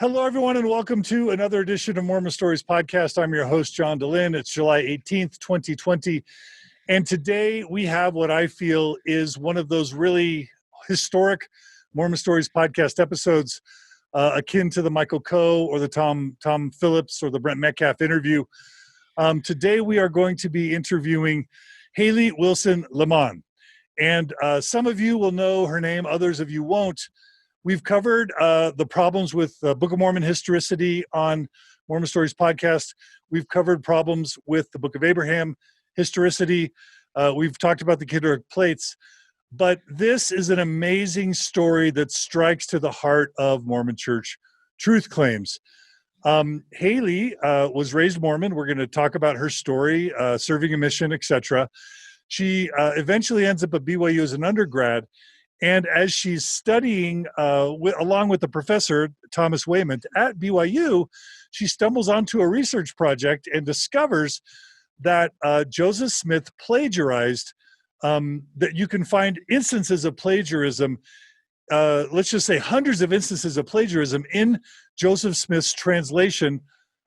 Hello, everyone, and welcome to another edition of Mormon Stories Podcast. I'm your host, John DeLynn. It's July 18th, 2020. And today we have what I feel is one of those really historic Mormon Stories Podcast episodes, akin to the Michael Coe or the Tom Phillips or the Brent Metcalf interview. Today we are going to be interviewing Haley Wilson Lemmón. And some of you will know her name, others of you won't. We've covered the problems with Book of Mormon historicity on Mormon Stories Podcast. We've covered problems with the Book of Abraham historicity. We've talked about the Kinderhook Plates. But this is an amazing story that strikes to the heart of Mormon Church truth claims. Haley was raised Mormon. We're going to talk about her story, serving a mission, etc. She eventually ends up at BYU as an undergrad. And as she's studying along with the professor, Thomas Wayment, at BYU, she stumbles onto a research project and discovers that Joseph Smith plagiarized, that you can find instances of plagiarism, let's just say hundreds of instances of plagiarism in Joseph Smith's translation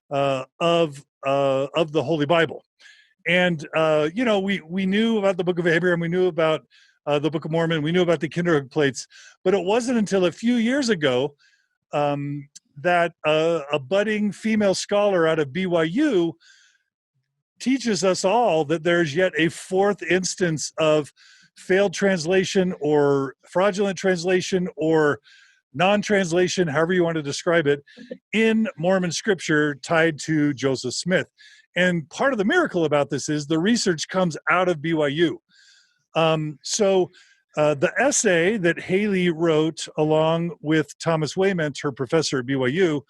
of the Holy Bible. And, we knew about the Book of Abraham, we knew about the Book of Mormon, we knew about the Kinderhook Plates, but it wasn't until a few years ago that a budding female scholar out of BYU teaches us all that there's yet a fourth instance of failed translation or fraudulent translation or non-translation, however you want to describe it, in Mormon scripture tied to Joseph Smith. And part of the miracle about this is the research comes out of BYU. So the essay that Haley wrote along with Thomas Wayment, her professor at BYU,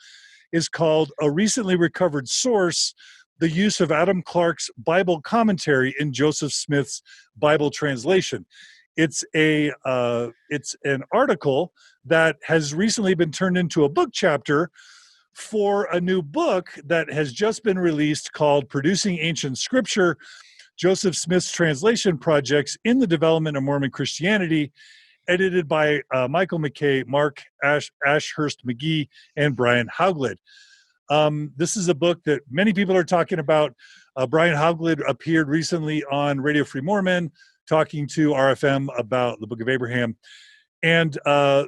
is called A Recently Recovered Source, the Use of Adam Clarke's Bible Commentary in Joseph Smith's Bible Translation. It's an article that has recently been turned into a book chapter for a new book that has just been released called Producing Ancient Scripture, Joseph Smith's Translation Projects in the Development of Mormon Christianity, edited by Michael McKay, Mark Ashurst McGee, and Brian Hauglid. This is a book that many people are talking about. Brian Hauglid appeared recently on Radio Free Mormon, talking to RFM about the Book of Abraham. And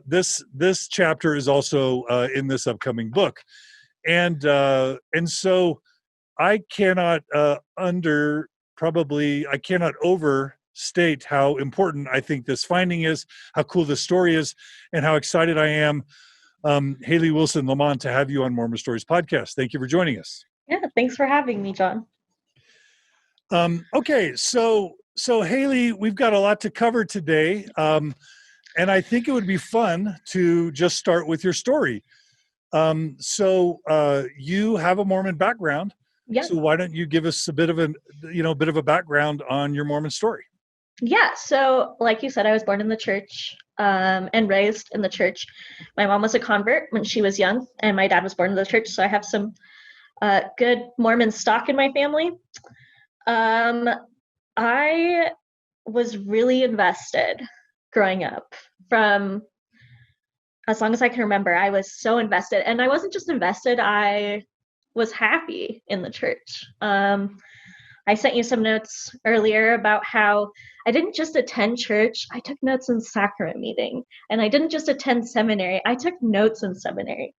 this chapter is also in this upcoming book. And so I cannot I cannot overstate how important I think this finding is, how cool this story is, and how excited I am, Haley Wilson Lemmón, to have you on Mormon Stories Podcast. Thank you for joining us. Yeah, thanks for having me, John. Okay, so Haley, we've got a lot to cover today, and I think it would be fun to just start with your story. So you have a Mormon background. Yeah. So why don't you give us a bit of a background on your Mormon story? Yeah. So like you said, I was born in the church and raised in the church. My mom was a convert when she was young, and my dad was born in the church. So I have some good Mormon stock in my family. I was really invested growing up. From as long as I can remember, I was so invested. And I wasn't just invested, I was happy in the church. I sent you some notes earlier about how I didn't just attend church, I took notes in sacrament meeting. And I didn't just attend seminary, I took notes in seminary.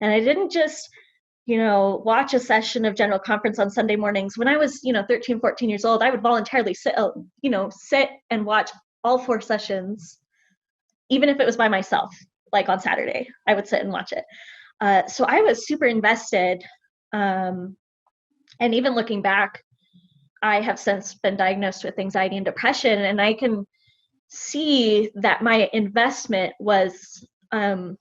And I didn't just, watch a session of General Conference on Sunday mornings. When I was, 13, 14 years old, I would voluntarily sit and watch all 4 sessions, even if it was by myself, like on Saturday, I would sit and watch it. So I was super invested. And even looking back, I have since been diagnosed with anxiety and depression, and I can see that my investment was in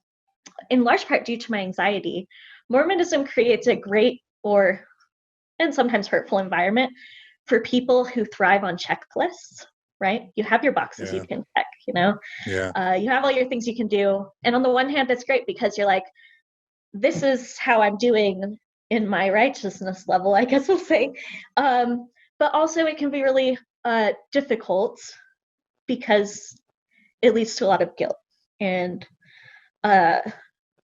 large part due to my anxiety. Mormonism creates a great and sometimes hurtful environment for people who thrive on checklists, right? You have your boxes you can check, you have all your things you can do. And on the one hand, that's great because you're like, this is how I'm doing in my righteousness level, I guess we'll say. But also it can be really difficult because it leads to a lot of guilt. And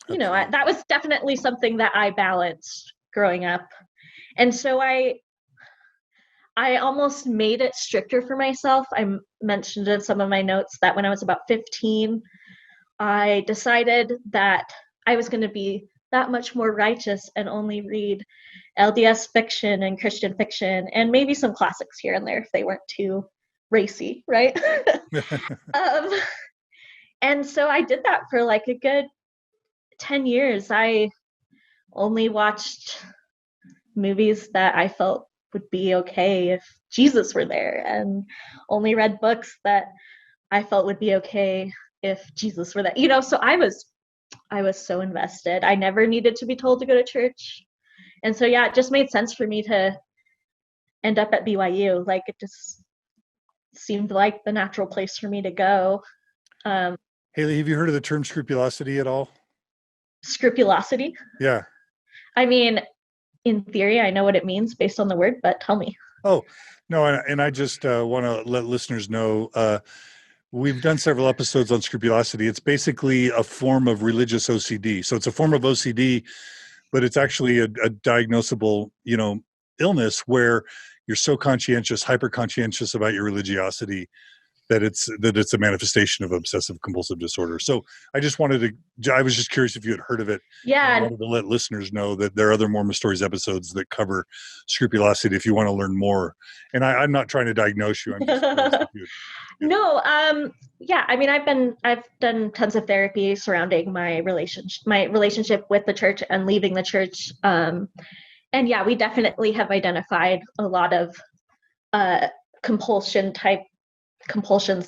that was definitely something that I balanced growing up. And so I almost made it stricter for myself. I mentioned in some of my notes that when I was about 15, I decided that I was going to be that much more righteous and only read LDS fiction and Christian fiction and maybe some classics here and there if they weren't too racy, right? And so I did that for like a good 10 years. I only watched movies that I felt would be okay if Jesus were there, and only read books that I felt would be okay if Jesus were there. So I was so invested. I never needed to be told to go to church. And so, yeah, it just made sense for me to end up at BYU. Like, it just seemed like the natural place for me to go. Haley, have you heard of the term scrupulosity at all? Scrupulosity? Yeah. I mean, in theory, I know what it means based on the word, but tell me. Oh, no, and I just want to let listeners know, we've done several episodes on scrupulosity. It's basically a form of religious OCD. So it's a form of OCD, but it's actually a diagnosable, illness where you're so conscientious, hyper conscientious about your religiosity that it's a manifestation of obsessive compulsive disorder. So I was just curious if you had heard of it. Yeah. I wanted to let listeners know that there are other Mormon Stories episodes that cover scrupulosity if you want to learn more. And I'm not trying to diagnose you. I'm just curious if you had. No, yeah, I mean, I've done tons of therapy surrounding my relationship with the church and leaving the church. And yeah, we definitely have identified a lot of compulsions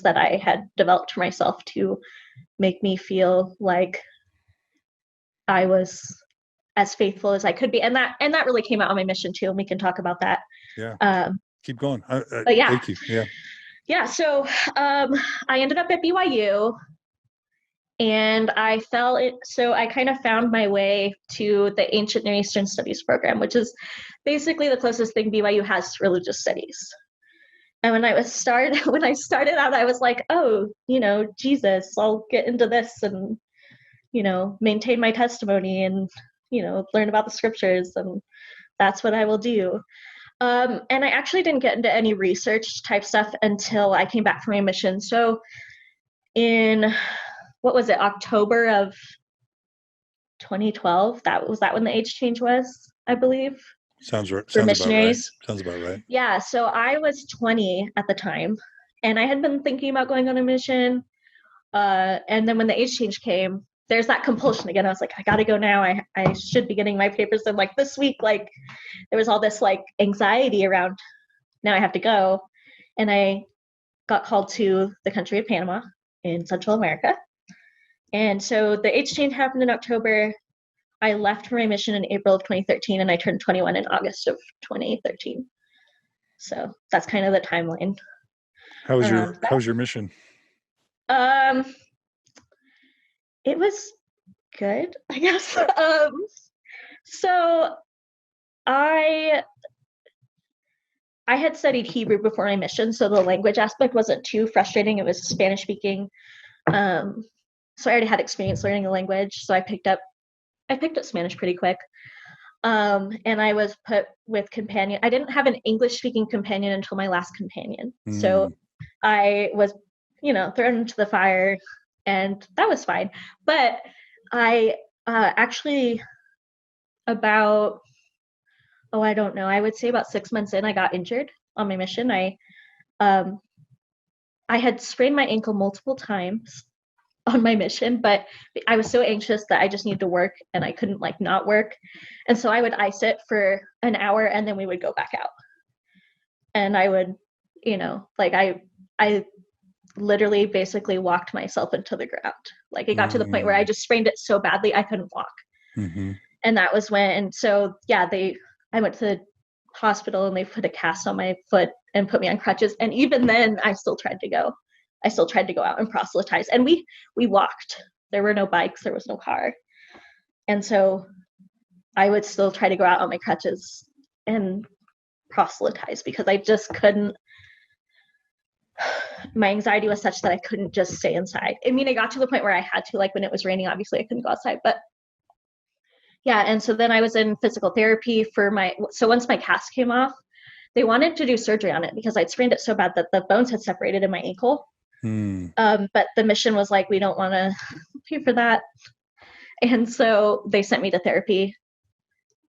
that I had developed for myself to make me feel like I was as faithful as I could be. And that really came out on my mission too. And we can talk about that. Yeah. Keep going. But yeah. Thank you. Yeah. Yeah. So I ended up at BYU, and I kind of found my way to the Ancient Near Eastern Studies program, which is basically the closest thing BYU has to religious studies. And when I started out, I was like, oh, Jesus, I'll get into this and, maintain my testimony and, learn about the scriptures, and that's what I will do. And I actually didn't get into any research type stuff until I came back from my mission. So in, what was it, October of 2012? Was that when the age change was, I believe? Sounds right. For missionaries. Sounds about right. Yeah. So I was 20 at the time, and I had been thinking about going on a mission. And then when the age change came, there's that compulsion again. I was like, I got to go now. I should be getting my papers in like this week. Like, there was all this like anxiety around, now I have to go. And I got called to the country of Panama in Central America. And so the age change happened in October. I left for my mission in April of 2013, and I turned 21 in August of 2013. So that's kind of the timeline. How was your mission? It was good, I guess. So I had studied Hebrew before my mission, so the language aspect wasn't too frustrating. It was Spanish speaking. So I already had experience learning the language, so I picked up Spanish pretty quick. And I was put with companion. I didn't have an English speaking companion until my last companion. So I was, thrown into the fire, and that was fine. But I actually I don't know, I would say about 6 months in, I got injured on my mission. I had sprained my ankle multiple times on my mission, but I was so anxious that I just needed to work, and I couldn't not work. And so I would ice it for an hour, and then we would go back out. And I would, I literally basically walked myself into the ground. Like, it got to the point where I just sprained it so badly I couldn't walk. Mm-hmm. And that was when, and so yeah, I went to the hospital, and they put a cast on my foot and put me on crutches. And even then, I still tried to go out and proselytize. And we walked. There were no bikes. There was no car. And so I would still try to go out on my crutches and proselytize, because I just couldn't. My anxiety was such that I couldn't just stay inside. I mean, I got to the point where I had to, like when it was raining, obviously I couldn't go outside, but Yeah, and so then I was in physical therapy so once my cast came off, they wanted to do surgery on it because I'd sprained it so bad that the bones had separated in my ankle. But the mission was like, we don't want to pay for that. And so they sent me to therapy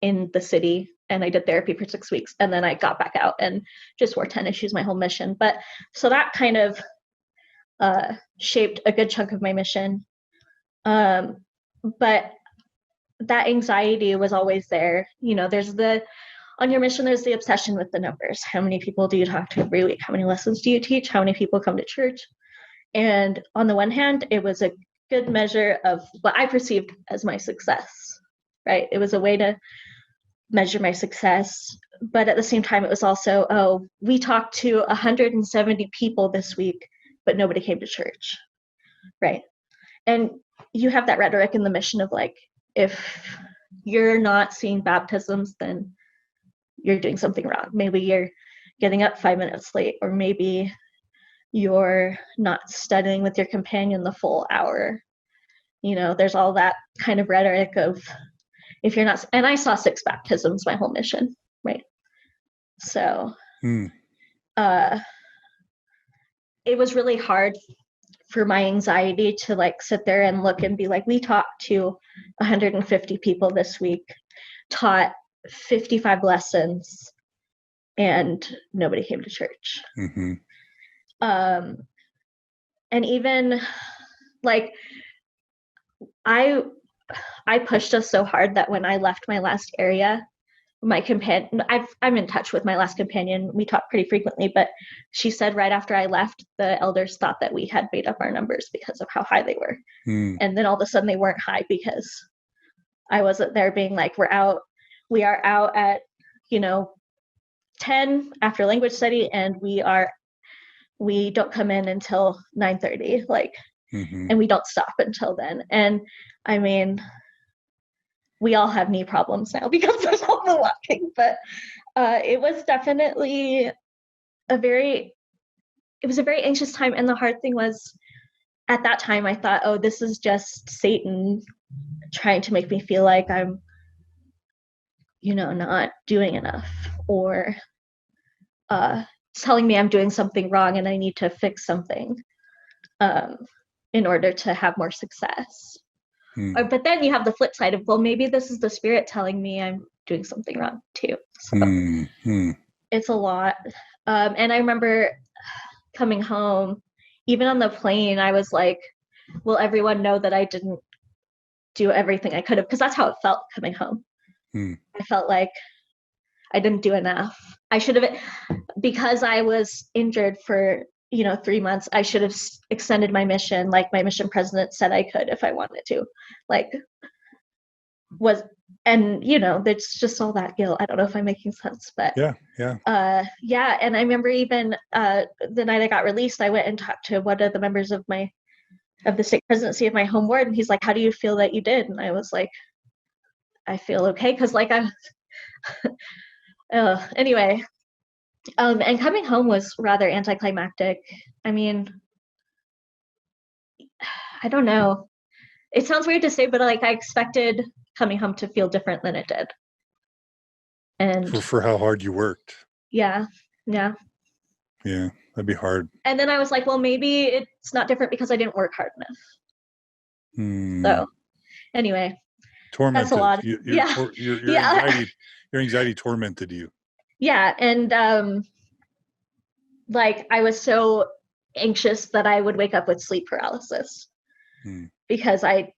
in the city, and I did therapy for 6 weeks, and then I got back out and just wore tennis shoes my whole mission. But so that kind of shaped a good chunk of my mission. But that anxiety was always there. On your mission, there's the obsession with the numbers. How many people do you talk to every week? How many lessons do you teach? How many people come to church? And on the one hand, it was a good measure of what I perceived as my success, right? It was a way to measure my success. But at the same time, it was also, oh, we talked to 170 people this week, but nobody came to church, right? And you have that rhetoric in the mission of like, if you're not seeing baptisms, then you're doing something wrong. Maybe you're getting up 5 minutes late, or maybe you're not studying with your companion the full hour. There's all that kind of rhetoric of if you're not, and I saw 6 baptisms my whole mission, right? So it was really hard for my anxiety to like sit there and look and be like, we talked to 150 people this week, taught 55 lessons, and nobody came to church. And even like I pushed us so hard that when I left my last area, my companion, I'm in touch with my last companion. We talk pretty frequently, but she said right after I left, the elders thought that we had made up our numbers because of how high they were. And then all of a sudden they weren't high because I wasn't there being like, we are out at, 10 after language study, and we don't come in until 9:30, and we don't stop until then. And I mean, we all have knee problems now because of all the walking, but it was definitely a very anxious time. And the hard thing was, at that time, I thought, oh, this is just Satan trying to make me feel like I'm, not doing enough, or telling me I'm doing something wrong and I need to fix something in order to have more success. But then you have the flip side of, well, maybe this is the Spirit telling me I'm doing something wrong too. So it's a lot. And I remember coming home, even on the plane, I was like, will everyone know that I didn't do everything I could have? Because that's how it felt coming home. I felt like I didn't do enough. I should have, because I was injured for 3 months, I should have extended my mission like my mission president said I could if I wanted to. It's just all that guilt. I don't know if I'm making sense, but yeah. And I remember even the night I got released, I went and talked to one of the members of the state presidency of my home ward, and he's like, how do you feel that you did? And I was like, I feel okay, because I'm anyway. And coming home was rather anticlimactic. I mean, I don't know. It sounds weird to say, but I expected coming home to feel different than it did. And for how hard you worked. Yeah, that'd be hard. And then I was like, well, maybe it's not different because I didn't work hard enough. So anyway, tormented. That's a lot. Your anxiety tormented you. Yeah, and I was so anxious that I would wake up with sleep paralysis because my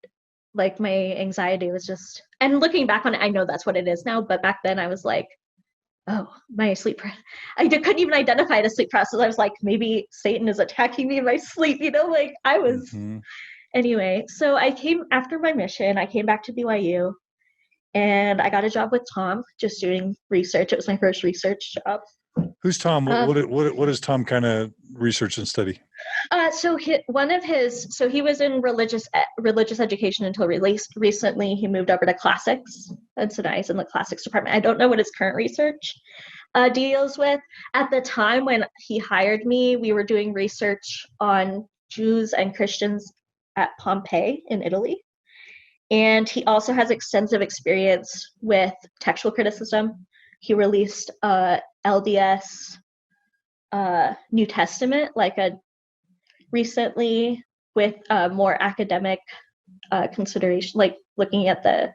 anxiety was just, and looking back on it, I know that's what it is now, but back then I was like, oh, my sleep I couldn't even identify it as sleep paralysis. I was like, maybe Satan is attacking me in my sleep, I was anyway. So after my mission, I came back to BYU, and I got a job with Tom, just doing research. It was my first research job. Who's Tom? What does Tom kind of research and study? So he was in religious education until recently. He moved over to classics, and so now he's in the classics department. I don't know what his current research deals with. At the time when he hired me, we were doing research on Jews and Christians at Pompeii in Italy. And he also has extensive experience with textual criticism. He released LDS New Testament recently with more academic consideration, like looking at the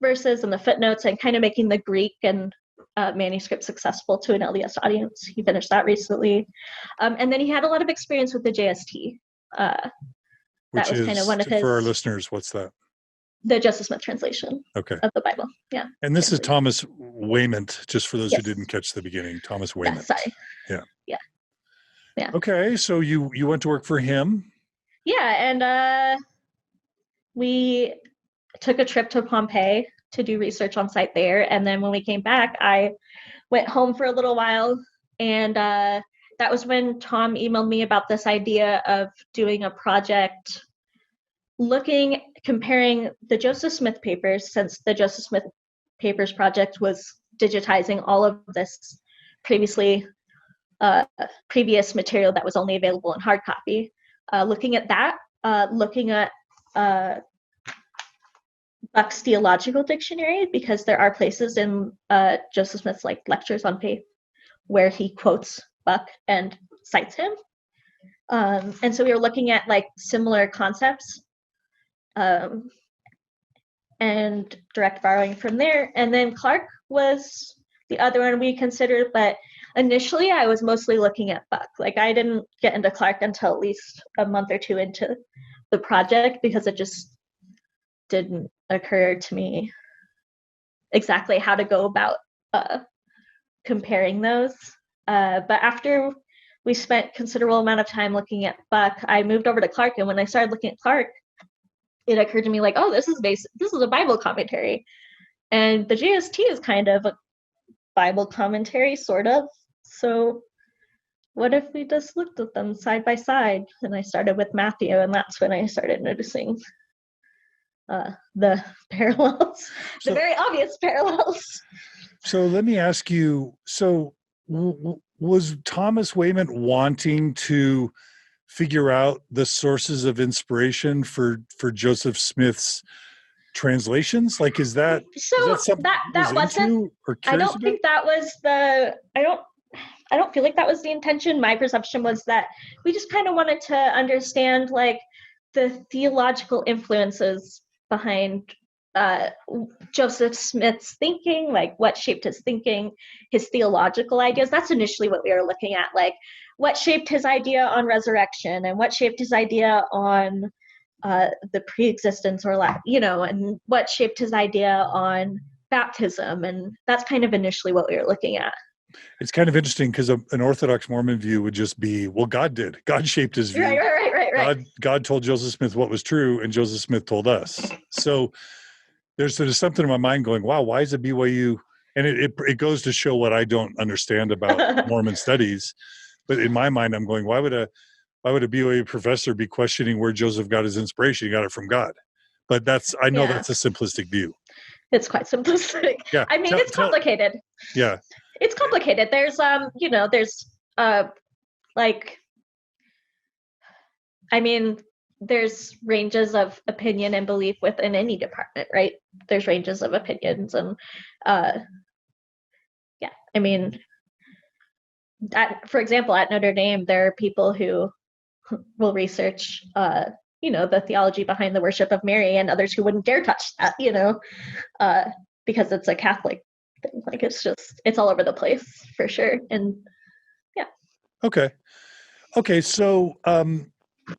verses and the footnotes and kind of making the Greek and manuscript accessible to an LDS audience. He finished that recently. And then he had a lot of experience with the JST. Which was kind of one of his, for our listeners, what's that? The Joseph Smith translation of the Bible. Yeah. And this is Thomas Wayment, just for those who didn't catch the beginning. Thomas Wayment. Sorry. Yeah. Okay, so you went to work for him. Yeah, and we took a trip to Pompeii to do research on site there. And then when we came back, I went home for a little while. And that was when Tom emailed me about this idea of doing a project comparing the Joseph Smith papers, since the Joseph Smith papers project was digitizing all of this previous material that was only available in hard copy. Looking at that, looking at Buck's Theological Dictionary, because there are places in Joseph Smith's lectures on faith where he quotes Buck and cites him. And so we were looking at similar concepts and direct borrowing from there. And then Clarke was the other one we considered, but initially I was mostly looking at Buck. I didn't get into Clarke until at least a month or two into the project, because it just didn't occur to me exactly how to go about comparing those. But after we spent considerable amount of time looking at Buck, I moved over to Clarke, and when I started looking at Clarke, it occurred to me this is a Bible commentary, and the JST is kind of a Bible commentary, sort of. So what if we just looked at them side by side? And I started with Matthew, and that's when I started noticing the parallels, the very obvious parallels. So let me ask you, was Thomas Wayment wanting to figure out the sources of inspiration for Joseph Smith's translations? Is that something that wasn't, I don't think that was I don't feel like that was the intention. My perception was that we just kind of wanted to understand the theological influences behind Joseph Smith's thinking, what shaped his thinking, his theological ideas. That's initially what we were looking at, what shaped his idea on resurrection, and what shaped his idea on the pre-existence, and what shaped his idea on baptism. And that's kind of initially what we were looking at. It's kind of interesting, because an Orthodox Mormon view would just be, well, God did. God shaped his view. Right. God told Joseph Smith what was true, and Joseph Smith told us. So there's something in my mind going, wow, why is a BYU? And it goes to show what I don't understand about Mormon studies. But in my mind, I'm going, why would a BYU professor be questioning where Joseph got his inspiration? He got it from God. But I know that's a simplistic view. It's quite simplistic. Yeah. I mean, it's complicated. Yeah. It's complicated. There's there's ranges of opinion and belief within any department, right? There's ranges of opinions, and for example, at Notre Dame, there are people who will research the theology behind the worship of Mary, and others who wouldn't dare touch that, because it's a Catholic thing. It's all over the place, for sure. And yeah. Okay. So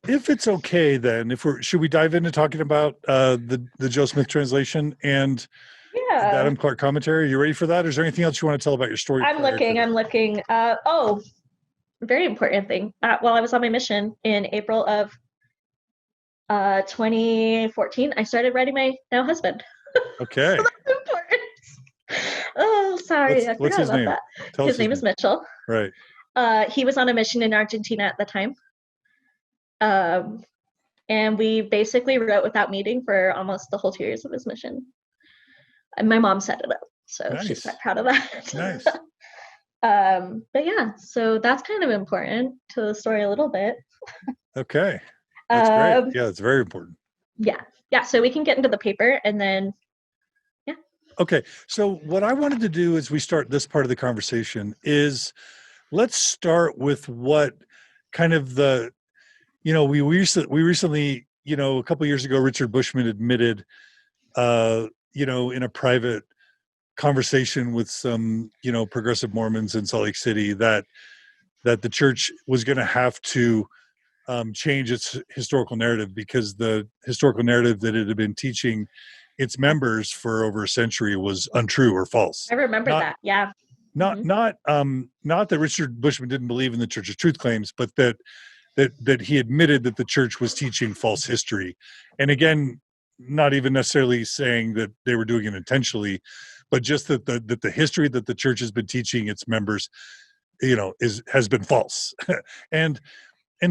if it's okay, then should we dive into talking about the Joe Smith translation and the Adam Clarke commentary? Are you ready for that? Or is there anything else you want to tell about your story? I'm looking. Very important thing. While I was on my mission in April of 2014, I started writing my now husband. Okay. So that's important. Oh, sorry. I forgot about that. His name is Mitchell. Right. He was on a mission in Argentina at the time. And we basically wrote without meeting for almost the whole 2 years of his mission. And my mom set it up, so she's quite proud of that. Nice. But yeah, so that's kind of important to the story a little bit. Okay. That's great. Yeah, it's very important. Yeah. So we can get into the paper and then, yeah. Okay. So what I wanted to do as we start this part of the conversation is let's start with what kind of the, we recently, a couple of years ago, Richard Bushman admitted, in a private conversation with some, progressive Mormons in Salt Lake City that the church was going to have to change its historical narrative because the historical narrative that it had been teaching its members for over a century was untrue or false. I remember that. Yeah. Not that Richard Bushman didn't believe in the Church's truth claims, but that he admitted that the church was teaching false history. And again, not even necessarily saying that they were doing it intentionally, but just that the history that the church has been teaching its members, has been false. and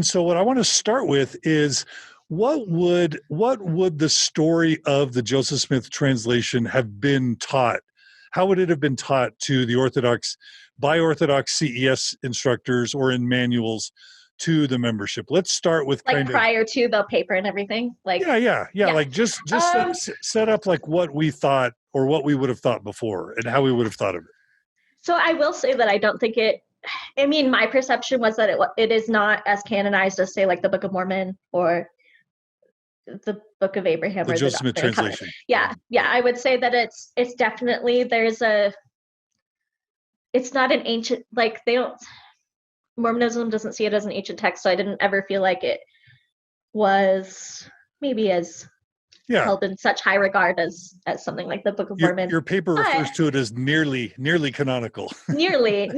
so what I want to start with is what would the story of the Joseph Smith translation have been taught? How would it have been taught to the by Orthodox CES instructors or in manuals to the membership? Let's start with prior to the paper and everything. Yeah. Like just set up like what we thought or what we would have thought before and how we would have thought of it. So I will say that I don't think my perception was that it is not as canonized as, say, like the Book of Mormon or the Book of Abraham. The Joseph Smith translation. Yeah. I would say that it's definitely, it's not an ancient, Mormonism doesn't see it as an ancient text, so I didn't ever feel like it was maybe as held in such high regard as something like the Book of Mormon. Your paper refers to it as nearly canonical. nearly,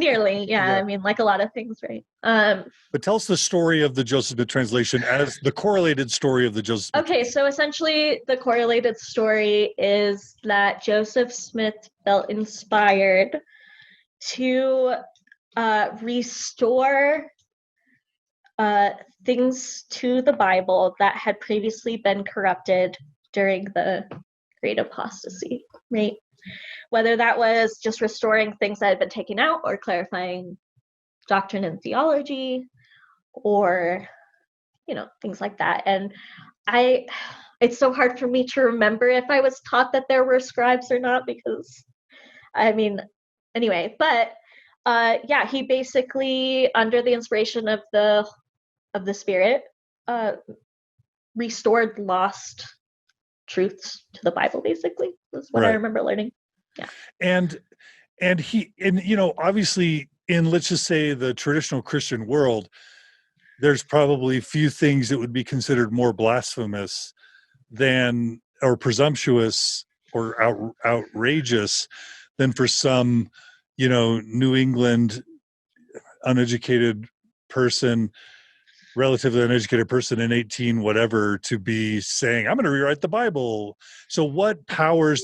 yeah. I mean, like a lot of things, right? But tell us the story of the Joseph Smith translation as the correlated story of the Joseph Smith. Okay, so essentially the correlated story is that Joseph Smith felt inspired to restore things to the Bible that had previously been corrupted during the Great Apostasy, right? Whether that was just restoring things that had been taken out or clarifying doctrine and theology or, things like that. And it's so hard for me to remember if I was taught that there were scribes or not, because anyway, but he basically, under the inspiration of the Spirit, restored lost truths to the Bible. Basically, is what I remember learning. Yeah, and he, obviously, in, let's just say, the traditional Christian world, there's probably few things that would be considered more blasphemous than, or presumptuous, or outrageous than for some, New England uneducated person, relatively uneducated person in 18 whatever, to be saying, I'm going to rewrite the Bible. So what powers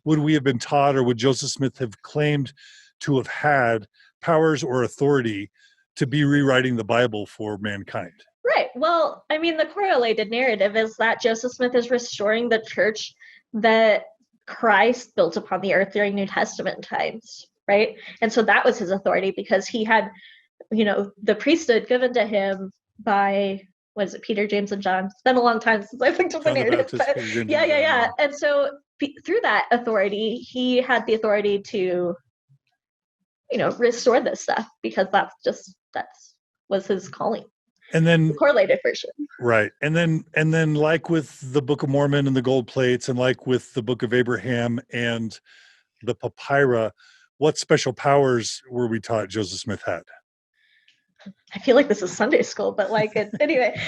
would we have been taught, or would Joseph Smith have claimed to have had powers or authority to be rewriting the Bible for mankind? Right. Well, the correlated narrative is that Joseph Smith is restoring the church that Christ built upon the earth during New Testament times, right? And so that was his authority, because he had, the priesthood given to him by, was it Peter, James, and John? It's been a long time since I looked at the narrative. But yeah. And so through that authority, he had the authority to, restore this stuff, because that was his calling. And then the correlated version. Right. And then like with the Book of Mormon and the gold plates, and like with the Book of Abraham and the papyri, what special powers were we taught Joseph Smith had? I feel like this is Sunday school, but anyway.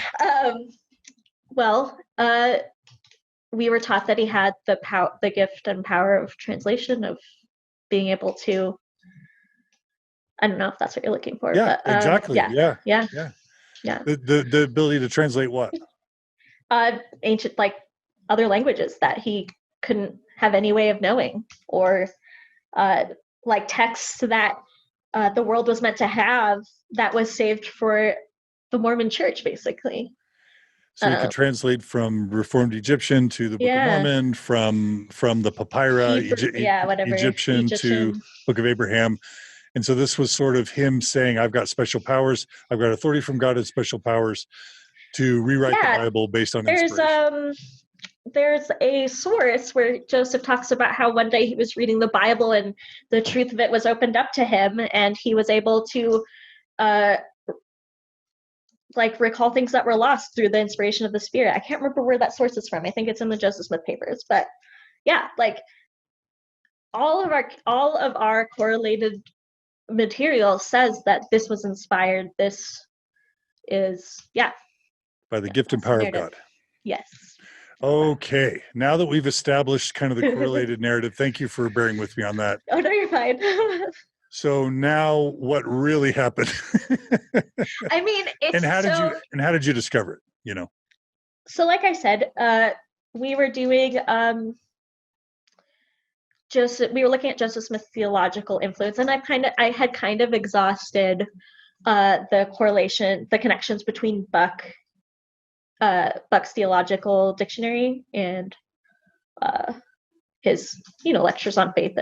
We were taught that he had the gift and power of translation, of being able to, I don't know if that's what you're looking for. Yeah, but, exactly. Yeah. The ability to translate what? Ancient, other languages that he couldn't have any way of knowing, or texts that the world was meant to have, that was saved for the Mormon church, basically. So you could translate from Reformed Egyptian to the Book of Mormon, from the papyri, Egyptian to Book of Abraham. And so this was sort of him saying, I've got special powers. I've got authority from God and special powers to rewrite the Yeah, Bible based on inspiration. There's a source where Joseph talks about how one day he was reading the Bible and the truth of it was opened up to him, and he was able to recall things that were lost through the inspiration of the Spirit. I can't remember where that source is from. I think it's in the Joseph Smith papers. But yeah, like all of our correlated material says that this was inspired. This is by the gift and power of God. Yes. Okay. Now that we've established kind of the correlated narrative, thank you for bearing with me on that. Oh no, you're fine. So now what really happened? I mean, and how did you discover it? You know? So like I said, we were doing we were looking at Joseph Smith's theological influence, and I had kind of exhausted the correlation, the connections between Buck's theological dictionary and his lectures on faith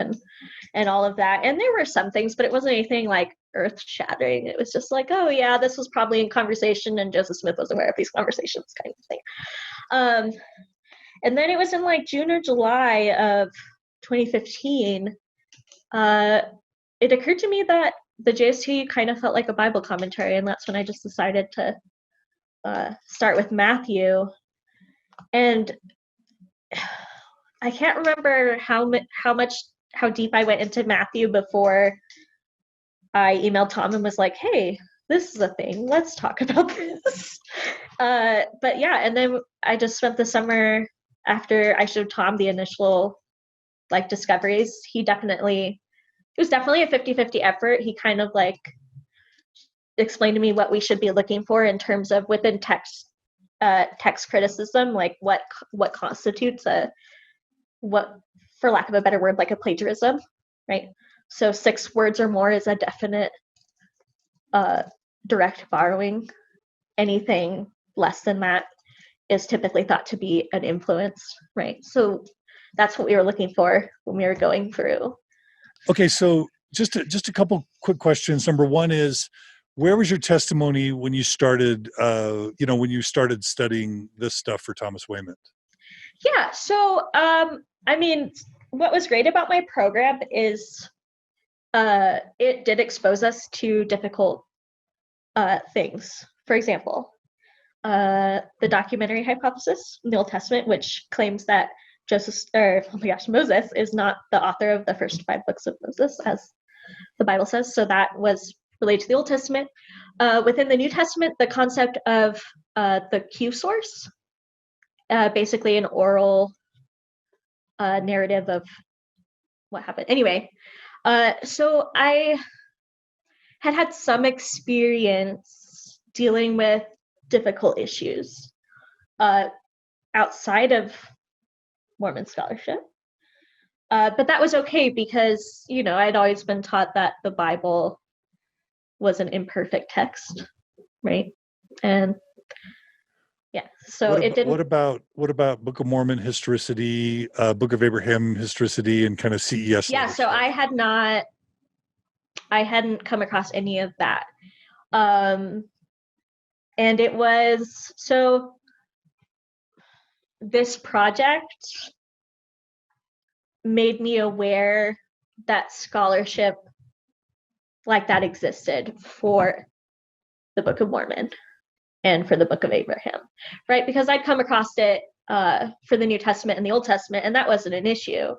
and all of that. And there were some things, but it wasn't anything like earth shattering. It was just like, oh yeah, this was probably in conversation and Joseph Smith was aware of these conversations, kind of thing. And then it was in like June or July of 2015, it occurred to me that the JST kind of felt like a Bible commentary, and that's when I just decided to start with Matthew. And I can't remember how deep I went into Matthew before I emailed Tom and was like, hey, this is a thing, let's talk about this. But yeah, and then I just spent the summer after I showed Tom the initial discoveries. It was definitely a 50-50 effort. He kind of explained to me what we should be looking for in terms of within text criticism, like what constitutes for lack of a better word, like a plagiarism, right? So 6 words or more is a definite direct borrowing. Anything less than that is typically thought to be an influence, right? So that's what we were looking for when we were going through. Okay, so just a couple quick questions. Number one is, where was your testimony when you started, when you started studying this stuff for Thomas Wayment? Yeah, so I mean, what was great about my program is it did expose us to difficult things. For example, the documentary hypothesis in the Old Testament, which claims that Moses is not the author of the first 5 books of Moses, as the Bible says. So that was related to the Old Testament. Within the New Testament, the concept of the Q source, basically an oral narrative of what happened. Anyway, so I had some experience dealing with difficult issues outside of Mormon scholarship. But that was okay because, I'd always been taught that the Bible was an imperfect text, right? And yeah, so it didn't. What about Book of Mormon historicity, Book of Abraham historicity, and kind of CES? Yeah, so I hadn't come across any of that. And it was, so this project made me aware that scholarship like that existed for the Book of Mormon and for the Book of Abraham, right? Because I'd come across it for the New Testament and the Old Testament, and that wasn't an issue.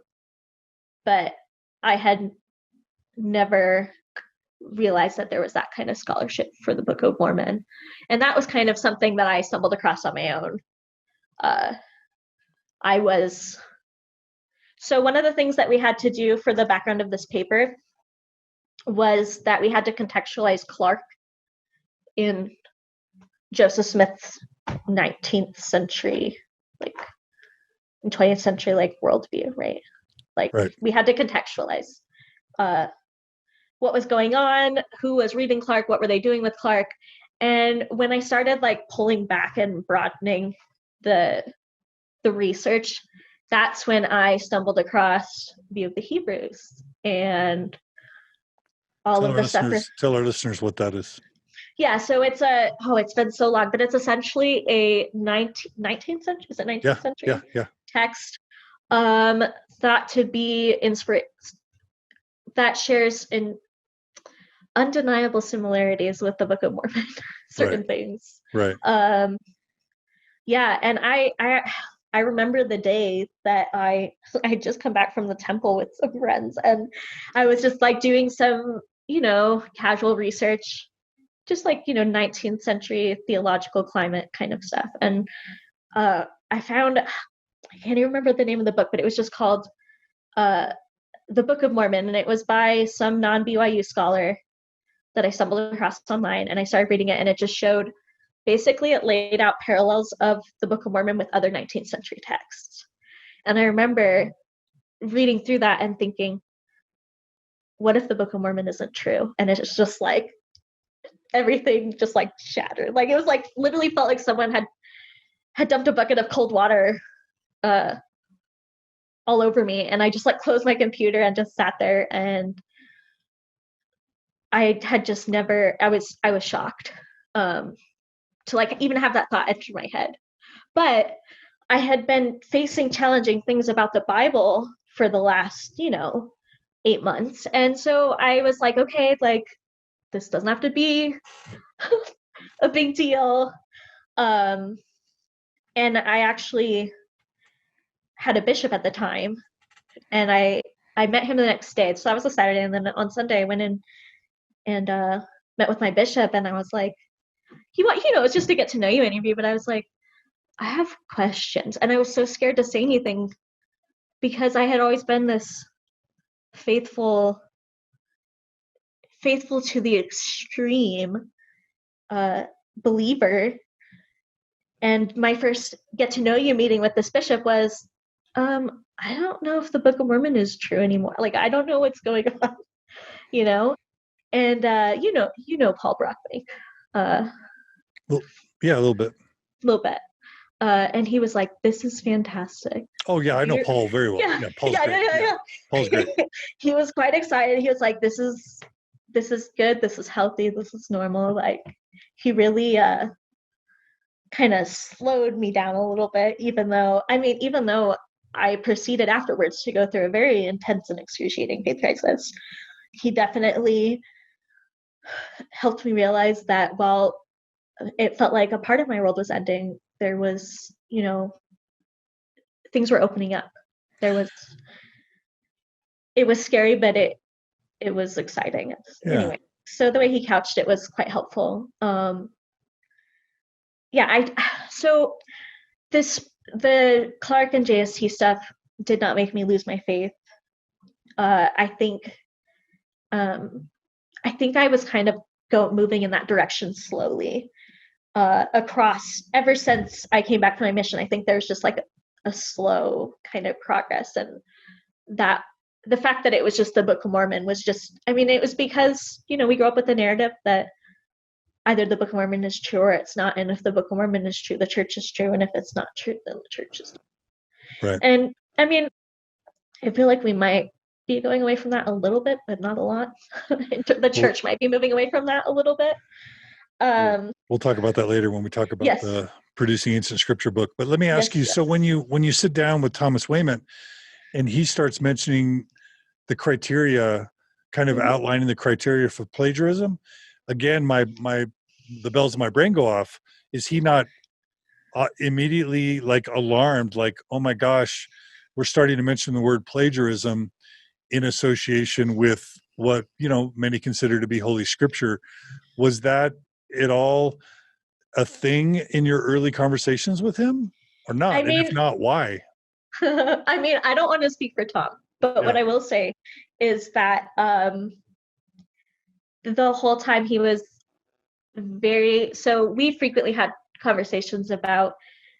But I had never realized that there was that kind of scholarship for the Book of Mormon. And that was kind of something that I stumbled across on my own. So one of the things that we had to do for the background of this paper was that we had to contextualize Clarke in Joseph Smith's 19th century, and 20th century, worldview, right? Right. We had to contextualize what was going on, who was reading Clarke, what were they doing with Clarke. And when I started pulling back and broadening the research, that's when I stumbled across View of the Hebrews and all of the stuff. Tell our listeners what that is. Yeah, so it's been so long, but it's essentially a 19th century, is it 19th century text, thought to be that shares in undeniable similarities with the Book of Mormon, certain things. Right. Yeah, and I remember the day that I had just come back from the temple with some friends, and I was just like doing some, casual research, just like, 19th century theological climate kind of stuff. And I found, I can't even remember the name of the book, but it was just called the Book of Mormon, and it was by some non-BYU scholar that I stumbled across online, and I started reading it, and it just showed, basically it laid out parallels of the Book of Mormon with other 19th century texts. And I remember reading through that and thinking, what if the Book of Mormon isn't true? And it's just like, everything just like shattered. Like, it was like, literally felt like someone had dumped a bucket of cold water all over me. And I just like closed my computer and just sat there, and I had just never, I was shocked to like even have that thought enter my head. But I had been facing challenging things about the Bible for the last, 8 months. And so I was like, okay, like, this doesn't have to be a big deal. And I actually had a bishop at the time, and I met him the next day. So that was a Saturday, and then on Sunday I went in and met with my bishop, and I was like, it's just to get to know you interview, but I was like, I have questions. And I was so scared to say anything because I had always been this faithful to the extreme believer. And my first get to know you meeting with this bishop was, I don't know if the Book of Mormon is true anymore. Like, I don't know what's going on, And Paul Broccoli. Well, yeah, a little bit. And he was like, "This is fantastic." Oh yeah, I know Paul very well. Yeah, Paul's great. Yeah. Paul's great. He was quite excited. He was like, "This is good. This is healthy. This is normal." Like, he really kind of slowed me down a little bit, even though I proceeded afterwards to go through a very intense and excruciating faith crisis. He definitely helped me realize that while it felt like a part of my world was ending, there was, things were opening up. It was scary, but it was exciting. Yeah. Anyway, so the way he couched it was quite helpful. The Clarke and JST stuff did not make me lose my faith. I think I was kind of moving in that direction slowly across ever since I came back from my mission. I think there's just like a slow kind of progress, and that the fact that it was just the Book of Mormon was just, it was because, we grew up with the narrative that either the Book of Mormon is true or it's not. And if the Book of Mormon is true, the church is true. And if it's not true, then the church is not. Right. And I feel like we might be going away from that a little bit, but not a lot. The church might be moving away from that a little bit. We'll talk about that later when we talk about the Producing Ancient Scripture book. But let me ask you, so when you sit down with Thomas Wayment and he starts mentioning the criteria, kind of outlining the criteria for plagiarism, again, the bells in my brain go off. Is he not immediately like alarmed, like, oh my gosh, we're starting to mention the word plagiarism in association with what, many consider to be Holy Scripture? Was that at all a thing in your early conversations with him or not? And if not, why? I don't want to speak for Tom, but what I will say is that the whole time he was so we frequently had conversations about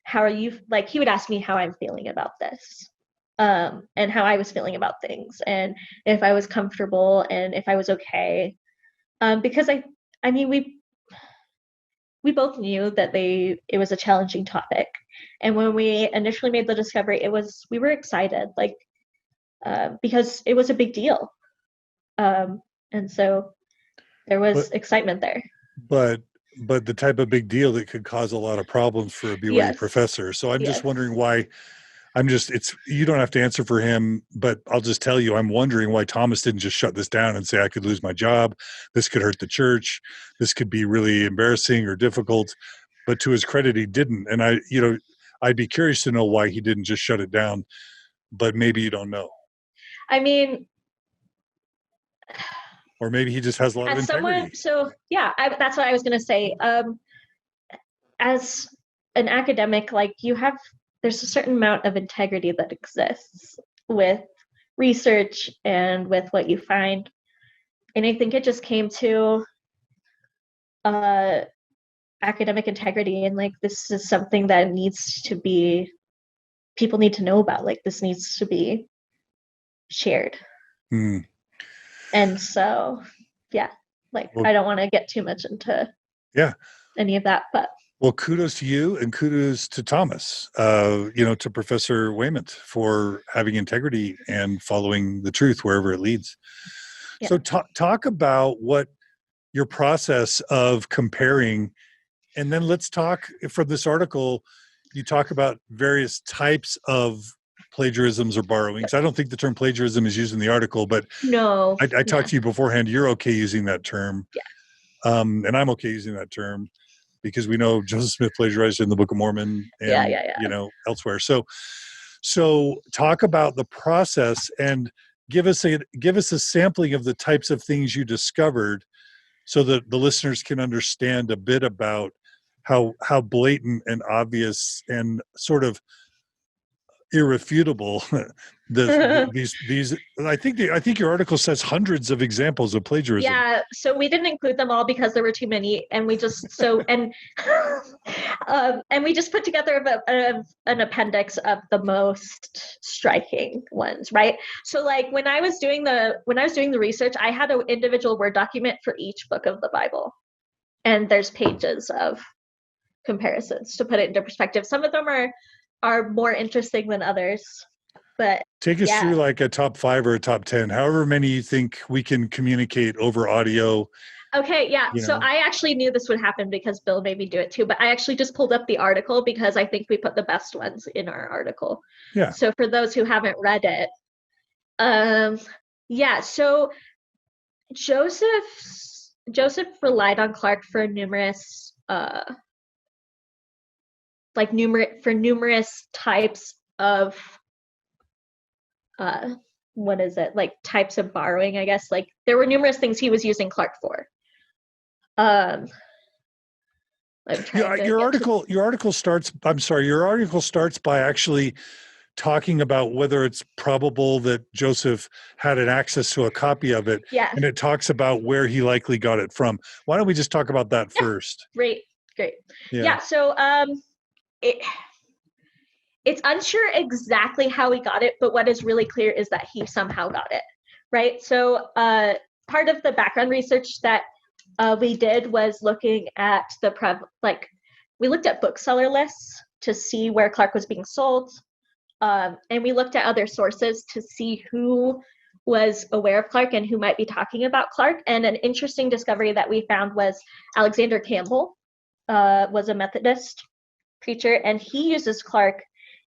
how are you, like, he would ask me how I'm feeling about this, and how I was feeling about things, and if I was comfortable and if I was okay, because we both knew that it was a challenging topic, and when we initially made the discovery, we were excited, like, because it was a big deal, and so there was excitement there. but the type of big deal that could cause a lot of problems for a BYU Yes. professor. So I'm just Yes. wondering why. You don't have to answer for him, but I'll just tell you, I'm wondering why Thomas didn't just shut this down and say, I could lose my job. This could hurt the church. This could be really embarrassing or difficult. But to his credit, he didn't. And I'd be curious to know why he didn't just shut it down, but maybe you don't know. I mean, or maybe he just has a lot of integrity. That's what I was going to say. As an academic, like there's a certain amount of integrity that exists with research and with what you find. And I think it just came to academic integrity, and like, this is something that people need to know about. Like, this needs to be shared. And so, I don't want to get too much into any of that, but well, kudos to you and kudos to Thomas, to Professor Wayment for having integrity and following the truth wherever it leads. Yeah. So talk about what your process of comparing, and then let's talk from this article, you talk about various types of plagiarisms or borrowings. I don't think the term plagiarism is used in the article, but no, I talked to you beforehand. You're okay using that term. Yeah. And I'm okay using that term, because we know Joseph Smith plagiarized in the Book of Mormon and elsewhere. So talk about the process and give us a sampling of the types of things you discovered, so that the listeners can understand a bit about how blatant and obvious and sort of irrefutable these I think your article says hundreds of examples of plagiarism. Yeah, so we didn't include them all because there were too many, and we just and we just put together an appendix of the most striking ones, right? So like, when I was doing the research, I had an individual Word document for each book of the Bible, and there's pages of comparisons to put it into perspective. Some of them are more interesting than others. But take us through like a top 5 or a top 10, however many you think we can communicate over audio. Okay, yeah. So I actually knew this would happen because Bill made me do it too, but I actually just pulled up the article because I think we put the best ones in our article. Yeah. So for those who haven't read it, so Joseph relied on Clarke for numerous types of types of borrowing, I guess. Like, there were numerous things he was using Clarke for. Your article starts by actually talking about whether it's probable that Joseph had an access to a copy of it. Yeah. And it talks about where he likely got it from. Why don't we just talk about that first? Great. Yeah. So it's unsure exactly how he got it, but what is really clear is that he somehow got it, right? So part of the background research that we did was looking at we looked at bookseller lists to see where Clarke was being sold, and we looked at other sources to see who was aware of Clarke and who might be talking about Clarke. And an interesting discovery that we found was Alexander Campbell was a Methodist preacher, and he uses Clarke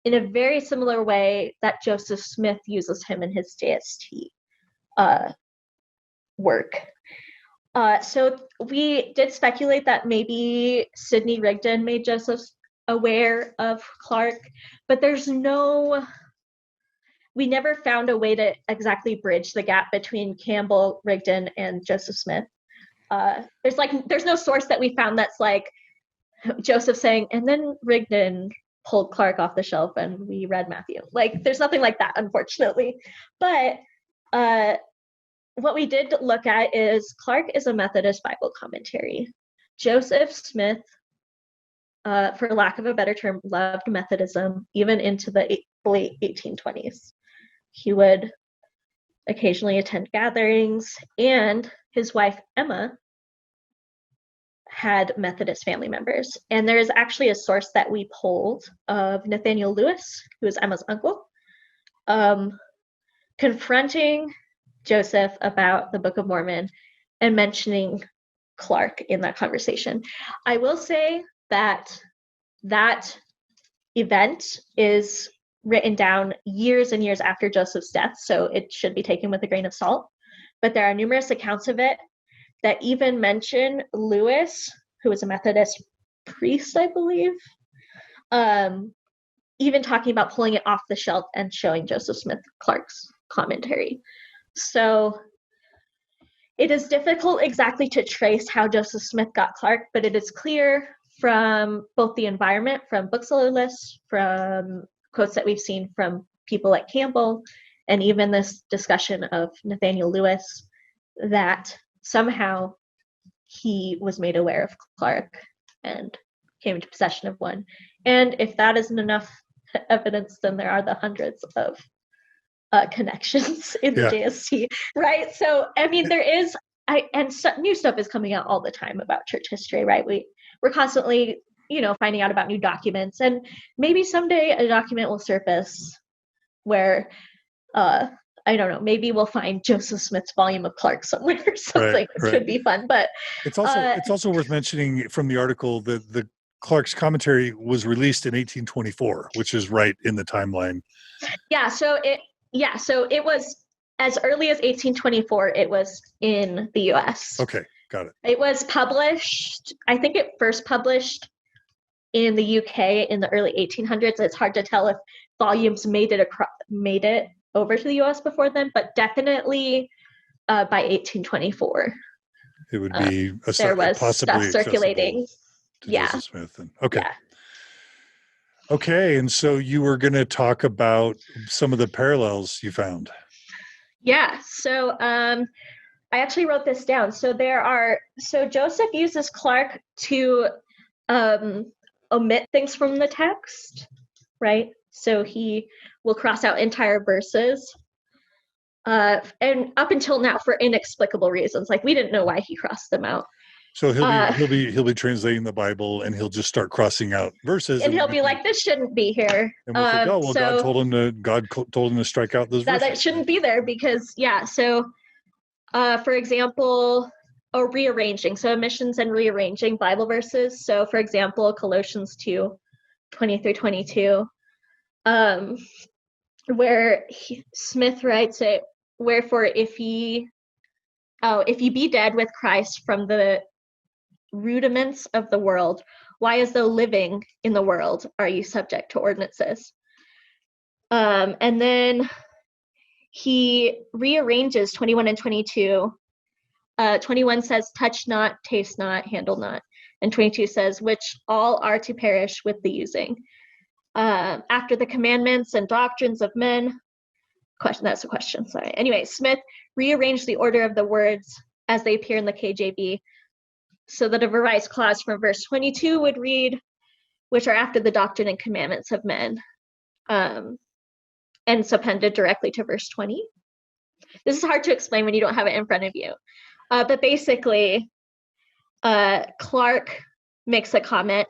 in a very similar way that Joseph Smith uses him in his JST work. So we did speculate that maybe Sidney Rigdon made Joseph aware of Clarke, but we never found a way to exactly bridge the gap between Campbell, Rigdon, and Joseph Smith. There's no source that we found that's like Joseph saying, and then Rigdon pulled Clarke off the shelf and we read Matthew. Like, there's nothing like that, unfortunately. But what we did look at is Clarke is a Methodist Bible commentary. Joseph Smith, for lack of a better term, loved Methodism even into the late 1820s. He would occasionally attend gatherings, and his wife, Emma, had Methodist family members. And there is actually a source that we pulled of Nathaniel Lewis, who is Emma's uncle, confronting Joseph about the Book of Mormon and mentioning Clarke in that conversation. I will say that event is written down years and years after Joseph's death, so it should be taken with a grain of salt. But there are numerous accounts of it that even mention Lewis, who was a Methodist priest, I believe, even talking about pulling it off the shelf and showing Joseph Smith Clarke's commentary. So it is difficult exactly to trace how Joseph Smith got Clarke, but it is clear from both the environment, from bookseller lists, from quotes that we've seen from people like Campbell, and even this discussion of Nathaniel Lewis, that somehow he was made aware of Clarke and came into possession of one. And if that isn't enough evidence, then there are the hundreds of connections in the JST, right? So, I mean, there is, new stuff is coming out all the time about church history, right? We're constantly, finding out about new documents, and maybe someday a document will surface where, I don't know, maybe we'll find Joseph Smith's volume of Clarke somewhere or something, which could be fun. But it's also worth mentioning from the article that the Clarke's commentary was released in 1824, which is right in the timeline. So it was as early as 1824. It was in the U.S. Okay, got it. It was published. I think it first published in the UK in the early 1800s. It's hard to tell if volumes made it over to the U.S. before then, but definitely by 1824, it would be there was possibly stuff circulating. To Joseph Smith. Okay. Yeah. Okay, and so you were going to talk about some of the parallels you found. Yeah. So I actually wrote this down. So Joseph uses Clarke to omit things from the text, right? So he will cross out entire verses. And up until now, for inexplicable reasons, like we didn't know why he crossed them out. So he'll be translating the Bible, and he'll just start crossing out verses, and he'll be like, "This shouldn't be here." And we'll think, "Oh, well, God told him to strike out those verses. That shouldn't be there because, yeah." So, for example, rearranging. So omissions and rearranging Bible verses. So, for example, Colossians 2:20-22, where Smith writes it. Wherefore, if ye be dead with Christ from the rudiments of the world, why as though living in the world are you subject to ordinances? And then he rearranges 21 and 22. 21 says, touch not, taste not, handle not. And 22 says, which all are to perish with the using. After the commandments and doctrines of men. That's a question, sorry. Anyway, Smith rearranged the order of the words as they appear in the KJV, so that a revised clause from verse 22 would read, which are after the doctrine and commandments of men, and it's appended directly to verse 20. This is hard to explain when you don't have it in front of you. But basically, Clarke makes a comment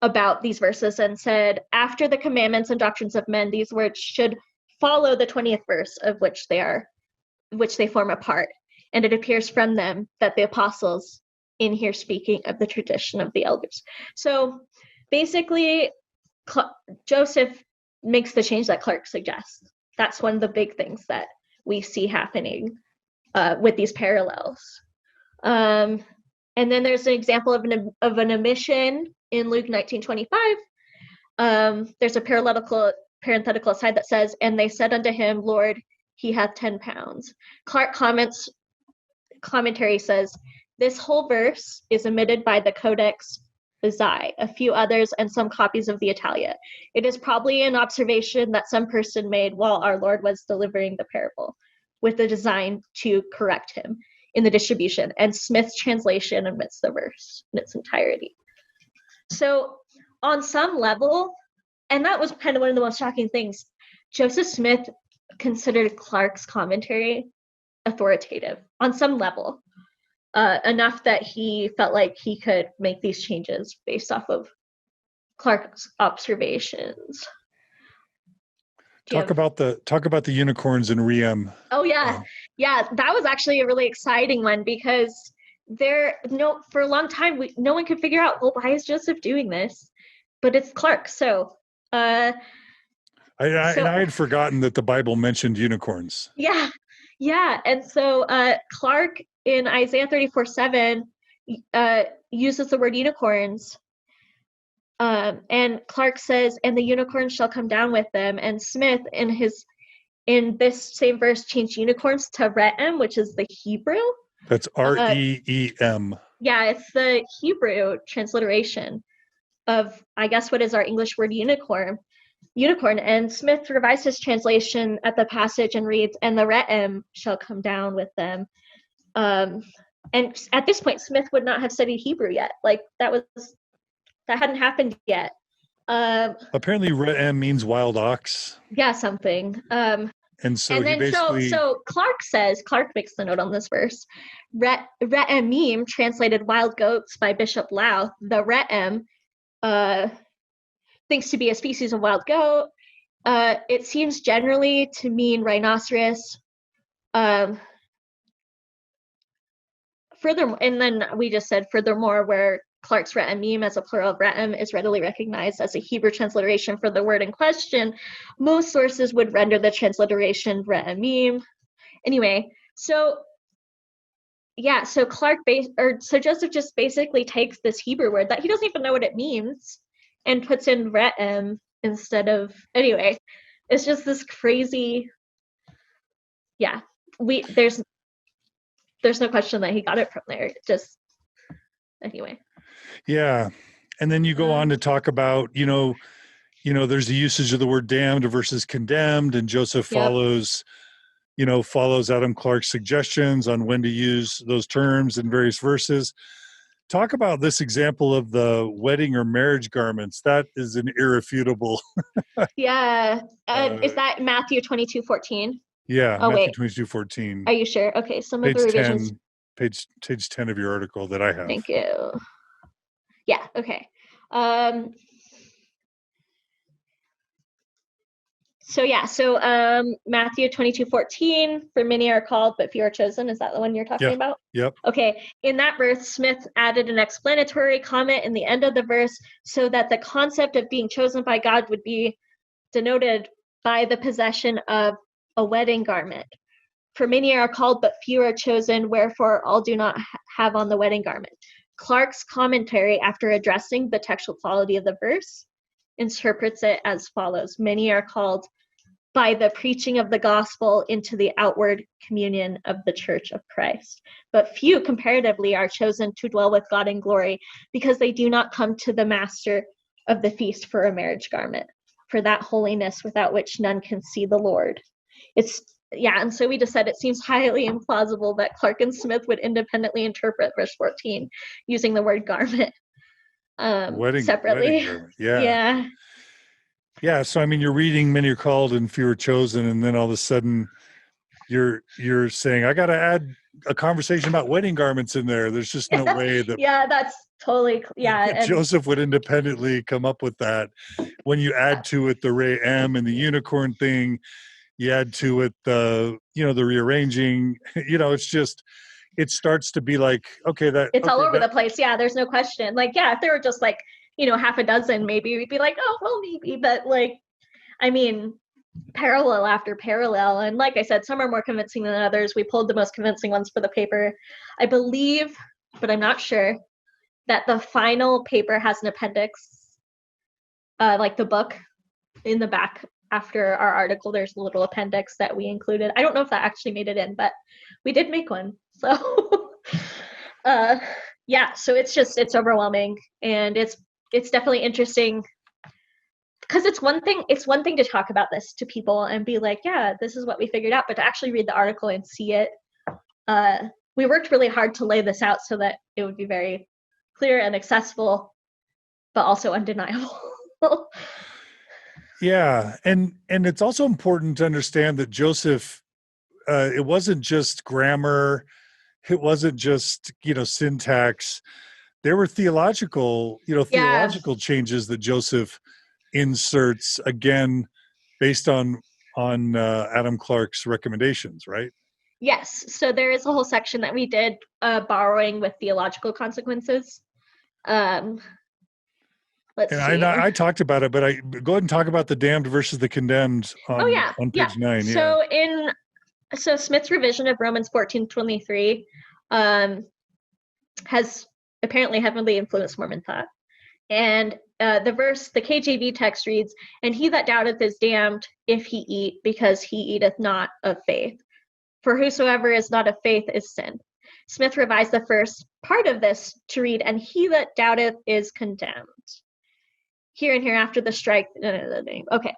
about these verses and said, after the commandments and doctrines of men, these words should follow the 20th verse of which they form a part. And it appears from them that the apostles in here speaking of the tradition of the elders. So basically, Joseph makes the change that Clarke suggests. That's one of the big things that we see happening with these parallels. And then there's an example of an omission in Luke 19:25. There's a parenthetical aside that says, and they said unto him, Lord, he hath 10 pounds. Clarke commentary says, this whole verse is omitted by the Codex Bezae, a few others, and some copies of the Italia. It is probably an observation that some person made while our Lord was delivering the parable, with the design to correct him in the distribution, and Smith's translation omits the verse in its entirety. So on some level, and that was kind of one of the most shocking things, Joseph Smith considered Clarke's commentary authoritative on some level, enough that he felt like he could make these changes based off of Clarke's observations. Talk about the unicorns in Riem. Oh yeah, yeah. That was actually a really exciting one because for a long time, no one could figure out, well, why is Joseph doing this? But it's Clarke. So, I had forgotten that the Bible mentioned unicorns. Yeah. And so Clarke in Isaiah 34:7 uses the word unicorns. And Clarke says, and the unicorns shall come down with them. And Smith in this same verse changed unicorns to re'em, which is the Hebrew. That's R-E-E-M. Yeah, it's the Hebrew transliteration of, I guess, what is our English word unicorn. And Smith revised his translation at the passage and reads, and the re'em shall come down with them. And at this point, Smith would not have studied Hebrew yet. Like that hadn't happened yet. Apparently re'em means wild ox. Yeah, something. And so Clarke makes the note on this verse. Re'emim, translated wild goats by Bishop Lau. The re'em thinks to be a species of wild goat. It seems generally to mean rhinoceros. Furthermore, and then we just said furthermore, where Clarke's re'emim as a plural of re'em is readily recognized as a Hebrew transliteration for the word in question, most sources would render the transliteration re'emim. Anyway, so Joseph just basically takes this Hebrew word that he doesn't even know what it means and puts in re'em instead of, anyway, it's just this crazy, there's no question that he got it from there. Anyway. Yeah. And then you go on to talk about, there's the usage of the word damned versus condemned, and Joseph follows Adam Clarke's suggestions on when to use those terms in various verses. Talk about this example of the wedding or marriage garments. That is an irrefutable. Yeah. Is that Matthew 22:14? Yeah. Oh, Matthew 22:14. Are you sure? Okay. Some of the revisions. Page 10 of your article that I have. Thank you. Yeah. Okay. So Matthew 22:14, for many are called, but few are chosen. Is that the one you're talking about? Yep. Okay. In that verse, Smith added an explanatory comment in the end of the verse so that the concept of being chosen by God would be denoted by the possession of a wedding garment. For many are called, but few are chosen, wherefore all do not have on the wedding garment. Clarke's commentary, after addressing the textual quality of the verse, interprets it as follows. Many are called by the preaching of the gospel into the outward communion of the church of Christ. But few comparatively are chosen to dwell with God in glory, because they do not come to the master of the feast for a marriage garment, for that holiness without which none can see the Lord. And so we just said it seems highly implausible that Clarke and Smith would independently interpret verse 14 using the word garment separately. Wedding garment. Yeah. So, I mean, you're reading many are called and few are chosen, and then all of a sudden you're saying, I got to add a conversation about wedding garments in there. There's just no way that. That's totally, Joseph would independently come up with that. When you add to it the re'em and the unicorn thing, you add to it the rearranging, it starts to be like, it's all over the place. Yeah, there's no question. Like, if there were just like, half a dozen, maybe we'd be like, oh, well, maybe. But like, I mean, parallel after parallel. And like I said, some are more convincing than others. We pulled the most convincing ones for the paper. I believe, but I'm not sure, that the final paper has an appendix, like the book in the back. After our article, there's a little appendix that we included. I don't know if that actually made it in, but we did make one. So, so it's overwhelming, and it's definitely interesting, because it's one thing to talk about this to people and be like, yeah, this is what we figured out, but to actually read the article and see it, we worked really hard to lay this out so that it would be very clear and accessible, but also undeniable. Yeah, and it's also important to understand that Joseph, it wasn't just grammar, it wasn't just syntax. There were theological changes that Joseph inserts, again based on Adam Clarke's recommendations, right? Yes. So there is a whole section that we did, borrowing with theological consequences. Let's see. I talked about it, but I go ahead and talk about the damned versus the condemned on page 9. So Smith's revision of Romans 14:23 has apparently heavily influenced Mormon thought. And the KJV text reads, "And he that doubteth is damned if he eat, because he eateth not of faith. For whosoever is not of faith is sin." Smith revised the first part of this to read, "And he that doubteth is condemned. Here and hereafter the strike." Okay.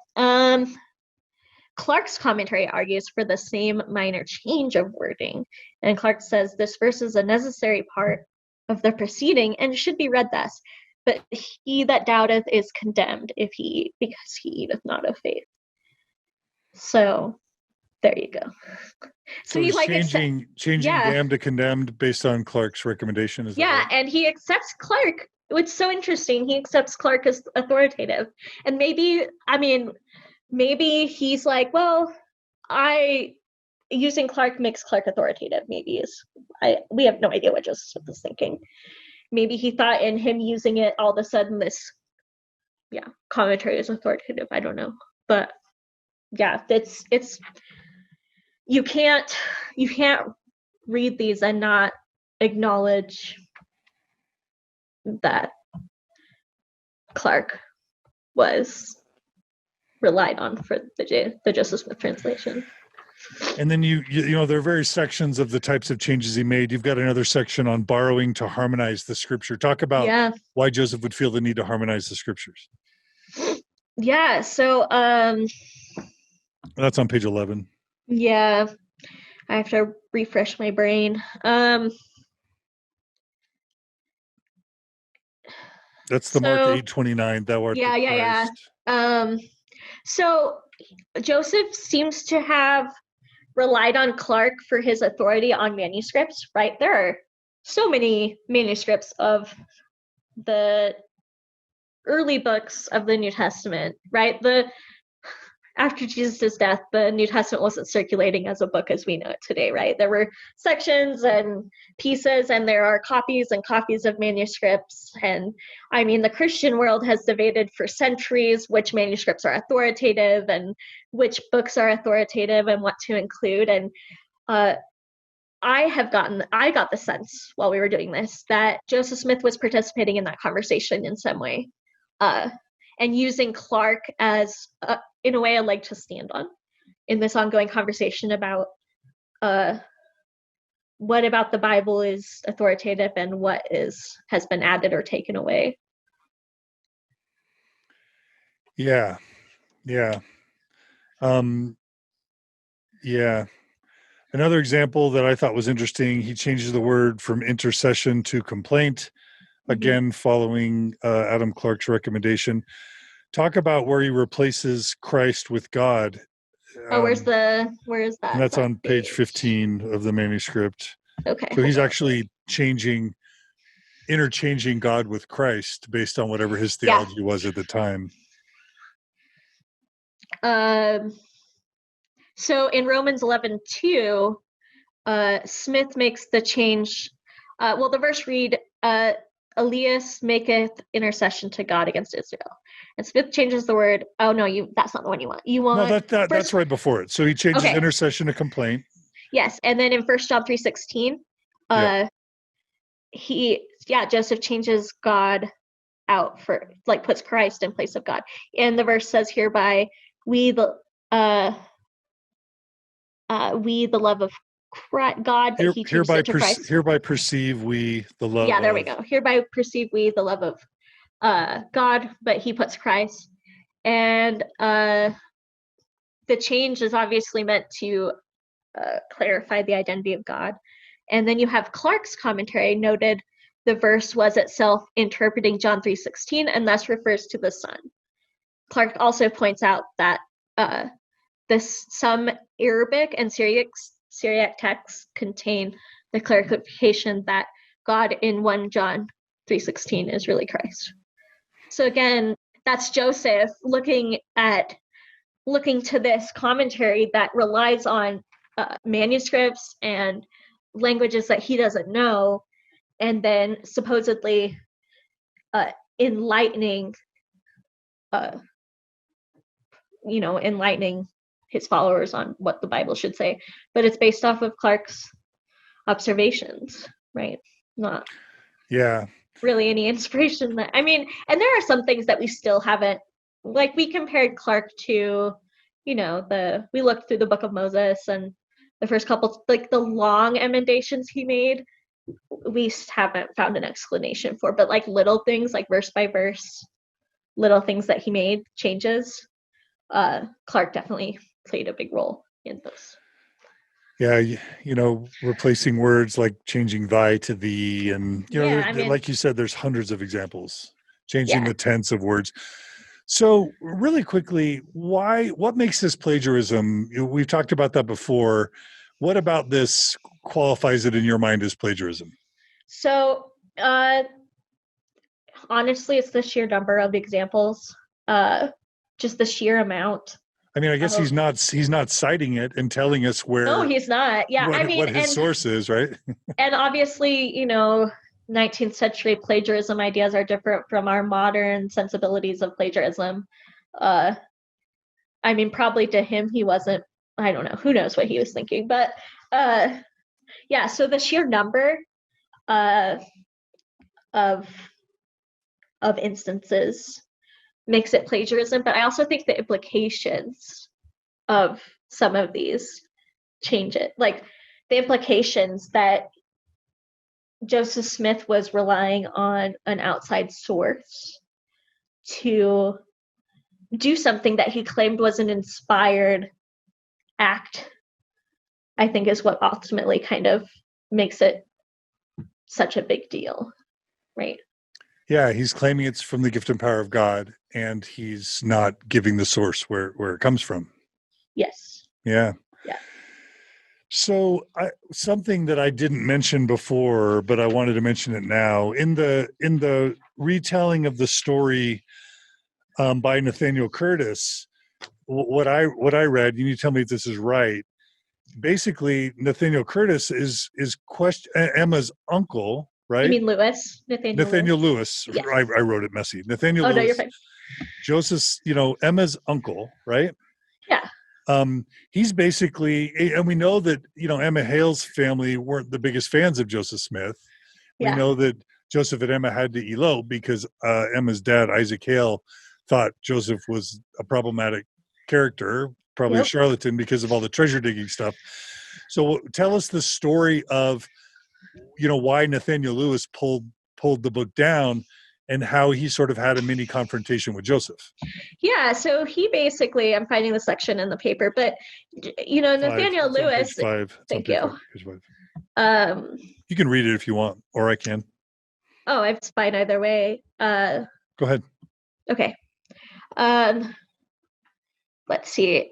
Clarke's commentary argues for the same minor change of wording. And Clarke says this verse is a necessary part of the proceeding and should be read thus. "But he that doubteth is condemned if he eat, because he eateth not of faith." So there you go. So he's changing damned to condemned based on Clarke's recommendation. Is that right? And he accepts Clarke. It's so interesting. He accepts Clarke as authoritative. And maybe he's like, well, using Clarke makes Clarke authoritative. We have no idea what Joseph Smith is thinking. Maybe he thought in him using it, all of a sudden this, commentary is authoritative. I don't know. But yeah, it's you can't read these and not acknowledge that Clarke was relied on for the Joseph Smith translation. And then you there are various sections of the types of changes he made. You've got another section on borrowing to harmonize the scripture. Talk about why Joseph would feel the need to harmonize the scriptures. Yeah, so that's on page 11. Yeah, I have to refresh my brain. That's the Mark 8:29. Thou art the Christ. So Joseph seems to have relied on Clarke for his authority on manuscripts, right? There are so many manuscripts of the early books of the New Testament, right? After Jesus' death, the New Testament wasn't circulating as a book as we know it today, right? There were sections and pieces, and there are copies and copies of manuscripts. And the Christian world has debated for centuries which manuscripts are authoritative and which books are authoritative and what to include. And I got the sense while we were doing this that Joseph Smith was participating in that conversation in some way. And using Clarke as, in a way, a leg to stand on in this ongoing conversation about what about the Bible is authoritative and what has been added or taken away. Yeah. Another example that I thought was interesting, he changes the word from intercession to complaint, again, following Adam Clarke's recommendation. Talk about where he replaces Christ with God. Where is that? And that's on page 15 of the manuscript. Okay. So he's actually interchanging God with Christ based on whatever his theology was at the time. So in Romans 11:2, Smith makes the change. The verse read, "Elias maketh intercession to God against Israel." And Smith changes the word. Oh no, that's not the one you want. You want that's right before it. So he changes intercession to complaint. Yes, and then in 1 John 3:16, Joseph changes God out for puts Christ in place of God. And the verse says, "Hereby we the love of God, that he changes it to Christ. Hereby perceive we the love." Yeah, there we go. "Hereby perceive we the love of God," but he puts Christ. And the change is obviously meant to clarify the identity of God. And then you have Clarke's commentary noted the verse was itself interpreting John 3:16 and thus refers to the Son. Clarke also points out that some Arabic and Syriac texts contain the clarification that God in 1 John 3:16 is really Christ. So again, that's Joseph looking to this commentary that relies on manuscripts and languages that he doesn't know, and then supposedly enlightening his followers on what the Bible should say. But it's based off of Clarke's observations, right? Not really any inspiration and there are some things that we still haven't, like we compared Clarke to, we looked through the Book of Moses and the first couple, like the long emendations he made, we haven't found an explanation for, but like little things like verse by verse, little things that he made changes, Clarke definitely played a big role in those. Yeah, replacing words like changing thy to thee, and like you said, there's hundreds of examples. Changing the tense of words. So really quickly, what makes this plagiarism? We've talked about that before. What about this qualifies it in your mind as plagiarism? So honestly, it's the sheer number of examples, just the sheer amount. I mean, I guess he's not citing it and telling us where. No, he's not. Yeah, what his source is, right? And obviously, 19th century plagiarism ideas are different from our modern sensibilities of plagiarism. Probably to him, he wasn't. I don't know. Who knows what he was thinking? But so the sheer number of instances makes it plagiarism, but I also think the implications of some of these change it. Like the implications that Joseph Smith was relying on an outside source to do something that he claimed was an inspired act, I think is what ultimately kind of makes it such a big deal, right? Yeah, he's claiming it's from the gift and power of God, and he's not giving the source where it comes from. Yes. Yeah. Yeah. So something that I didn't mention before, but I wanted to mention it now, in the retelling of the story by Nathaniel Curtis, what I read, you need to tell me if this is right. Basically, Nathaniel Curtis is Emma's uncle, right? You mean Lewis? Nathaniel Lewis. Yes. I wrote it messy. Nathaniel Lewis. No, you're fine. Joseph's, Emma's uncle, right? Yeah. He's basically, and we know that, Emma Hale's family weren't the biggest fans of Joseph Smith. We know that Joseph and Emma had to elope because Emma's dad, Isaac Hale, thought Joseph was a problematic character, probably a charlatan because of all the treasure digging stuff. So tell us the story of, why Nathaniel Lewis pulled the book down and how he sort of had a mini confrontation with Joseph. Yeah, so he basically, I'm finding the section in the paper, but Nathaniel Lewis. Thank you. You can read it if you want, or I can. Oh, it's fine either way. Go ahead. Okay. Let's see.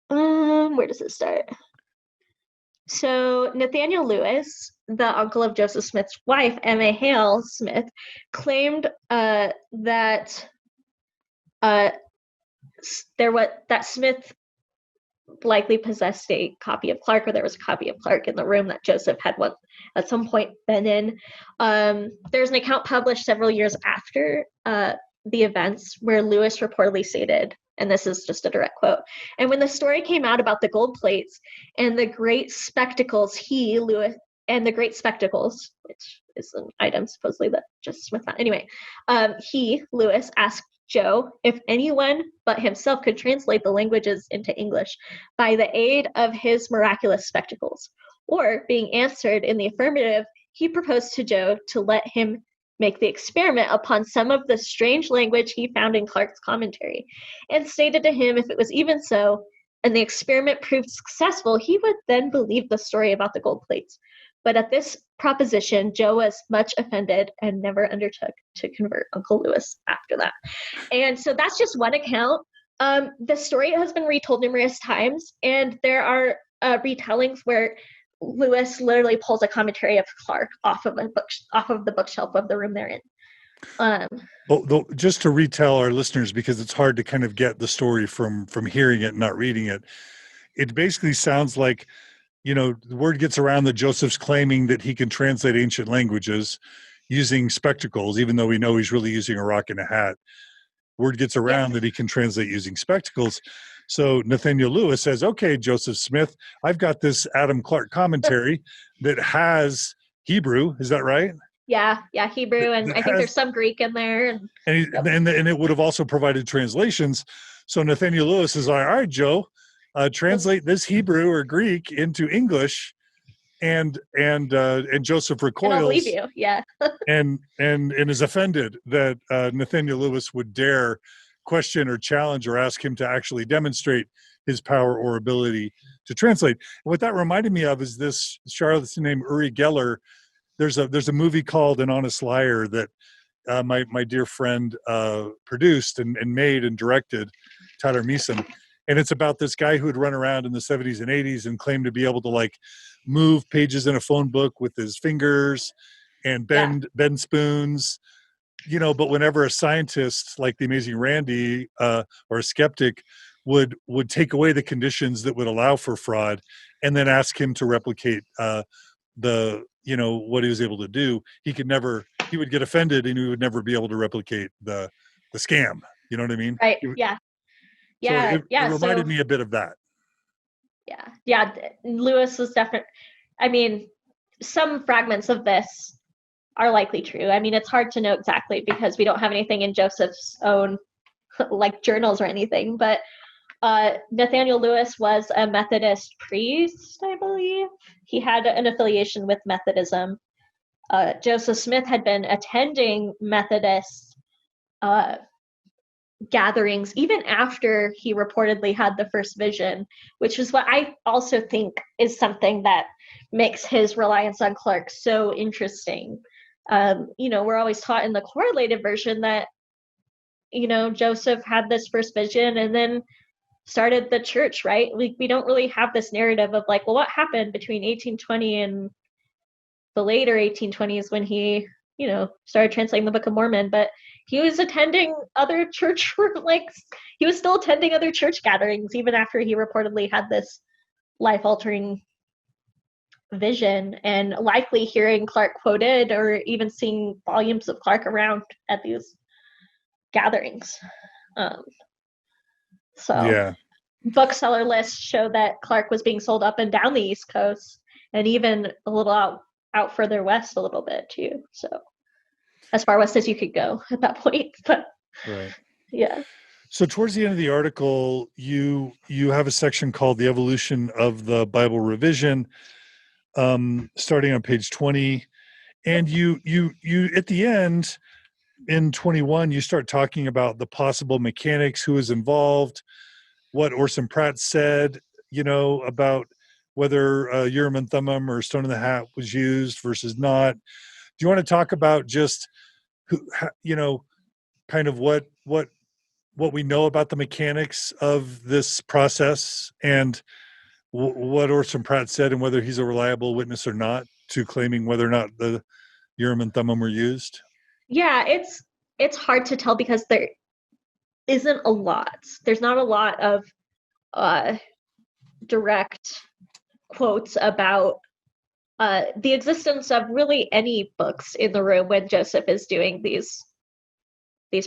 Where does it start? So Nathaniel Lewis, the uncle of Joseph Smith's wife, Emma Hale Smith, claimed that Smith likely possessed a copy of Clarke, or there was a copy of Clarke in the room that Joseph had at some point been in. There's an account published several years after the events where Lewis reportedly stated, and this is just a direct quote, "And when the story came out about the gold plates and the great spectacles, Lewis, and the great spectacles," which is an item supposedly that Joseph Smith found. Anyway, Lewis, asked Joe if anyone but himself could translate the languages into English by the aid of his miraculous spectacles. Or, being answered in the affirmative, he proposed to Joe to let him make the experiment upon some of the strange language he found in Clarke's commentary, and stated to him if it was even so, and the experiment proved successful, he would then believe the story about the gold plates. But at this proposition, Joe was much offended and never undertook to convert Uncle Lewis after that. And so that's just one account. The story has been retold numerous times, and there are retellings where Lewis literally pulls a commentary of Clarke off of the bookshelf of the room they're in. Well, just to retell our listeners, because it's hard to kind of get the story from hearing it and not reading it. it basically sounds like, the word gets around that Joseph's claiming that he can translate ancient languages using spectacles, even though we know he's really using a rock and a hat. Word gets around that he can translate using spectacles. So Nathaniel Lewis says, okay, Joseph Smith, I've got this Adam Clarke commentary that has Hebrew. Is that right? Yeah, Hebrew, and I think there's some Greek in there. And it would have also provided translations. So Nathaniel Lewis is like, all right, Joe, translate this Hebrew or Greek into English. And Joseph recoils. And I'll believe you, yeah. and is offended that Nathaniel Lewis would dare question or challenge or ask him to actually demonstrate his power or ability to translate. And what that reminded me of is this charlatan named Uri Geller. There's a movie called An Honest Liar that my dear friend produced and made and directed, Tyler Meason. And it's about this guy who would run around in the 70s and 80s and claim to be able to like move pages in a phone book with his fingers and bend spoons, but whenever a scientist like the Amazing Randy or a skeptic would take away the conditions that would allow for fraud and then ask him to replicate what he was able to do, he would get offended and he would never be able to replicate the scam. You know what I mean? Right. Yeah. So it reminded me a bit of that. Yeah. Lewis was definitely, I mean, some fragments of this are likely true. I mean, it's hard to know exactly because we don't have anything in Joseph's own like journals or anything, but Nathaniel Lewis was a Methodist priest, I believe. He had an affiliation with Methodism. Joseph Smith had been attending Methodist gatherings even after he reportedly had the first vision, which is what I also think is something that makes his reliance on Clarke so interesting. We're always taught in the correlated version that, Joseph had this first vision and then started the church, right? We don't really have this narrative of like, well, what happened between 1820 and the later 1820s when he, started translating the Book of Mormon, but he was attending other church, he was still attending other church gatherings even after he reportedly had this life-altering vision, and likely hearing Clarke quoted or even seeing volumes of Clarke around at these gatherings. Bookseller lists show that Clarke was being sold up and down the East Coast and even a little out further west a little bit too. So as far west as you could go at that point. But right. Yeah. So towards the end of the article, you have a section called The Evolution of the Bible Revision, starting on page 20. And you at the end in 21, you start talking about the possible mechanics, who is involved, what Orson Pratt said, about whether Urim and Thummim or Stone in the Hat was used versus not. Do you want to talk about just kind of what we know about the mechanics of this process and what Orson Pratt said and whether he's a reliable witness or not to claiming whether or not the Urim and Thummim were used? Yeah, it's hard to tell because there isn't a lot. There's not a lot of direct quotes about the existence of really any books in the room when Joseph is doing these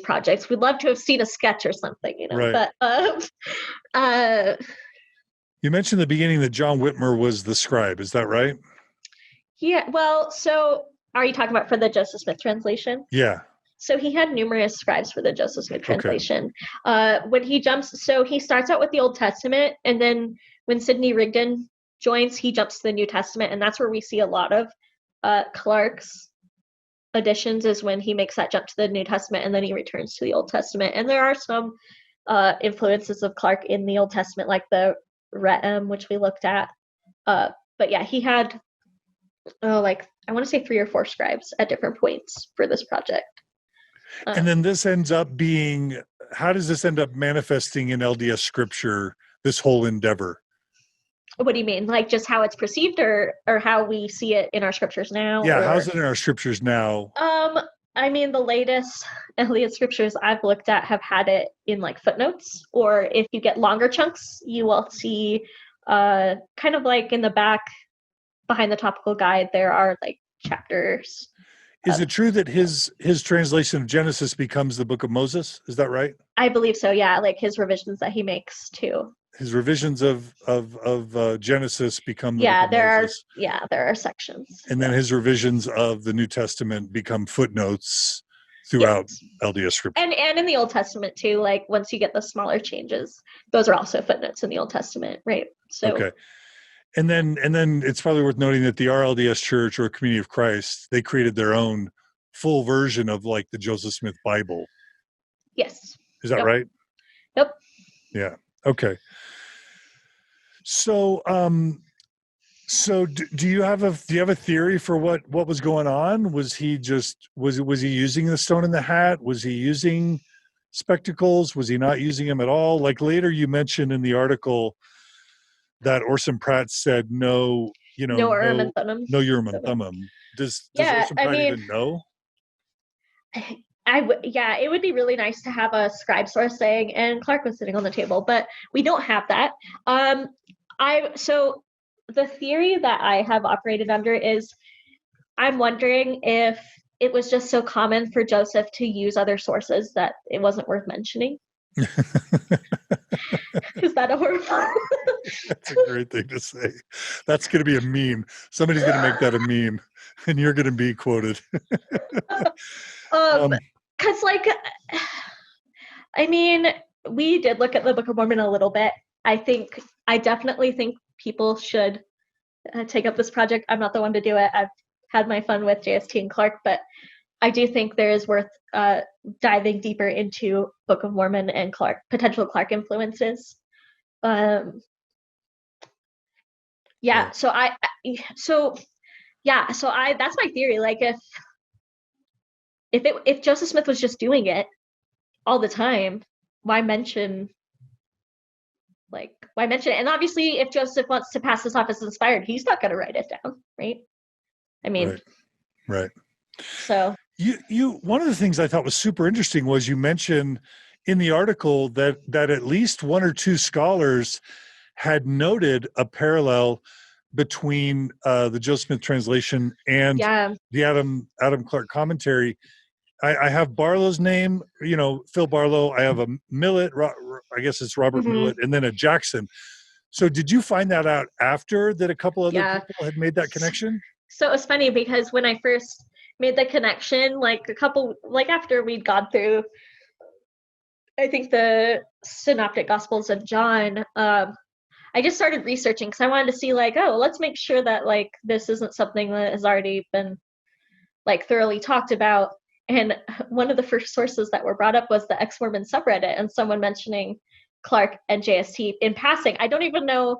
projects. We'd love to have seen a sketch or something, Right. But you mentioned in the beginning that John Whitmer was the scribe. Is that right? Yeah. Well, so are you talking about for the Joseph Smith translation? Yeah. So he had numerous scribes for the Joseph Smith translation. Okay. When he starts out with the Old Testament, and then when Sidney Rigdon joins, he jumps to the New Testament, and that's where we see a lot of Clarke's additions, is when he makes that jump to the New Testament, and then he returns to the Old Testament. And there are some influences of Clarke in the Old Testament, like the Re'em, which we looked at. But yeah, he had, I want to say 3 or 4 scribes at different points for this project. And then this ends up being, how does this end up manifesting in LDS scripture, this whole endeavor? What do you mean? Like just how it's perceived or how we see it in our scriptures now? Yeah, how's it in our scriptures now? I mean, the latest LDS scriptures I've looked at have had it in like footnotes, or if you get longer chunks, you will see kind of like in the back behind the topical guide, there are like chapters. Is it true that his translation of Genesis becomes the Book of Moses? Is that right? I believe so. Yeah, like his revisions that he makes too. His revisions of Genesis become the Yeah, Book of Moses. there are sections. And then his revisions of the New Testament become footnotes throughout LDS scripture. And in the Old Testament too, like once you get the smaller changes, those are also footnotes in the Old Testament, right? So okay. And then it's probably worth noting that the RLDS Church or Community of Christ, they created their own full version of like the Joseph Smith Bible. Yes. Is that right? Yep. Yeah. Okay. So, do you have a theory for what was going on? Was he using the stone in the hat? Was he using spectacles? Was he not using them at all? Like later you mentioned in the article that Orson Pratt said no Urim and Thummim. Does Orson Pratt even know? It would be really nice to have a scribe source saying, and Clarke was sitting on the table, but we don't have that. So the theory that I have operated under is I'm wondering if it was just so common for Joseph to use other sources that it wasn't worth mentioning. Is that a horrible? That's a great thing to say. That's going to be a meme. Somebody's going to make that a meme, and you're going to be quoted. Because, we did look at the Book of Mormon a little bit. I definitely think people should take up this project. I'm not the one to do it. I've had my fun with JST and Clarke, but I do think there is worth diving deeper into Book of Mormon and potential Clarke influences. So that's my theory. Like if Joseph Smith was just doing it all the time, why mention it? And obviously, if Joseph wants to pass this off as inspired, he's not going to write it down, right? I mean, right. So you one of the things I thought was super interesting was you mentioned in the article that at least one or two scholars had noted a parallel between the Joseph Smith translation and the Adam Clarke commentary. I have Barlow's name, Phil Barlow. I have a Millett, I guess it's Robert Millett, and then a Jackson. So did you find that out after that a couple other people had made that connection? So it was funny because when I first made the connection, after we'd gone through, I think the Synoptic Gospels of John, I just started researching because I wanted to see let's make sure that this isn't something that has already been thoroughly talked about. And one of the first sources that were brought up was the ex-Mormon subreddit and someone mentioning Clarke and JST in passing. I don't even know,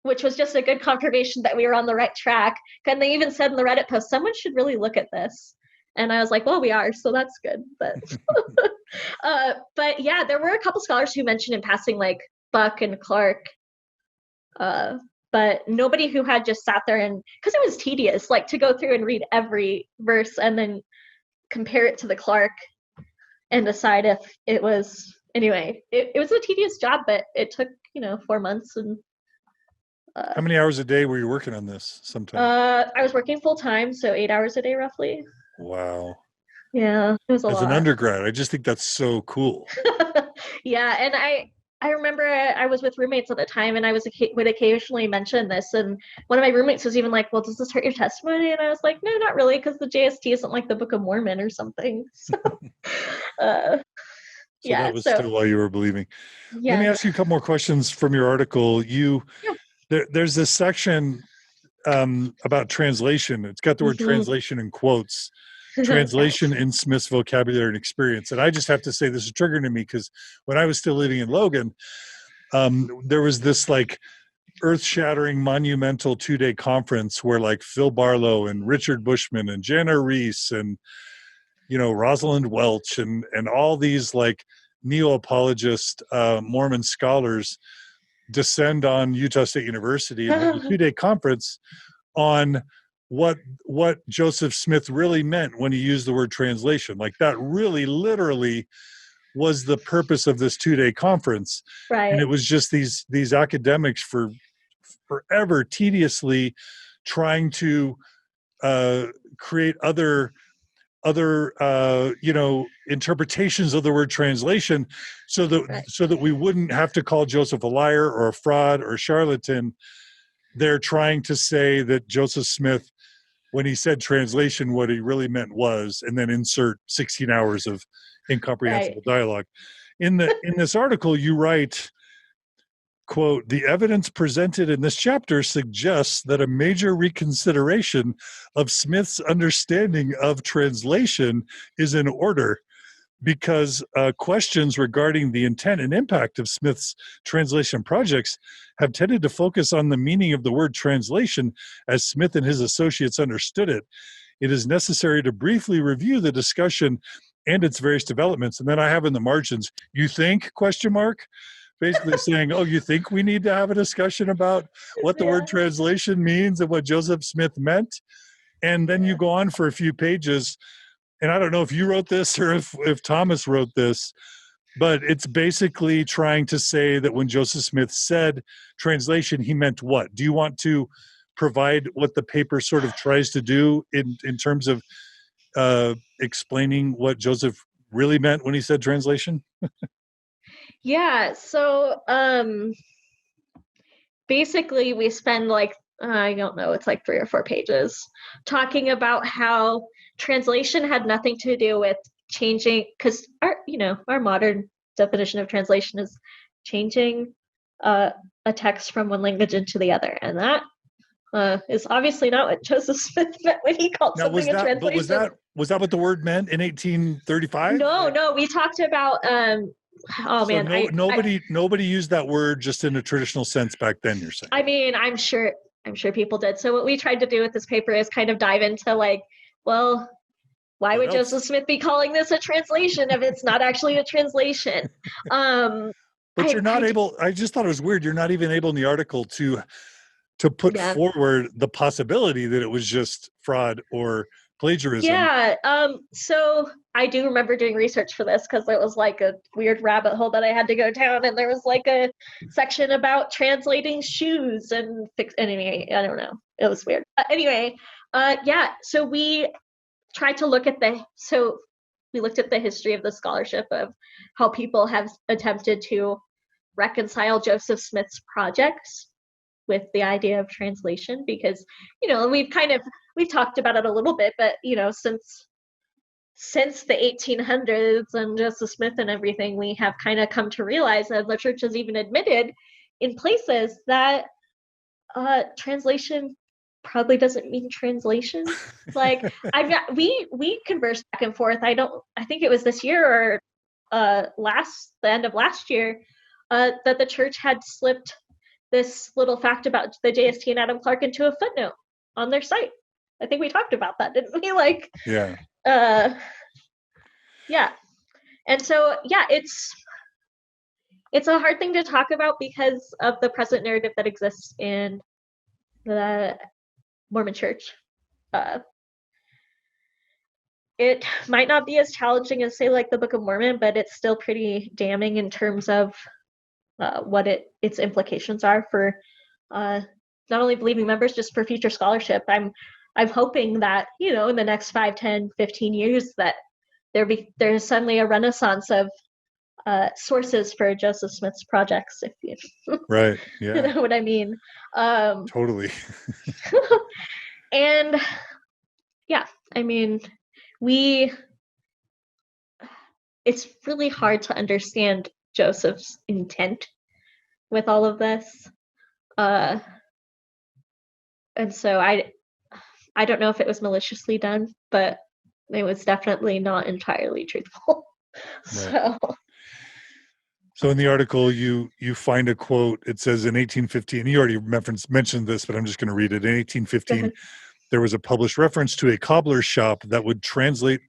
which was just a good confirmation that we were on the right track. And they even said in the Reddit post, someone should really look at this. And I was like, well, we are, so that's good. But there were a couple scholars who mentioned in passing Buck and Clarke, but nobody who had just sat there because it was tedious, to go through and read every verse and then compare it to the Clarke and decide if it was, anyway, it was a tedious job, but it took, 4 months. And how many hours a day were you working on this sometimes? I was working full time, so 8 hours a day roughly. Wow. Yeah, it was a lot. As an undergrad, I just think that's so cool. Yeah, and I remember I was with roommates at the time, and I would occasionally mention this, and one of my roommates was even like, well, does this hurt your testimony? And I was like, no, not really, because the JST isn't like the Book of Mormon or something. So, that was still while you were believing. Yeah. Let me ask you a couple more questions from your article. There's this section about translation. It's got the word translation in quotes. Translation in Smith's vocabulary and experience. And I just have to say this is triggering to me because when I was still living in Logan, there was this earth-shattering monumental 2-day conference where Phil Barlow and Richard Bushman and Jana Reese and Rosalind Welch and all these neo-apologist Mormon scholars descend on Utah State University and have a 2-day conference on what Joseph Smith really meant when he used the word translation. That really literally was the purpose of this 2-day conference. Right. And it was just these academics for forever tediously trying to create other interpretations of the word translation, so that we wouldn't have to call Joseph a liar or a fraud or a charlatan. They're trying to say that Joseph Smith, when he said translation, what he really meant was, and then insert 16 hours of incomprehensible dialogue. In this article, you write, quote, "The evidence presented in this chapter suggests that a major reconsideration of Smith's understanding of translation is in order, because questions regarding the intent and impact of Smith's translation projects have tended to focus on the meaning of the word translation as Smith and his associates understood it. It is necessary to briefly review the discussion and its various developments." And then I have in the margins, "You think?" question mark. Basically saying, oh, you think we need to have a discussion about what the word translation means and what Joseph Smith meant? And then you go on for a few pages. And I don't know if you wrote this or if Thomas wrote this, but it's basically trying to say that when Joseph Smith said translation, he meant what? Do you want to provide what the paper sort of tries to do in terms of explaining what Joseph really meant when he said translation? Yeah, so basically we spend like, I don't know, it's like 3 or 4 pages talking about how translation had nothing to do with changing, because our modern definition of translation is changing a text from one language into the other, and that is obviously not what Joseph Smith meant when he called something a translation. But was that what the word meant in 1835? No, we talked about nobody used that word just in a traditional sense back then, you're saying? I mean, I'm sure people did. So what we tried to do with this paper is kind of dive into like, well, why would Joseph Smith be calling this a translation if it's not actually a translation? But you're not able, I just thought it was weird, you're not even able in the article to put forward the possibility that it was just fraud or plagiarism. Yeah, so I do remember doing research for this because it was like a weird rabbit hole that I had to go down, and there was like a section about translating shoes and anyway, I don't know. It was weird. Anyway, so we tried to look at we looked at the history of the scholarship of how people have attempted to reconcile Joseph Smith's projects with the idea of translation, because we've talked about it a little bit, but since the 1800s and Joseph Smith and everything, we have kind of come to realize that the church has even admitted in places that translation probably doesn't mean translation. Like we conversed back and forth. I think it was this year or the end of last year, that the church had slipped this little fact about the JST and Adam Clarke into a footnote on their site. I think we talked about that, didn't we? Yeah. And so, it's a hard thing to talk about because of the present narrative that exists in the Mormon church. It might not be as challenging as, say, like the Book of Mormon, but it's still pretty damning in terms of what its implications are for not only believing members, just for future scholarship. I'm hoping that, in the next 5, 10, 15 years that there's suddenly a renaissance of sources for Joseph Smith's projects, if you right, yeah, you know what I mean. Totally. And I mean, it's really hard to understand Joseph's intent with all of this. And so I don't know if it was maliciously done, but it was definitely not entirely truthful. Right. So in the article, you find a quote. It says in 1815, you already mentioned this, but I'm just going to read it. In 1815, there was a published reference to a cobbler's shop that would translate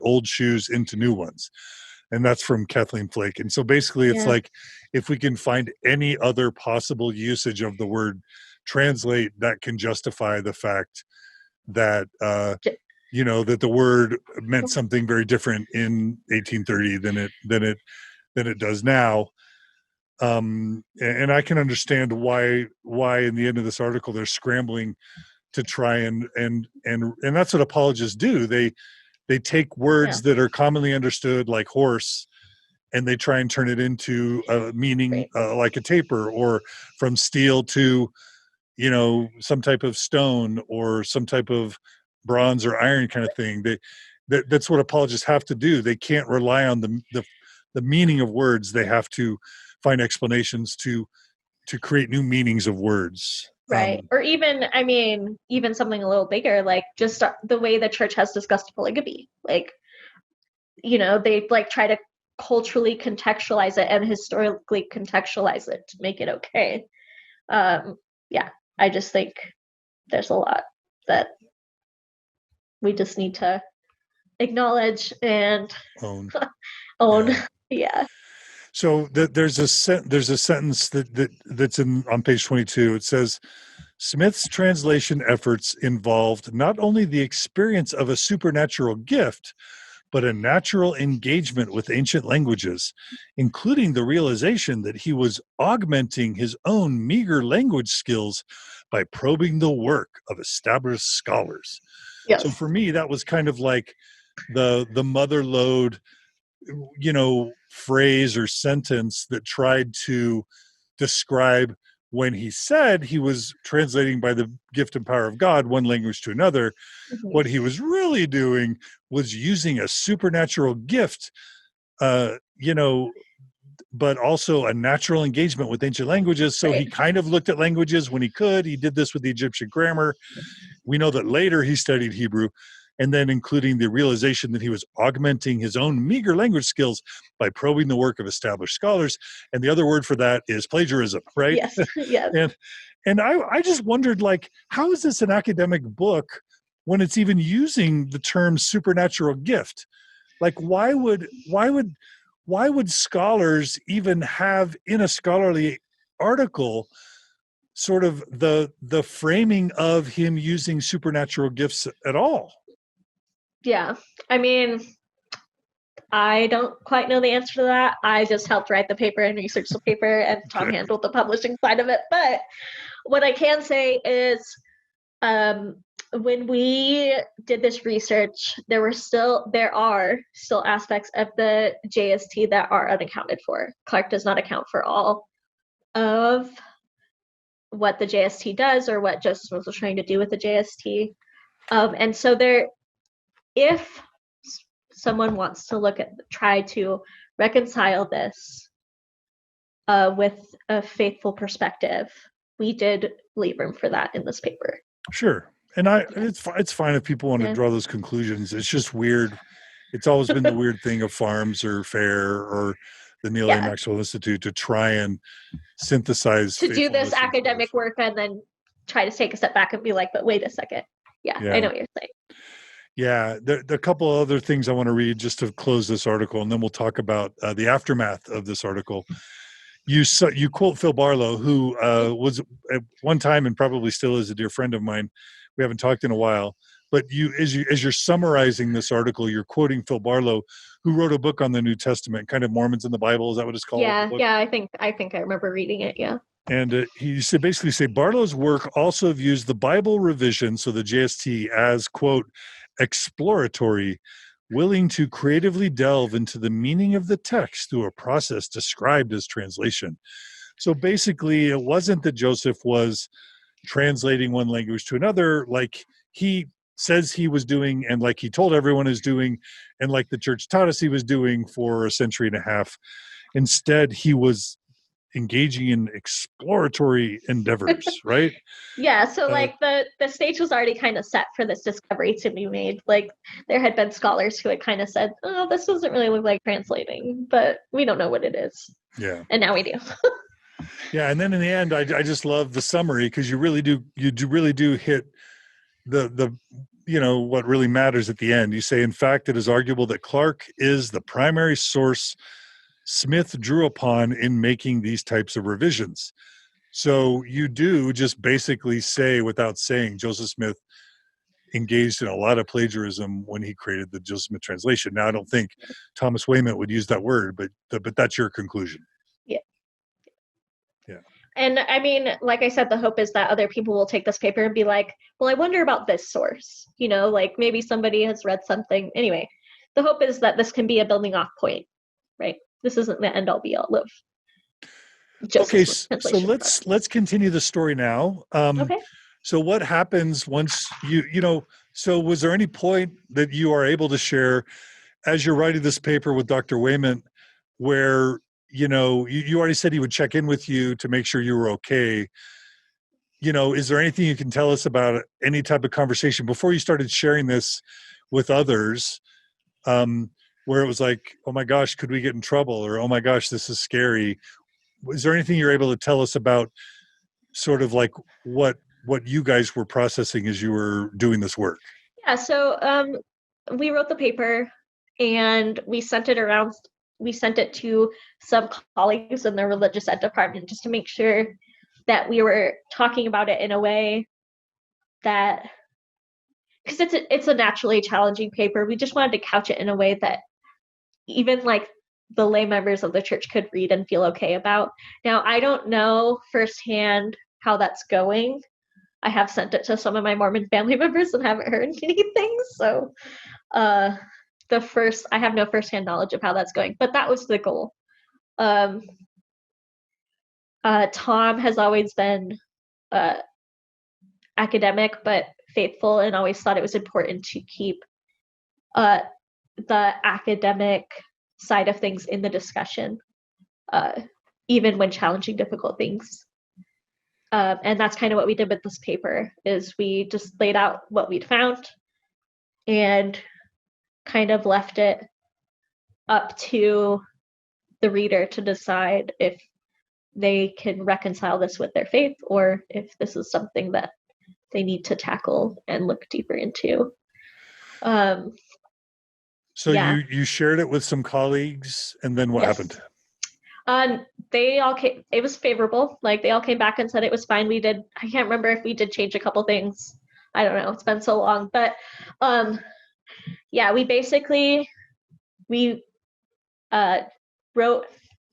old shoes into new ones. And that's from Kathleen Flake. And so basically it's like, if we can find any other possible usage of the word translate that can justify the fact that that the word meant something very different in 1830 than it does now. And I can understand why in the end of this article they're scrambling to try and that's what apologists do. They take words that are commonly understood, like horse, and they try and turn it into a meaning like a taper, or from steel to some type of stone or some type of bronze or iron kind of thing. That's what apologists have to do. They can't rely on the meaning of words. They have to find explanations to create new meanings of words. Right. Or even, I mean, even something a little bigger, like just the way the church has discussed polygamy. Like, they like try to culturally contextualize it and historically contextualize it to make it okay. I just think there's a lot that we just need to acknowledge and own. Yeah. So there's a sentence that's on page 22. It says, Smith's translation efforts involved not only the experience of a supernatural gift, but a natural engagement with ancient languages, including the realization that he was augmenting his own meager language skills by probing the work of established scholars. Yes. So for me, that was kind of like the mother lode, phrase or sentence that tried to describe when he said he was translating by the gift and power of God one language to another. Mm-hmm. What he was really doing was using a supernatural gift, but also a natural engagement with ancient languages. So he kind of looked at languages when he could. He did this with the Egyptian grammar. We know that later he studied Hebrew, and then including the realization that he was augmenting his own meager language skills by probing the work of established scholars. And the other word for that is plagiarism, right? Yes, yes. And I just wondered, like, how is this an academic book when it's even using the term supernatural gift? Like, why would scholars even have in a scholarly article sort of the framing of him using supernatural gifts at all? Yeah. I mean, I don't quite know the answer to that. I just helped write the paper and research the paper, and Tom handled the publishing side of it. But what I can say is when we did this research, there are still aspects of the JST that are unaccounted for. Clarke does not account for all of what the JST does or what Joseph was trying to do with the JST. And so if someone wants to try to reconcile this with a faithful perspective, we did leave room for that in this paper. Sure. And it's fine if people want to draw those conclusions. It's just weird. It's always been the weird thing of Farms or FAIR or the Neil A. Maxwell Institute to try and synthesize. To do this academic work and then try to take a step back and be like, but wait a second. Yeah, I know what you're saying. Yeah, there are a couple other things I want to read just to close this article, and then we'll talk about the aftermath of this article. You quote Phil Barlow, who was at one time and probably still is a dear friend of mine. We haven't talked in a while, but as you're summarizing this article, you're quoting Phil Barlow, who wrote a book on the New Testament, kind of Mormons in the Bible. Is that what it's called? Yeah, I think I remember reading it. Yeah. And he basically said Barlow's work also views the Bible revision, so the JST, as, quote, exploratory, willing to creatively delve into the meaning of the text through a process described as translation. So basically, it wasn't that Joseph was translating one language to another like he says he was doing, and like he told everyone is doing, and like the church taught us he was doing for a century and a half. Instead, he was engaging in exploratory endeavors, right? Yeah, so like the stage was already kind of set for this discovery to be made. Like there had been scholars who had kind of said, oh, this doesn't really look like translating, but we don't know what it is. Yeah. And now we do. Yeah, and then in the end, I just love the summary, because you really do hit the what really matters at the end. You say, in fact, it is arguable that Clarke is the primary source Smith drew upon in making these types of revisions. So you do just basically say, without saying, Joseph Smith engaged in a lot of plagiarism when he created the Joseph Smith translation. Now, I don't think Thomas Wayment would use that word, but that's your conclusion. Yeah. Yeah. And I mean, like I said, the hope is that other people will take this paper and be like, well, I wonder about this source, like maybe somebody has read something. Anyway, the hope is that this can be a building off point, right? This isn't the end all be all of Okay, so let's continue the story now. Okay. So what happens once so was there any point that you are able to share as you're writing this paper with Dr. Wayment where, you already said he would check in with you to make sure you were okay. Is there anything you can tell us about any type of conversation before you started sharing this with others, where it was like, oh my gosh, could we get in trouble? Or, oh my gosh, this is scary. Is there anything you're able to tell us about sort of like what you guys were processing as you were doing this work? Yeah, so we wrote the paper and we sent it around. We sent it to some colleagues in the religious ed department just to make sure that we were talking about it in a way that, because it's a naturally challenging paper, we just wanted to couch it in a way that even like the lay members of the church could read and feel okay about. Now, I don't know firsthand how that's going. I have sent it to some of my Mormon family members and haven't heard anything. So I have no firsthand knowledge of how that's going, but that was the goal. Tom has always been academic but faithful and always thought it was important to keep the academic side of things in the discussion, even when challenging difficult things. And that's kind of what we did with this paper, is we just laid out what we'd found and kind of left it up to the reader to decide if they can reconcile this with their faith or if this is something that they need to tackle and look deeper into. So yeah. you shared it with some colleagues, and then what happened? They all came, it was favorable. Like they all came back and said it was fine. I can't remember if we did change a couple things. I don't know. It's been so long, but yeah, we wrote,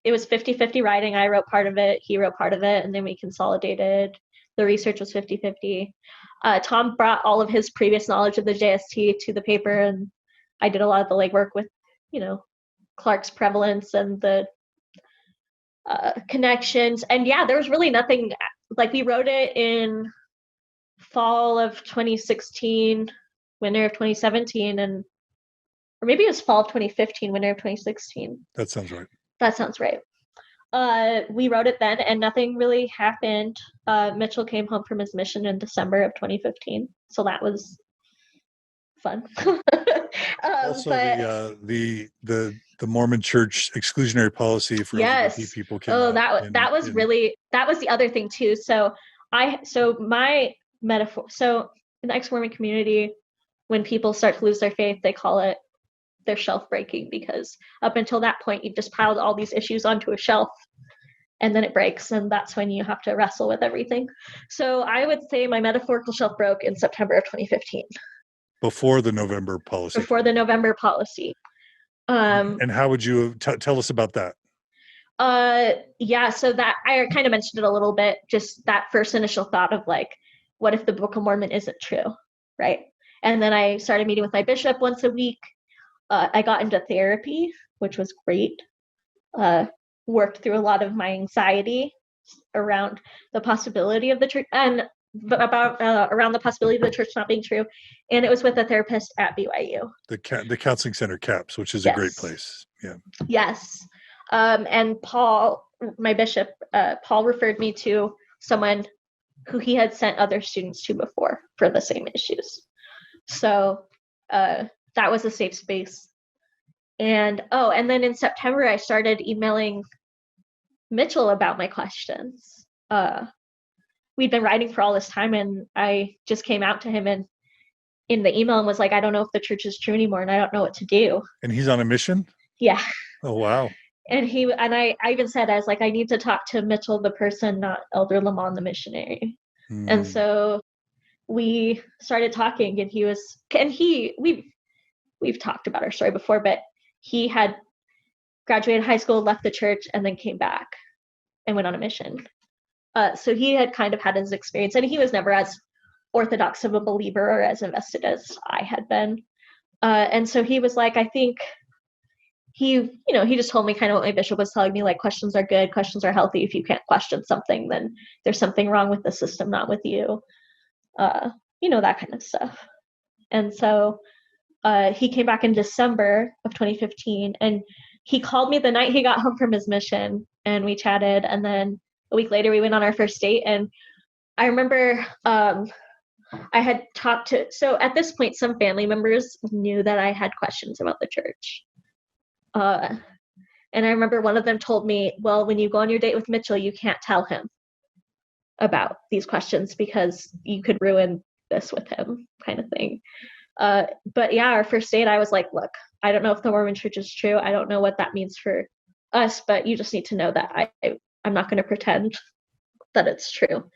it was 50-50 writing. I wrote part of it, he wrote part of it, and then we consolidated. The research was 50-50. Tom brought all of his previous knowledge of the JST to the paper, and I did a lot of the legwork with, Clarke's prevalence and the connections. And yeah, there was really nothing, like we wrote it in fall of 2016, winter of 2017, or maybe it was fall of 2015, winter of 2016. That sounds right. That sounds right. We wrote it then and nothing really happened. Mitchell came home from his mission in December of 2015. So that was fun. Also, the Mormon Church exclusionary policy for LGBT people came out. That was the other thing too. So my metaphor. So in the ex-Mormon community, when people start to lose their faith, they call it their shelf breaking, because up until that point, you've just piled all these issues onto a shelf, and then it breaks, and that's when you have to wrestle with everything. So I would say my metaphorical shelf broke in September of 2015. Before the November policy. And how would you tell us about that? So that I kind of mentioned it a little bit, just that first initial thought of like, what if the Book of Mormon isn't true, right? And then I started meeting with my bishop once a week. I got into therapy, which was great. Worked through a lot of my anxiety around the possibility of the church and around the possibility of the church not being true. And it was with a therapist at BYU. The counseling center, CAPS, which is a great place. Yeah. Yes. And Paul, my bishop, Paul referred me to someone who he had sent other students to before for the same issues. So that was a safe space. And then in September, I started emailing Mitchell about my questions. We'd been writing for all this time, and I just came out to him and in the email and was like, I don't know if the church is true anymore, and I don't know what to do. And he's on a mission? Yeah. Oh, wow. And I even said, I was like, I need to talk to Mitchell, the person, not Elder Lemmón, the missionary. And so we started talking, and we've talked about our story before, but he had graduated high school, left the church, and then came back and went on a mission. So he had kind of had his experience, and he was never as orthodox of a believer or as invested as I had been. And so he was like, I think he just told me kind of what my bishop was telling me, like, questions are good, questions are healthy. If you can't question something, then there's something wrong with the system, not with you. That kind of stuff. And so he came back in December of 2015, and he called me the night he got home from his mission, and we chatted. And then a week later, we went on our first date. And I remember I had so at this point, some family members knew that I had questions about the church. And I remember one of them told me, well, when you go on your date with Mitchell, you can't tell him about these questions because you could ruin this with him, kind of thing. But yeah, our first date, I was like, look, I don't know if the Mormon church is true. I don't know what that means for us, but you just need to know that I'm not going to pretend that it's true.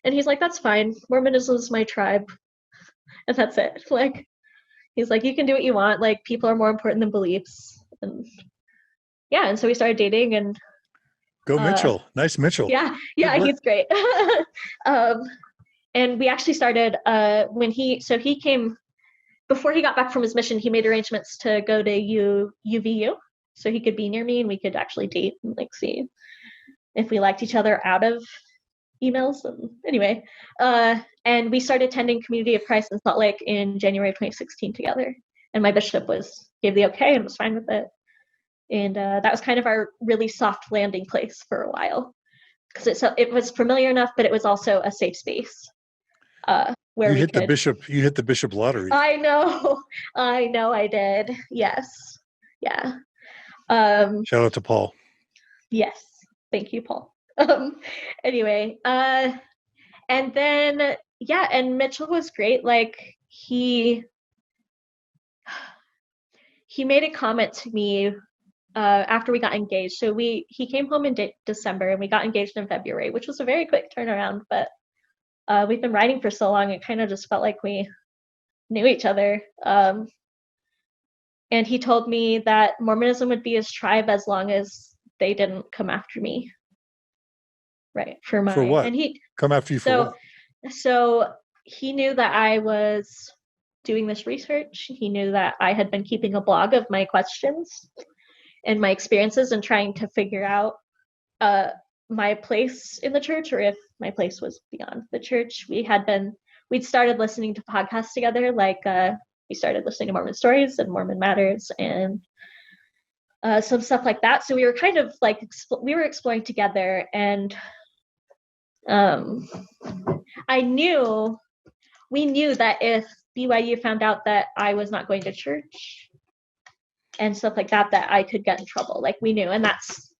And he's like, that's fine. Mormonism is my tribe. And that's it. Like, he's like, you can do what you want. Like, people are more important than beliefs. And yeah, and so we started dating, and go Mitchell. Nice Mitchell. Yeah, he's great. And we actually started when he came before he got back from his mission. He made arrangements to go to UVU so he could be near me, and we could actually date and like see if we liked each other out of emails. And anyway, and we started attending Community of Christ in Salt Lake in January of 2016 together. And my bishop gave the okay and was fine with it. And that was kind of our really soft landing place for a while, because it was familiar enough, but it was also a safe space where you hit the bishop lottery. I know I did. Yes. Yeah. Shout out to Paul. Yes. Thank you, Paul. Anyway, and then, yeah, and Mitchell was great. Like, he made a comment to me after we got engaged. So he came home in December, and we got engaged in February, which was a very quick turnaround, but we've been writing for so long, it kind of just felt like we knew each other. And he told me that Mormonism would be his tribe as long as they didn't come after me. Right. For what? And he come after you for what? So he knew that I was doing this research. He knew that I had been keeping a blog of my questions and my experiences and trying to figure out my place in the church, or if my place was beyond the church. We'd started listening to podcasts together, like we started listening to Mormon Stories and Mormon Matters and some stuff like that. So we were kind of like, we were exploring together, and we knew that if BYU found out that I was not going to church and stuff like that, that I could get in trouble. Like, we knew, and that's,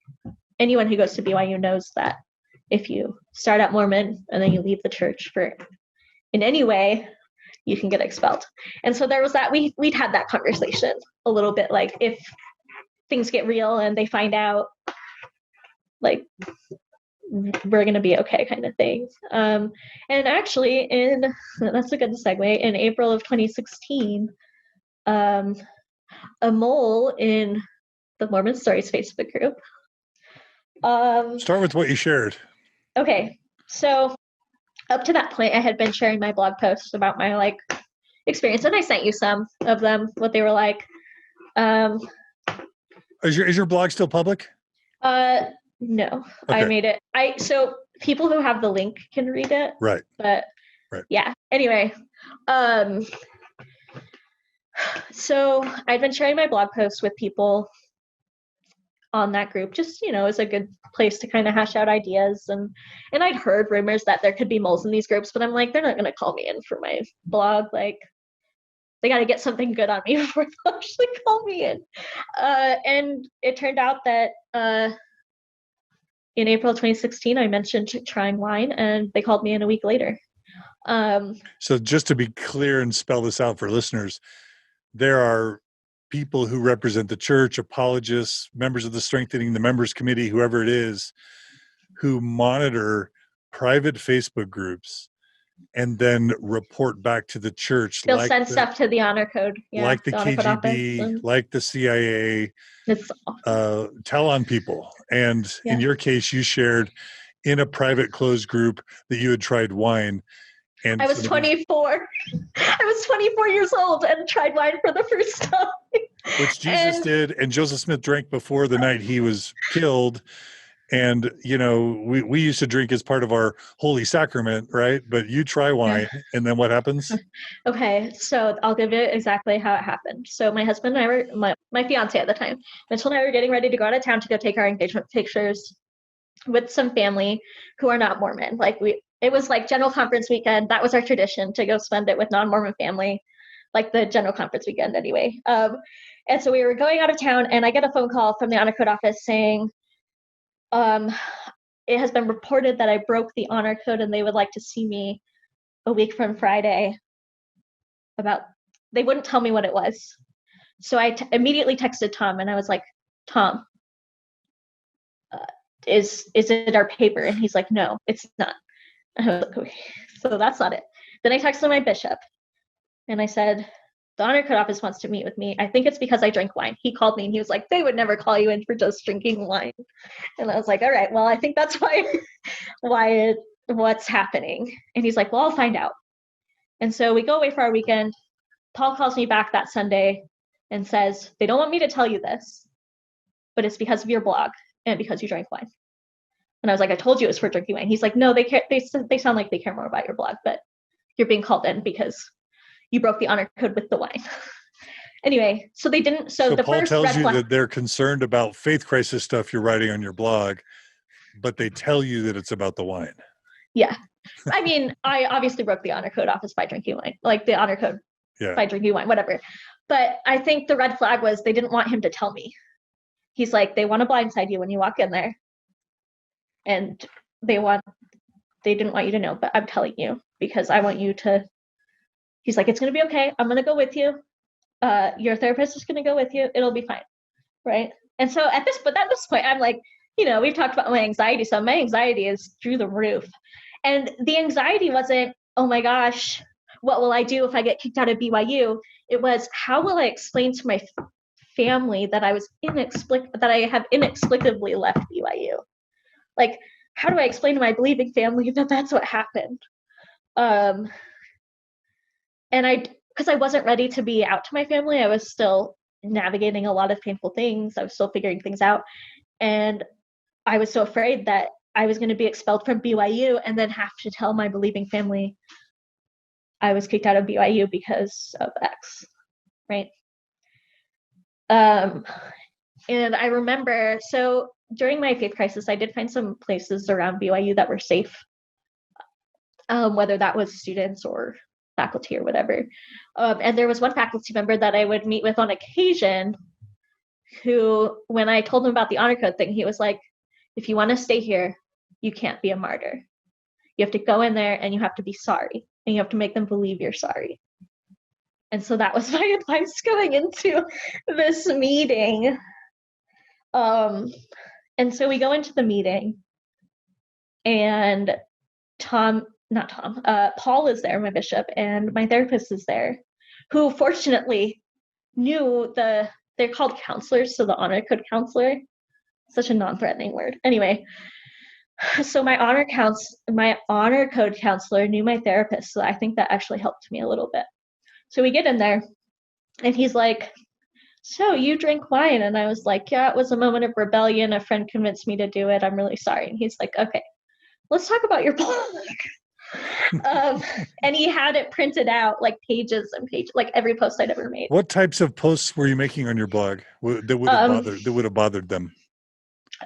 anyone who goes to BYU knows that if you start out Mormon and then you leave the church in any way, you can get expelled. And so there was that, we'd had that conversation a little bit, like, if things get real and they find out, like, we're going to be okay, kind of thing. And actually, that's a good segue, in April of 2016, a mole in the Mormon Stories Facebook group. Start with what you shared. Okay, so up to that point, I had been sharing my blog posts about my experience, and I sent you some of them, what they were like. Is your blog still public? No, okay. I made it. So people who have the link can read it. Right. But right. Yeah. Anyway, so I'd been sharing my blog posts with people on that group, just, as a good place to kind of hash out ideas. And I'd heard rumors that there could be moles in these groups, but I'm like, they're not going to call me in for my blog. Like, they got to get something good on me before they'll actually call me in. And it turned out that in April 2016, I mentioned trying wine, and they called me in a week later. So just to be clear and spell this out for listeners, there are people who represent the church, apologists, members of the Strengthening the Members Committee, whoever it is, who monitor private Facebook groups and then report back to the church. They'll send stuff to the honor code. Yeah, like the honor code office KGB, like the CIA, it's tell on people. And in your case, you shared in a private closed group that you had tried wine. And I was 24. I was 24 years old and tried wine for the first time. Which Jesus did, and Joseph Smith drank before the night he was killed. And, you know, we used to drink as part of our holy sacrament, right? But you try wine, and then what happens? Okay, so I'll give you exactly how it happened. So my husband and I were, my fiance at the time, Mitchell and I were getting ready to go out of town to go take our engagement pictures with some family who are not Mormon. It was like General Conference weekend. That was our tradition, to go spend it with non-Mormon family, like the General Conference weekend anyway. And so we were going out of town, and I get a phone call from the honor code office saying, it has been reported that I broke the honor code and they would like to see me a week from Friday. They wouldn't tell me what it was. So I immediately texted Tom, and I was like, Tom, is it our paper? And he's like, no, it's not. I was like, okay, so that's not it. Then I texted my bishop, and I said, the honor code office wants to meet with me. I think it's because I drank wine. He called me and he was like, they would never call you in for just drinking wine. And I was like, all right, well, I think that's what's happening. And he's like, well, I'll find out. And so we go away for our weekend. Paul calls me back that Sunday and says, they don't want me to tell you this, but it's because of your blog and because you drank wine. And I was like, I told you it was for drinking wine. He's like, no, they care. They sound like they care more about your blog, but you're being called in because you broke the honor code with the wine. Anyway, so they didn't. So the Paul first tells red you flag, that they're concerned about faith crisis stuff you're writing on your blog, but they tell you that it's about the wine. Yeah. I mean, I obviously broke the honor code office by drinking wine, like the honor code by drinking wine, whatever. But I think the red flag was they didn't want him to tell me. He's like, they want to blindside you when you walk in there. And they didn't want you to know, but I'm telling you because I want you to. He's like, it's going to be okay. I'm going to go with you. Your therapist is going to go with you. It'll be fine. Right. And so at this point, I'm like, you know, we've talked about my anxiety. So my anxiety is through the roof. And the anxiety wasn't, oh my gosh, what will I do if I get kicked out of BYU? It was, how will I explain to my family that I have inexplicably left BYU? Like, how do I explain to my believing family that that's what happened? And because I wasn't ready to be out to my family, I was still navigating a lot of painful things. I was still figuring things out. And I was so afraid that I was going to be expelled from BYU and then have to tell my believing family I was kicked out of BYU because of X, right? And I remember, so during my faith crisis, I did find some places around BYU that were safe, whether that was students or faculty or whatever. And there was one faculty member that I would meet with on occasion who, when I told him about the honor code thing, he was like, if you want to stay here, you can't be a martyr. You have to go in there and you have to be sorry, and you have to make them believe you're sorry. And so that was my advice going into this meeting. And so we go into the meeting, and Paul is there, my bishop, and my therapist is there, who fortunately knew they're called counselors, so the honor code counselor, such a non-threatening word. Anyway, so my honor code counselor knew my therapist, so I think that actually helped me a little bit. So we get in there, and he's like, so you drink wine? And I was like, yeah, it was a moment of rebellion. A friend convinced me to do it. I'm really sorry. And he's like, okay, let's talk about your blog. And he had it printed out, like pages and pages, like every post I'd ever made. What types of posts were you making on your blog that would have bothered them?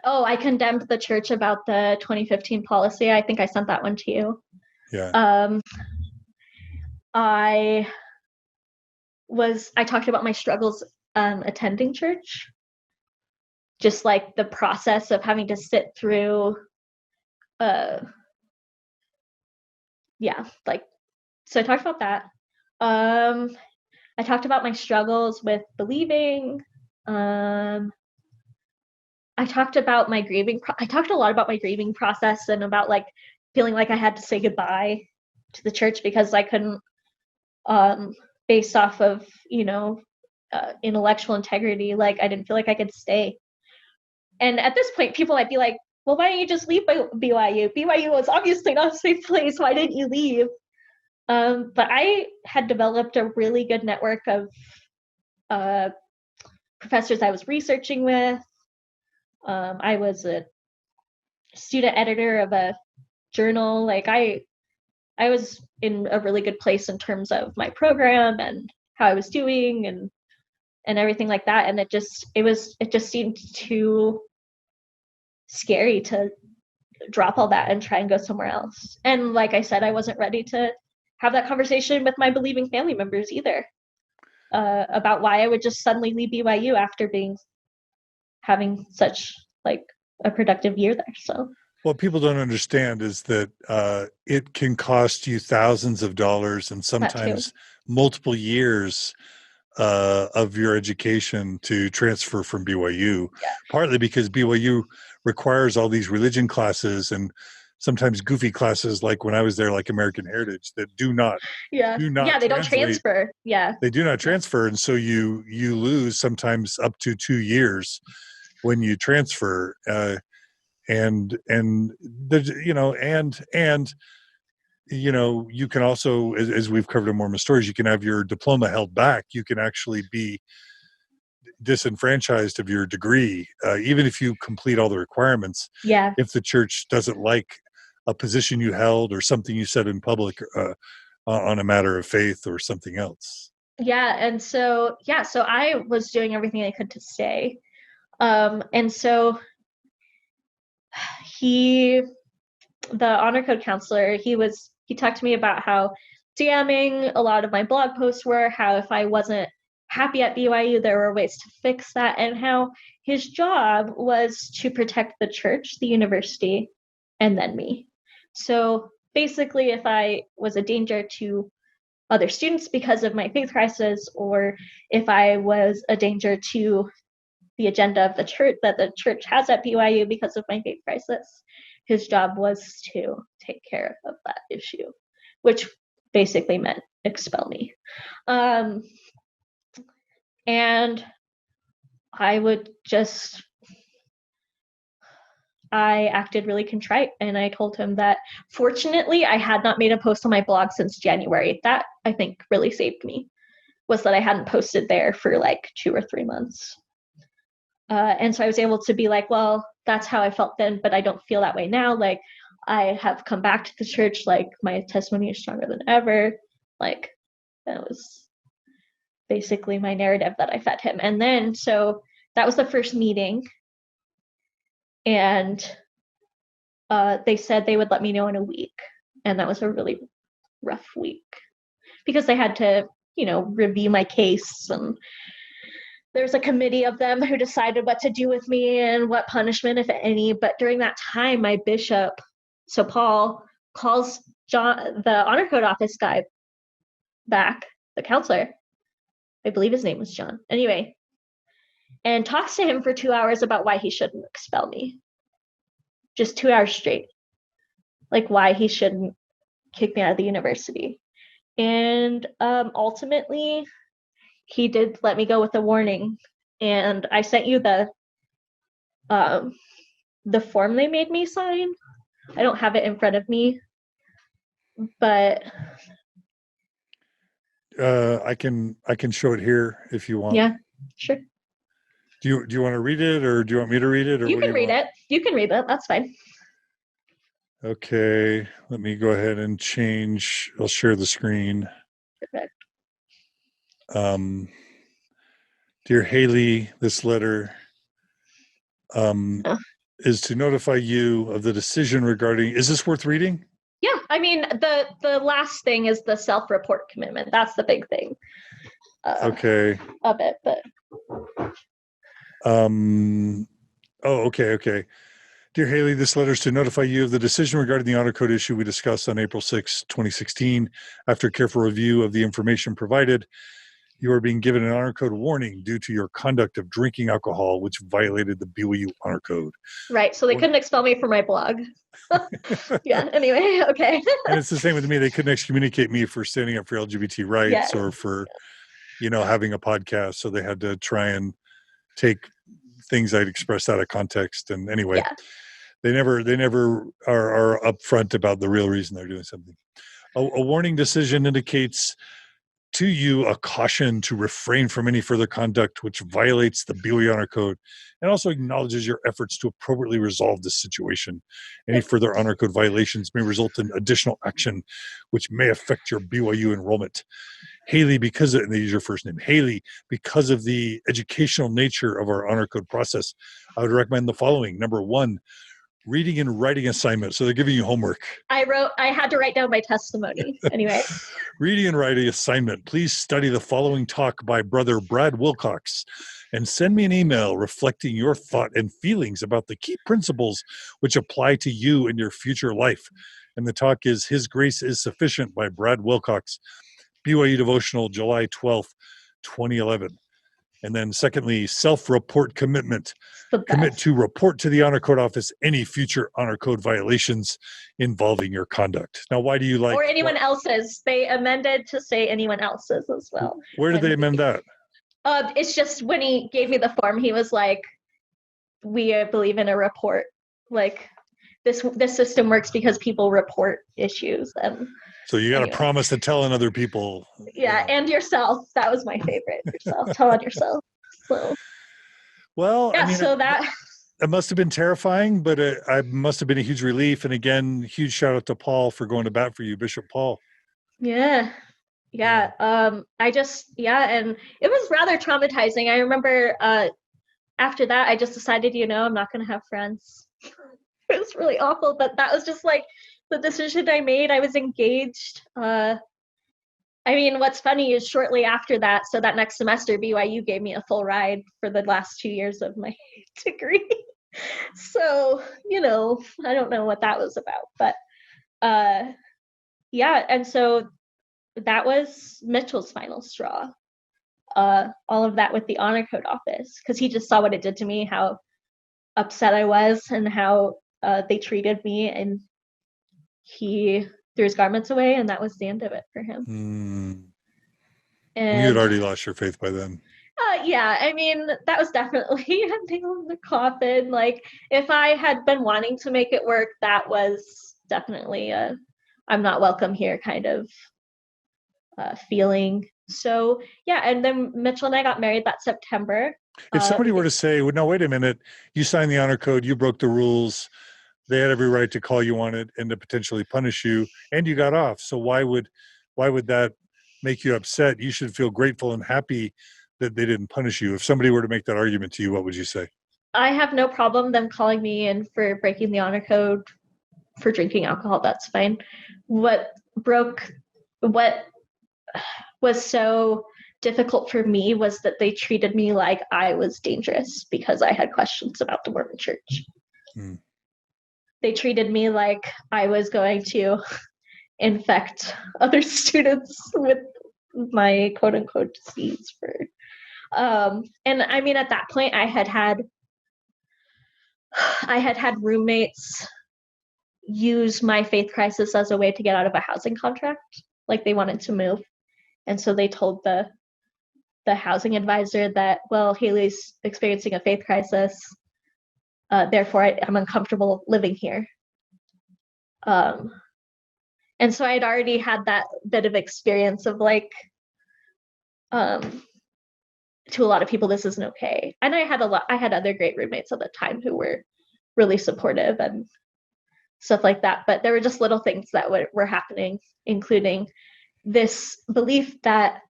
Oh, I condemned the church about the 2015 policy. I think I sent that one to you. Yeah. I talked about my struggles attending church, just like the process of having to sit through so I talked about that. I talked about my struggles with believing. I talked about my grieving. I talked a lot about my grieving process and about like feeling like I had to say goodbye to the church because I couldn't, based off of, intellectual integrity, like I didn't feel like I could stay. And at this point, people might be like, well, why don't you just leave BYU? BYU was obviously not a safe place. Why didn't you leave? But I had developed a really good network of professors I was researching with. I was a student editor of a journal. Like I was in a really good place in terms of my program and how I was doing and everything like that. And it just seemed too scary to drop all that and try and go somewhere else. And like I said, I wasn't ready to have that conversation with my believing family members either, about why I would just suddenly leave BYU after having such like a productive year there. So what people don't understand is that it can cost you thousands of dollars and sometimes multiple years of your education to transfer from BYU, partly because BYU requires all these religion classes and sometimes goofy classes, like when I was there, like American Heritage, that do not they don't transfer. They do not transfer, and so you lose sometimes up to 2 years when you transfer, and there's, you can also, as we've covered in Mormon Stories, you can have your diploma held back. You can actually be disenfranchised of your degree, even if you complete all the requirements. Yeah. If the church doesn't like a position you held or something you said in public on a matter of faith or something else. Yeah. And so I was doing everything I could to stay. And so the honor code counselor, he talked to me about how damning a lot of my blog posts were, how if I wasn't happy at BYU, there were ways to fix that, and how his job was to protect the church, the university, and then me. So basically, if I was a danger to other students because of my faith crisis, or if I was a danger to the agenda of the church that the church has at BYU because of my faith crisis, his job was to take care of that issue, which basically meant expel me. And I acted really contrite, and I told him that fortunately I had not made a post on my blog since January. That, I think, really saved me, was that I hadn't posted there for like 2 or 3 months. And so I was able to be like, well, that's how I felt then, but I don't feel that way now. Like, I have come back to the church, like my testimony is stronger than ever. Like, that was basically my narrative that I fed him. And then, so that was the first meeting. And they said they would let me know in a week. And that was a really rough week because they had to, review my case, and there's a committee of them who decided what to do with me and what punishment, if any. But during that time, my bishop, so Paul, calls John, the honor code office guy, back, the counselor. I believe his name was John. Anyway, and talks to him for 2 hours about why he shouldn't expel me. Just 2 hours straight. Like, why he shouldn't kick me out of the university. And ultimately, he did let me go with a warning. And I sent you the form they made me sign. I don't have it in front of me, but I can show it here if you want. Yeah, sure. Do you want to read it, or do you want me to read it? Or you can read it. You can read it. That's fine. Okay, let me go ahead and change. I'll share the screen. Perfect. Dear Haley, this letter is to notify you of the decision regarding. Is this worth reading? Yeah, I mean, the last thing is the self-report commitment. That's the big thing. Okay. Of it, but. Okay. Dear Haley, this letter is to notify you of the decision regarding the honor code issue we discussed on April 6, 2016. After careful review of the information provided, You are being given an honor code warning due to your conduct of drinking alcohol, which violated the BYU honor code. Right. So they couldn't expel me from my blog. Yeah. Anyway. Okay. And it's the same with me. They couldn't excommunicate me for standing up for LGBT rights or for, having a podcast. So they had to try and take things I'd expressed out of context. And anyway, they never are upfront about the real reason they're doing something. A warning decision indicates to you a caution to refrain from any further conduct which violates the BYU honor code, and also acknowledges your efforts to appropriately resolve this situation. Any further honor code violations may result in additional action which may affect your BYU enrollment. Haley, and they use your first name, Haley, because of the educational nature of our honor code process, I would recommend the following. Number 1, reading and writing assignment. So they're giving you homework. I had to write down my testimony. Anyway. Reading and writing assignment. Please study the following talk by Brother Brad Wilcox and send me an email reflecting your thought and feelings about the key principles which apply to you in your future life. And the talk is His Grace is Sufficient by Brad Wilcox, BYU Devotional, July 12th, 2011. And then secondly, self-report commitment. Commit to report to the Honor Code Office any future Honor Code violations involving your conduct. Now, why do you like... Or anyone else's. They amended to say anyone else's as well. Where did they amend that? It's just when he gave me the form, he was like, we believe in a report. Like, this system works because people report issues. And so you got to promise to tell on other people. Yeah, and yourself. That was my favorite. Yourself. Tell on yourself. So. Well, yeah, so that... It must have been terrifying, but it must have been a huge relief. And again, huge shout out to Paul for going to bat for you, Bishop Paul. Yeah. And it was rather traumatizing. I remember after that, I just decided, I'm not going to have friends. It was really awful, but that was just like the decision I made. I was engaged. What's funny is shortly after that, so that next semester, BYU gave me a full ride for the last 2 years of my degree. So, I don't know what that was about, but and so that was Mitchell's final straw. All of that with the Honor Code Office, because he just saw what it did to me, how upset I was, and how they treated me, and he threw his garments away, and that was the end of it for him. And you had already lost your faith by then. That was definitely a nail in the coffin. Like, if I had been wanting to make it work, that was definitely I'm not welcome here kind of feeling. So, and then Mitchell and I got married that September. If somebody were to say, well, no, wait a minute, you signed the honor code, you broke the rules, they had every right to call you on it and to potentially punish you, and you got off. So why would that make you upset? You should feel grateful and happy that they didn't punish you. If somebody were to make that argument to you, what would you say? I have no problem them calling me in for breaking the honor code for drinking alcohol. That's fine. What was so difficult for me was that they treated me like I was dangerous because I had questions about the Mormon Church. They treated me like I was going to infect other students with my quote unquote disease at that point I had had roommates use my faith crisis as a way to get out of a housing contract. Like, they wanted to move, and so they told the housing advisor that, well, Haley's experiencing a faith crisis, therefore I'm uncomfortable living here. And so I'd already had that bit of experience of like, to a lot of people, this isn't okay. And I had other great roommates at the time who were really supportive and stuff like that. But there were just little things that were happening, including this belief that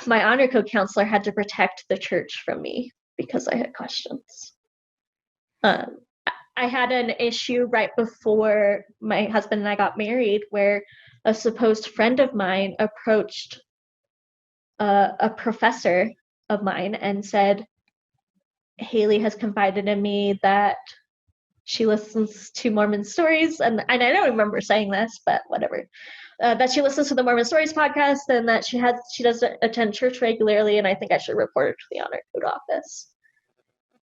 my honor code counselor had to protect the church from me because I had questions. I had an issue right before my husband and I got married where a supposed friend of mine approached a professor of mine and said, Haley has confided in me that she listens to Mormon stories, and I don't remember saying this, but whatever. That she listens to the Mormon Stories podcast, and that she does attend church regularly, and I think I should report her to the honor code office.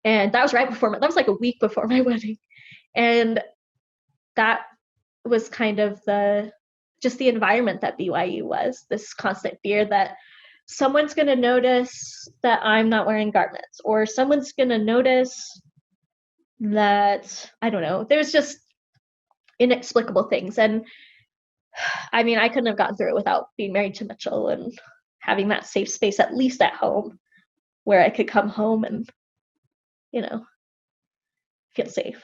And that was that was like a week before my wedding, and that was kind of just the environment that BYU was. This constant fear that someone's going to notice that I'm not wearing garments, or someone's going to notice that, I don't know, there's just inexplicable things. And I mean, I couldn't have gotten through it without being married to Mitchell and having that safe space, at least at home, where I could come home and, feel safe.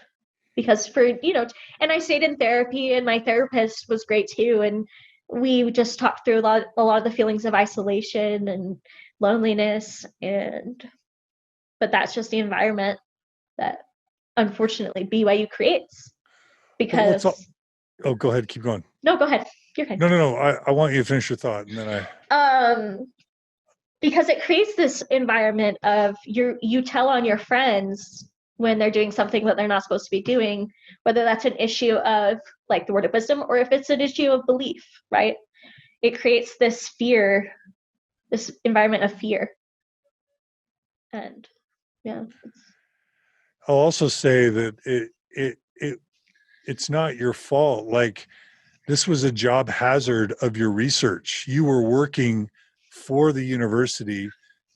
Because and I stayed in therapy, and my therapist was great too. And we just talked through a lot of the feelings of isolation and loneliness. But that's just the environment that unfortunately BYU creates. Because go ahead, keep going. No, go ahead. You're fine. No. I want you to finish your thought, and then because it creates this environment of you tell on your friends when they're doing something that they're not supposed to be doing, whether that's an issue of like the word of wisdom or if it's an issue of belief, right? It creates this fear, this environment of fear. And yeah. I'll also say that it's not your fault. Like, this was a job hazard of your research. You were working for the university,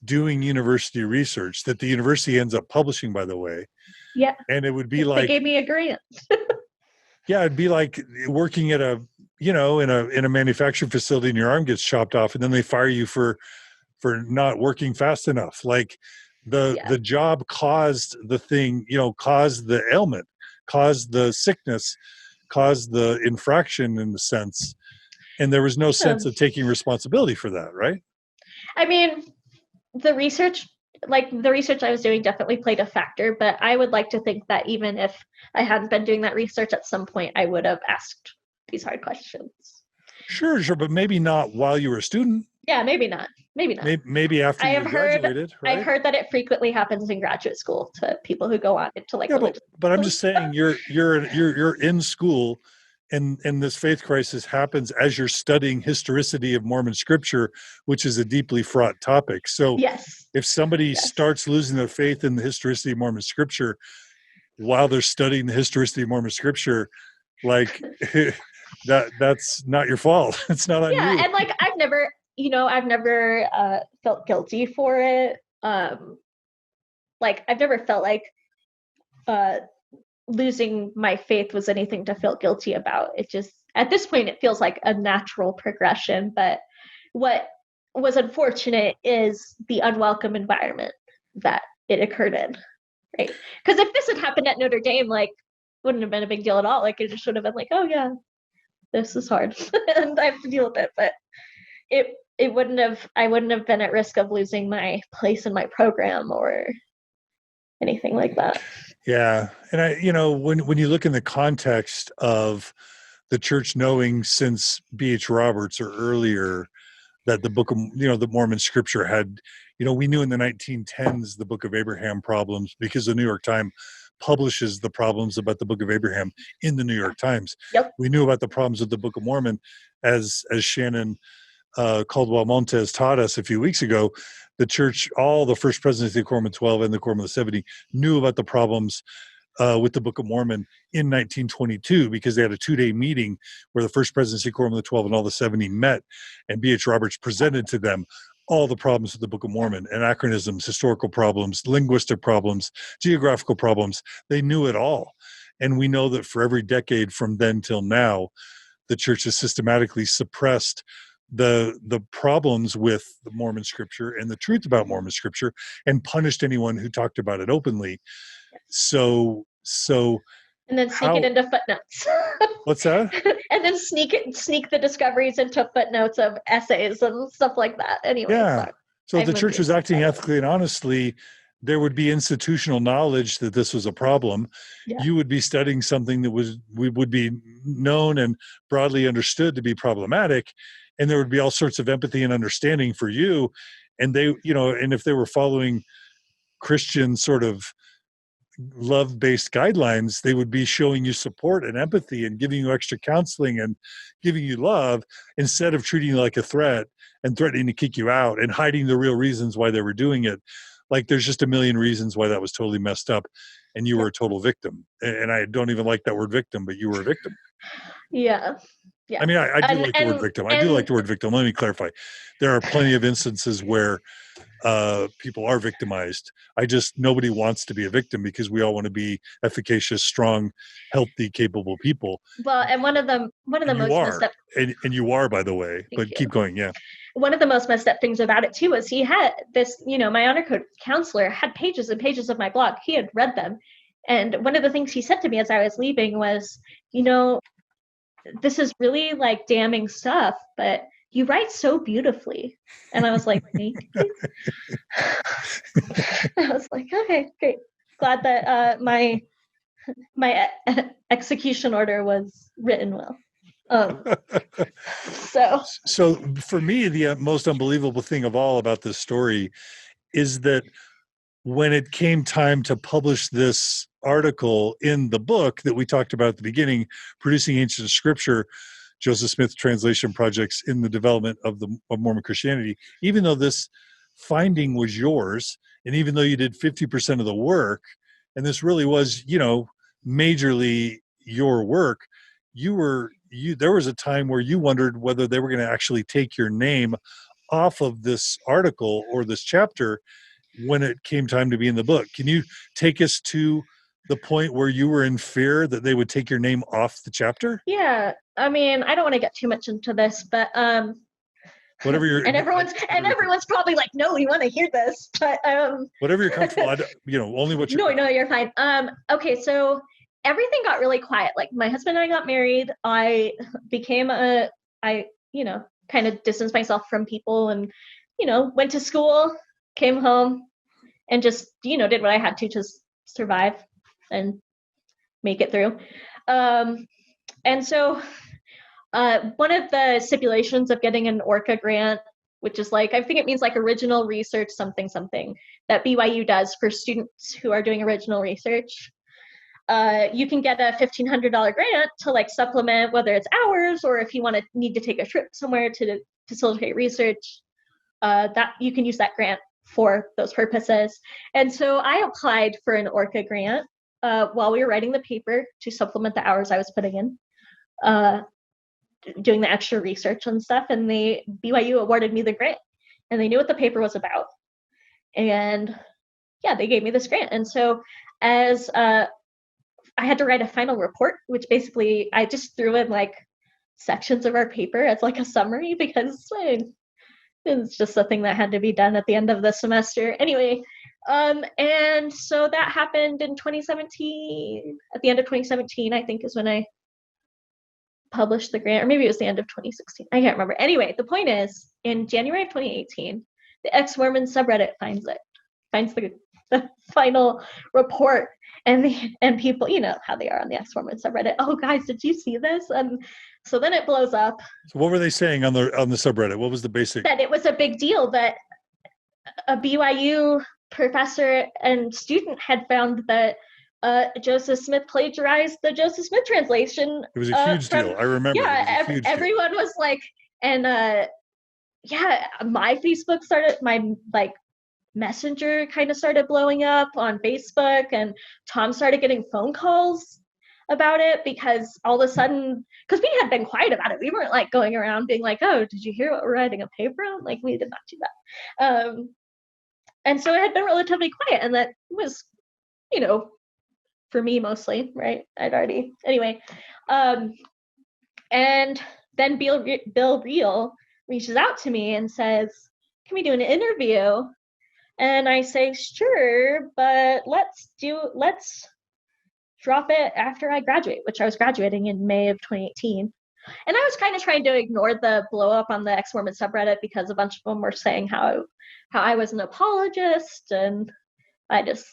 doing university research that the university ends up publishing, by the way. Yeah. And it would be like, they gave me a grant. Yeah, it'd be like working at in a manufacturing facility, and your arm gets chopped off, and then they fire you for not working fast enough. Like the job caused the thing, caused the ailment, caused the sickness, caused the infraction in the sense. And there was no sense of taking responsibility for that, right? I mean, the research I was doing definitely played a factor, but I would like to think that even if I hadn't been doing that research, at some point I would have asked these hard questions. Sure, but maybe not while you were a student. Yeah, maybe not. Maybe after you graduated, right? I've heard that it frequently happens in graduate school to people who go on to like. Yeah, but I'm just saying you're in school, and this faith crisis happens as you're studying historicity of Mormon scripture, which is a deeply fraught topic. So if somebody starts losing their faith in the historicity of Mormon scripture while they're studying the historicity of Mormon scripture, like that's not your fault. It's not on you. Yeah, and like I've never felt guilty for it. Like I've never felt like losing my faith was anything to feel guilty about. It just, at this point, it feels like a natural progression. But what was unfortunate is the unwelcome environment that it occurred in, right? Because if this had happened at Notre Dame, like, wouldn't have been a big deal at all. Like, it just would have been like, oh yeah, this is hard and I have to deal with it. But I wouldn't have been at risk of losing my place in my program or anything like that. Yeah. And when you look in the context of the church knowing since B.H. Roberts or earlier that the book of, the Mormon scripture had, we knew in the 1910s, the Book of Abraham problems, because the New York Times publishes the problems about the Book of Abraham in the New York Times. Yep. We knew about the problems with the Book of Mormon as Shannon Caldwell Montes taught us a few weeks ago. The church, all the first presidents of the Quorum of 12 and the Quorum of the 70 knew about the problems with the Book of Mormon in 1922 because they had a 2-day meeting where the first presidency, Quorum of the 12, and all the 70 met, and B.H. Roberts presented to them all the problems with the Book of Mormon, anachronisms, historical problems, linguistic problems, geographical problems. They knew it all. And we know that for every decade from then till now, the church has systematically suppressed the problems with the Mormon scripture and the truth about Mormon scripture and punished anyone who talked about it openly. So and then sneak it into footnotes. What's that? And then sneak the discoveries into footnotes of essays and stuff like that. Anyway. Yeah. So if the church was acting ethically and honestly, there would be institutional knowledge that this was a problem. Yeah. You would be studying something that would be known and broadly understood to be problematic. And there would be all sorts of empathy and understanding for you. And they, and if they were following Christian sort of love-based guidelines, they would be showing you support and empathy and giving you extra counseling and giving you love, instead of treating you like a threat and threatening to kick you out and hiding the real reasons why they were doing it. Like, there's just a million reasons why that was totally messed up, and you were a total victim. And I don't even like that word victim, but you were a victim. Yeah. Yeah. I mean, I do like the word victim. I do like the word victim. Let me clarify. There are plenty of instances where people are victimized. Nobody wants to be a victim, because we all want to be efficacious, strong, healthy, capable people. Well, and one of the most messed up, and you are, by the way, but keep going. Yeah. One of the most messed up things about it too was he had this, my honor code counselor had pages and pages of my blog. He had read them. And one of the things he said to me as I was leaving was, this is really like damning stuff, but you write so beautifully. And I was like, thank you. I was like, okay, great. Glad that my execution order was written well. So for me, the most unbelievable thing of all about this story is that when it came time to publish this article in the book that we talked about at the beginning, Producing Ancient Scripture, Joseph Smith Translation Projects in the Development of Mormon Christianity, even though this finding was yours, and even though you did 50% of the work, and this really was, majorly your work, there was a time where you wondered whether they were going to actually take your name off of this article or this chapter when it came time to be in the book. Can you take us to the point where you were in fear that they would take your name off the chapter? Yeah. I mean, I don't want to get too much into this, but whatever you're and everyone's probably like, no, we want to hear this, but whatever you're comfortable, only what you're no, you're fine. Okay, so everything got really quiet. Like, my husband and I got married. I kind of distanced myself from people, and went to school, came home, and just did what I had to survive and make it through. And so one of the stipulations of getting an ORCA grant, which is like, I think it means like original research something that BYU does for students who are doing original research. You can get a $1,500 grant to like supplement, whether it's hours or if you need to take a trip somewhere to facilitate research, that you can use that grant for those purposes. And so I applied for an ORCA grant while we were writing the paper to supplement the hours I was putting in, doing the extra research and stuff. And BYU awarded me the grant, and they knew what the paper was about. And yeah, they gave me this grant. And so as I had to write a final report, which basically I just threw in like sections of our paper as like a summary, because it's just a thing that had to be done at the end of the semester. Anyway, and so that happened in 2017. At the end of 2017, I think, is when I published the grant, or maybe it was the end of 2016. I can't remember. Anyway, the point is, in January of 2018, the ex-Mormon subreddit finds the final report, and people, how they are on the ex-Mormon subreddit. Oh, guys, did you see this? And so then it blows up. So what were they saying on the subreddit? What was the basic? That it was a big deal that a BYU professor and student had found that Joseph Smith plagiarized the Joseph Smith translation. It was a huge deal. I remember. Yeah, everyone was like, and my Facebook started, my like Messenger kind of started blowing up on Facebook, and Tom started getting phone calls about it, because all of a sudden, because we had been quiet about it, we weren't like going around being like, oh, did you hear what we're writing a paper on? Like, we did not do that. And so it had been relatively quiet, and that was, for me mostly, right? Anyway. And then Bill Reel reaches out to me and says, can we do an interview? And I say, sure, but let's drop it after I graduate, which I was graduating in May of 2018. And I was kind of trying to ignore the blow up on the ex-Mormon subreddit, because a bunch of them were saying how I was an apologist, and I just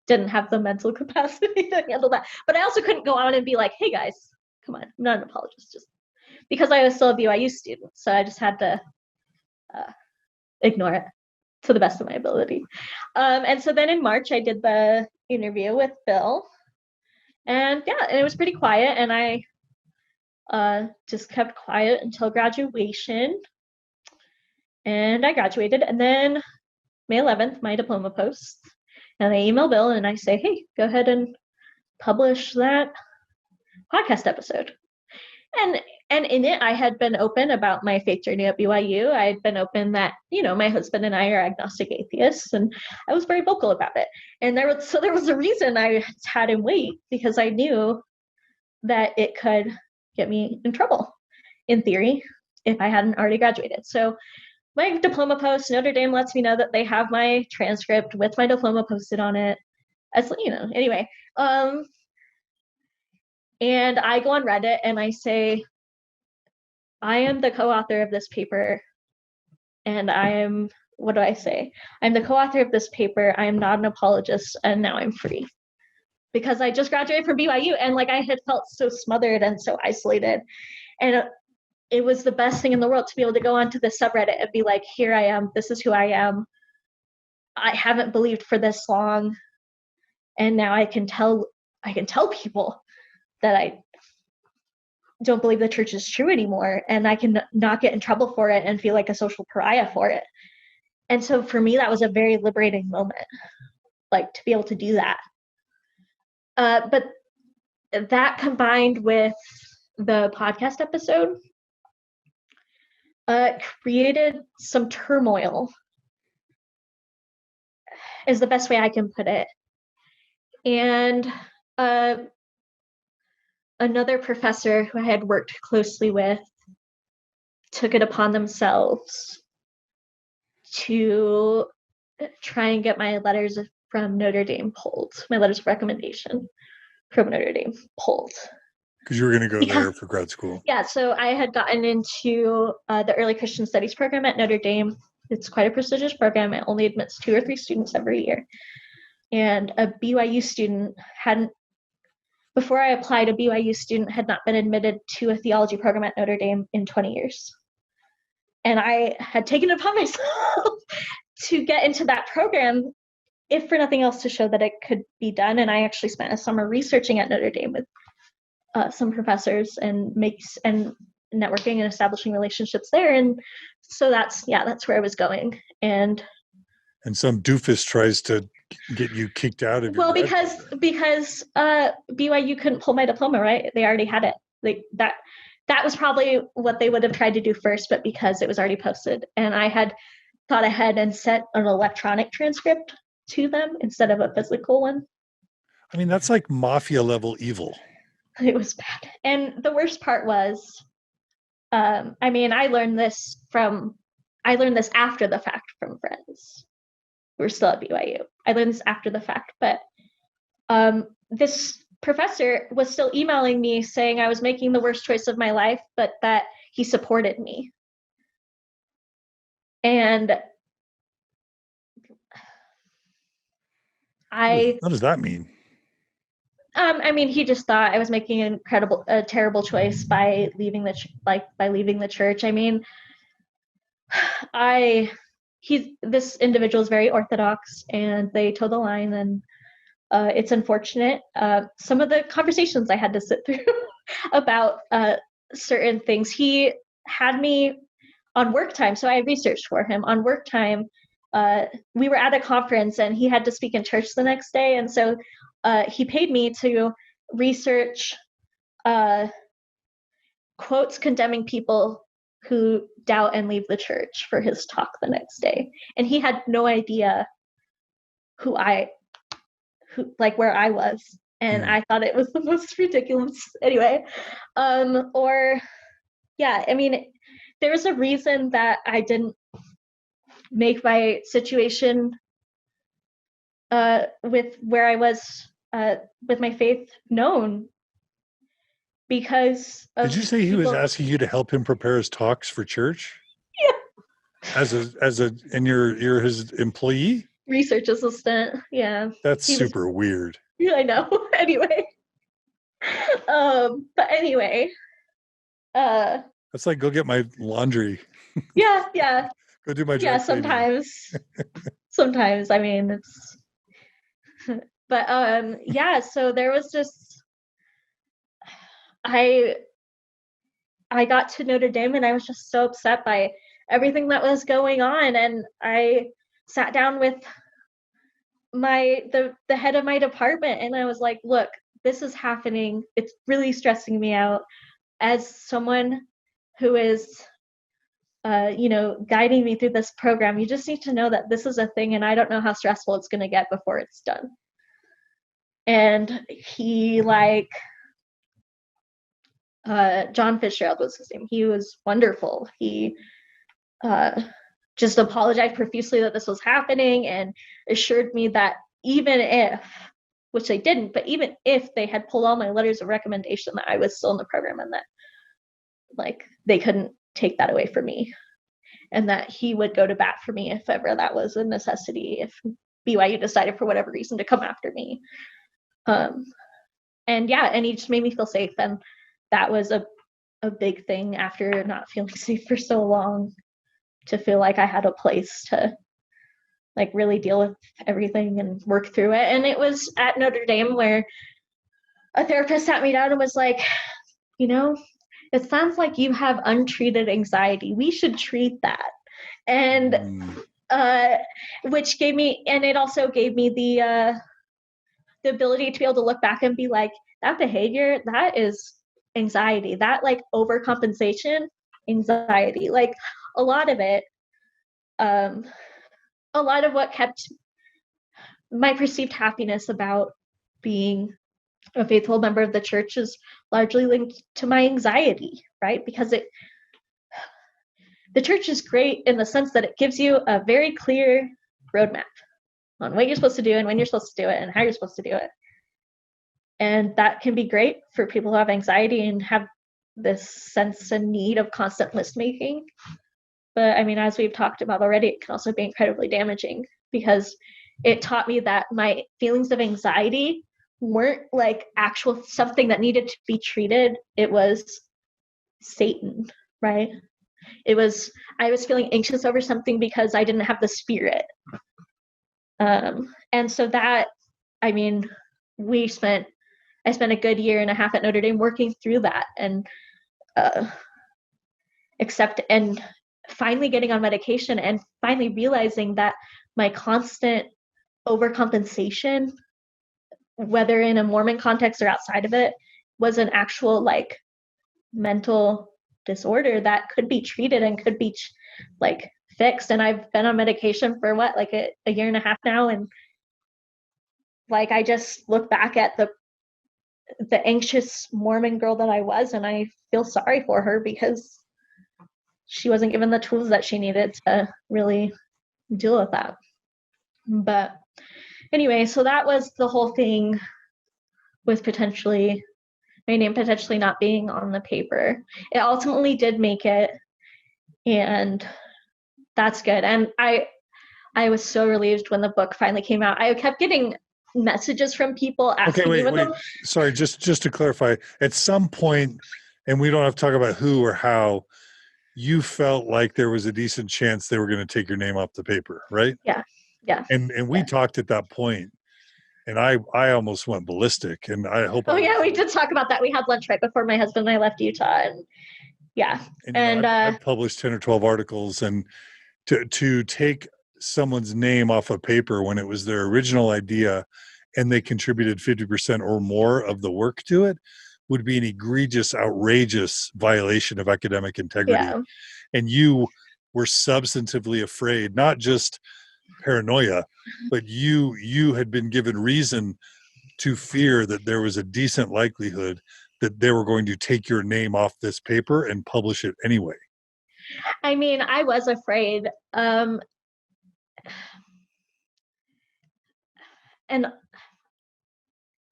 didn't have the mental capacity to handle that. But I also couldn't go on and be like, hey guys, come on, I'm not an apologist, just because I was still a BYU student. So I just had to ignore it. to the best of my ability. And so then in March, I did the interview with Bill. And it was pretty quiet. And I just kept quiet until graduation. And I graduated. And then May 11th, my diploma post. And I email Bill and I say, hey, go ahead and publish that podcast episode. And in it, I had been open about my faith journey at BYU. I had been open that, my husband and I are agnostic atheists, and I was very vocal about it. And there was a reason I had him wait, because I knew that it could get me in trouble, in theory, if I hadn't already graduated. So my diploma post, Notre Dame lets me know that they have my transcript with my diploma posted on it. As anyway. And I go on Reddit and I say, I am the co-author of this paper, and what do I say? I'm the co-author of this paper. I am not an apologist, and now I'm free. Because I just graduated from BYU, and I had felt so smothered and so isolated. And it was the best thing in the world to be able to go onto the subreddit and be like, here I am, this is who I am. I haven't believed for this long, and now I can tell people that I don't believe the church is true anymore, and I can not get in trouble for it and feel like a social pariah for it. And so for me, that was a very liberating moment, to be able to do that. But that combined with the podcast episode created some turmoil, is the best way I can put it. And another professor who I had worked closely with took it upon themselves to try and get my letters from Notre Dame pulled, my letters of recommendation from Notre Dame pulled. Because you were going to go there for grad school. Yeah, so I had gotten into the early Christian studies program at Notre Dame. It's quite a prestigious program. It only admits 2 or 3 students every year. And a BYU student before I applied, a BYU student had not been admitted to a theology program at Notre Dame in 20 years. And I had taken it upon myself to get into that program, if for nothing else, to show that it could be done. And I actually spent a summer researching at Notre Dame with some professors and networking and establishing relationships there. And so that's where I was going. And some doofus tries to get you kicked out of your because BYU couldn't pull my diploma, right? They already had it. That was probably what they would have tried to do first, but because it was already posted, and I had thought ahead and sent an electronic transcript to them instead of a physical one. I mean, that's like mafia level evil. It was bad. And the worst part was, I learned this after the fact from friends. We're still at BYU. I learned this after the fact, but this professor was still emailing me saying I was making the worst choice of my life, but that he supported me. And what does that mean? He just thought I was making a terrible choice by leaving the church. This individual is very orthodox, and they toe the line, and it's unfortunate. Some of the conversations I had to sit through about certain things. He had me on work time, so I researched for him on work time. We were at a conference, and he had to speak in church the next day, and so he paid me to research quotes condemning people who doubt and leave the church for his talk the next day. And he had no idea where I was. And I thought it was the most ridiculous. Anyway, there's a reason that I didn't make my situation with where I was with my faith known. Because did you say he was asking you to help him prepare his talks for church? Yeah. And you're his employee? Research assistant. Yeah. That's super weird. Yeah, I know. Anyway. But anyway. That's like, go get my laundry. Yeah. Go do my dry Yeah, cleaning. sometimes, I mean, it's, but yeah, so there was just, I got to Notre Dame and I was just so upset by everything that was going on. And I sat down with the head of my department and I was like, look, this is happening. It's really stressing me out. As someone who is guiding me through this program, you just need to know that this is a thing and I don't know how stressful it's going to get before it's done. And he John Fitzgerald was his name. He was wonderful. He just apologized profusely that this was happening and assured me that even if, which they didn't, but even if they had pulled all my letters of recommendation, that I was still in the program and that they couldn't take that away from me, and that he would go to bat for me if ever that was a necessity, if BYU decided for whatever reason to come after me. And yeah, and he just made me feel safe, and that was a big thing after not feeling safe for so long, to feel like I had a place to really deal with everything and work through it. And it was at Notre Dame where a therapist sat me down and was like, it sounds like you have untreated anxiety. We should treat that. And which gave me, and it also gave me the ability to be able to look back and be like, that behavior, that is anxiety, that overcompensation anxiety, a lot of it, a lot of what kept my perceived happiness about being a faithful member of the church is largely linked to my anxiety, right? Because the church is great in the sense that it gives you a very clear roadmap on what you're supposed to do and when you're supposed to do it and how you're supposed to do it. And that can be great for people who have anxiety and have this sense and need of constant list making. But I mean, as we've talked about already, it can also be incredibly damaging, because it taught me that my feelings of anxiety weren't actual something that needed to be treated. It was Satan, right? I was feeling anxious over something because I didn't have the spirit. And so that, I mean, I spent a good year and a half at Notre Dame working through that, and and finally getting on medication and finally realizing that my constant overcompensation, whether in a Mormon context or outside of it, was an actual mental disorder that could be treated and could be fixed. And I've been on medication for a year and a half now, and I just look back at the anxious Mormon girl that I was, and I feel sorry for her because she wasn't given the tools that she needed to really deal with that. But anyway, so that was the whole thing with my name potentially not being on the paper. It ultimately did make it, and that's good. And I was so relieved when the book finally came out. I kept getting messages from people asking me. Wait. Sorry, just to clarify, at some point, and we don't have to talk about who or how, you felt like there was a decent chance they were going to take your name off the paper, right? Yeah. And we talked at that point, and I almost went ballistic, and I hope. We did talk about that. We had lunch right before my husband and I left Utah, and yeah. And I've published 10 or 12 articles, and to take someone's name off a paper when it was their original idea and they contributed 50% or more of the work to it would be an egregious, outrageous violation of academic integrity. Yeah. And you were substantively afraid, not just paranoia, but you had been given reason to fear that there was a decent likelihood that they were going to take your name off this paper and publish it anyway. I mean, I was afraid. And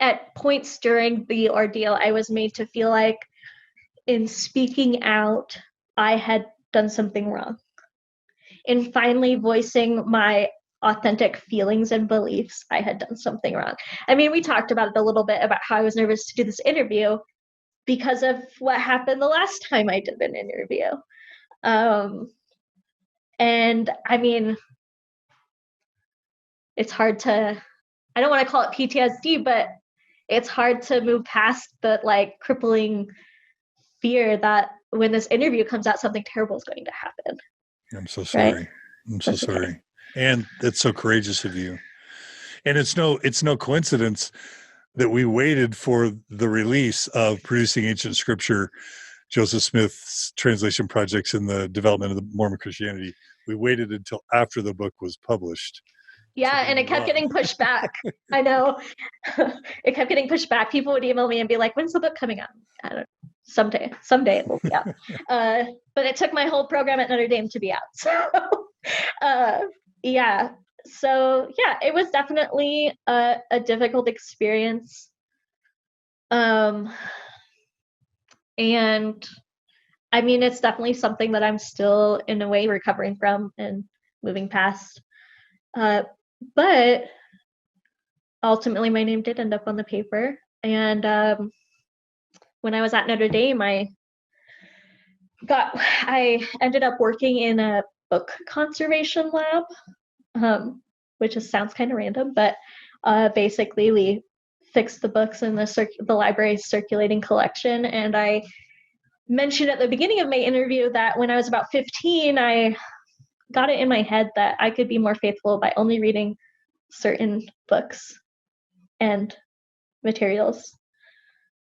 at points during the ordeal, I was made to feel like in speaking out, I had done something wrong. In finally voicing my authentic feelings and beliefs, I had done something wrong. I mean, we talked about it a little bit about how I was nervous to do this interview because of what happened the last time I did an interview. And I mean, it's hard to, I don't want to call it PTSD, but it's hard to move past the like crippling fear that when this interview comes out, something terrible is going to happen. I'm so sorry. Right? I'm so sorry. Okay. And it's so courageous of you. And it's no coincidence that we waited for the release of Producing Ancient Scripture, Joseph Smith's translation projects in the development of the Mormon Christianity. We waited until after the book was published. Yeah, and it kept getting pushed back. I know. It kept getting pushed back. People would email me and be like, when's the book coming out? I don't know. Someday it will be out. But it took my whole program at Notre Dame to be out. So, yeah. So, yeah, it was definitely a difficult experience. And I mean, it's definitely something that I'm still in a way recovering from and moving past. But ultimately, my name did end up on the paper. And when I was at Notre Dame, I ended up working in a book conservation lab, which just sounds kind of random, but basically we fixed the books in the library's circulating collection. And I mentioned at the beginning of my interview that when I was about 15, I got it in my head that I could be more faithful by only reading certain books and materials.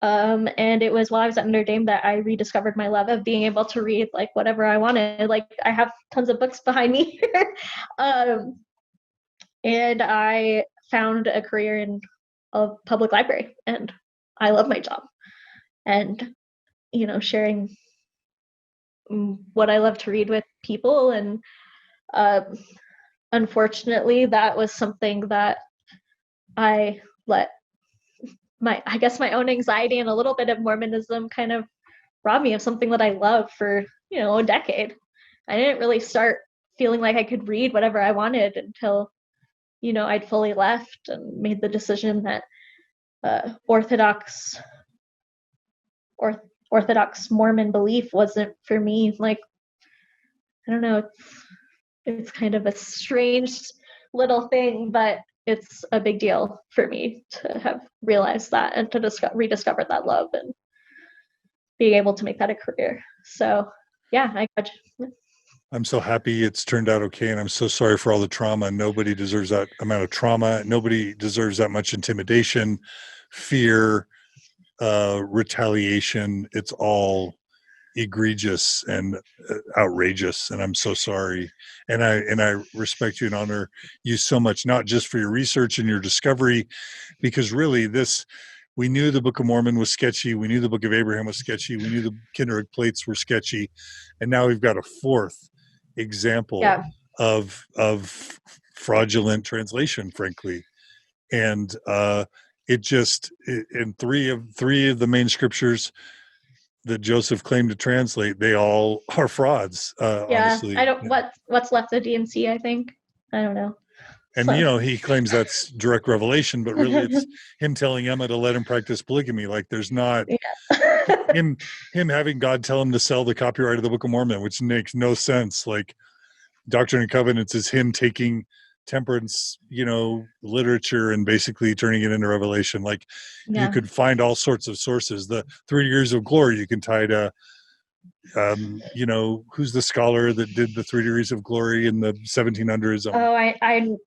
And it was while I was at Notre Dame that I rediscovered my love of being able to read like whatever I wanted. Like I have tons of books behind me here. And I found a career in a public library, and I love my job. And, you know, sharing what I love to read with people. And unfortunately, that was something that I let I guess my own anxiety and a little bit of Mormonism kind of robbed me of something that I loved for, you know, a decade. I didn't really start feeling like I could read whatever I wanted until, you know, I'd fully left and made the decision that Orthodox Mormon belief wasn't for me. Like, I don't know, it's kind of a strange little thing, but it's a big deal for me to have realized that and to rediscover that love and being able to make that a career. So yeah, I'm so happy it's turned out okay, and I'm so sorry for all the trauma. Nobody deserves that amount of trauma. Nobody deserves that much intimidation, fear, retaliation. It's all egregious and outrageous, and I'm so sorry. And I respect you and honor you so much, not just for your research and your discovery, because really we knew the Book of Mormon was sketchy, we knew the Book of Abraham was sketchy, we knew the Kinderhook Plates were sketchy, and now we've got a fourth example of fraudulent translation, frankly. And in three of the main scriptures that Joseph claimed to translate, they all are frauds. Honestly, I don't. What's left of D&C? I think I don't know. And you know, he claims that's direct revelation, but really, it's him telling Emma to let him practice polygamy. Like, there's not him having God tell him to sell the copyright of the Book of Mormon, which makes no sense. Like, Doctrine and Covenants is him taking temperance, you know, literature and basically turning it into revelation. Like, you could find all sorts of sources. The 3 degrees of glory you can tie to, you know, who's the scholar that did the 3 degrees of glory in the 1700s? I know.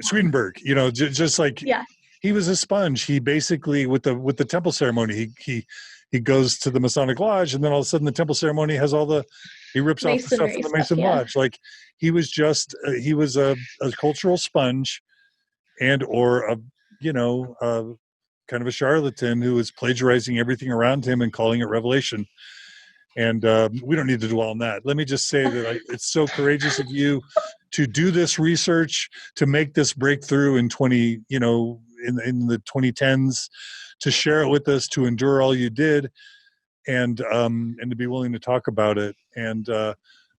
Swedenborg, you know, just like he was a sponge. He basically, with the temple ceremony, he goes to the Masonic Lodge, and then all of a sudden the temple ceremony has he rips off the stuff from the Mason Lodge. Like, he was just he was a cultural sponge, and or a, you know, kind of a charlatan who was plagiarizing everything around him and calling it revelation. And we don't need to dwell on that. Let me just say that it's so courageous of you to do this research, to make this breakthrough in in the 2010s, to share it with us, to endure all you did, and to be willing to talk about it. And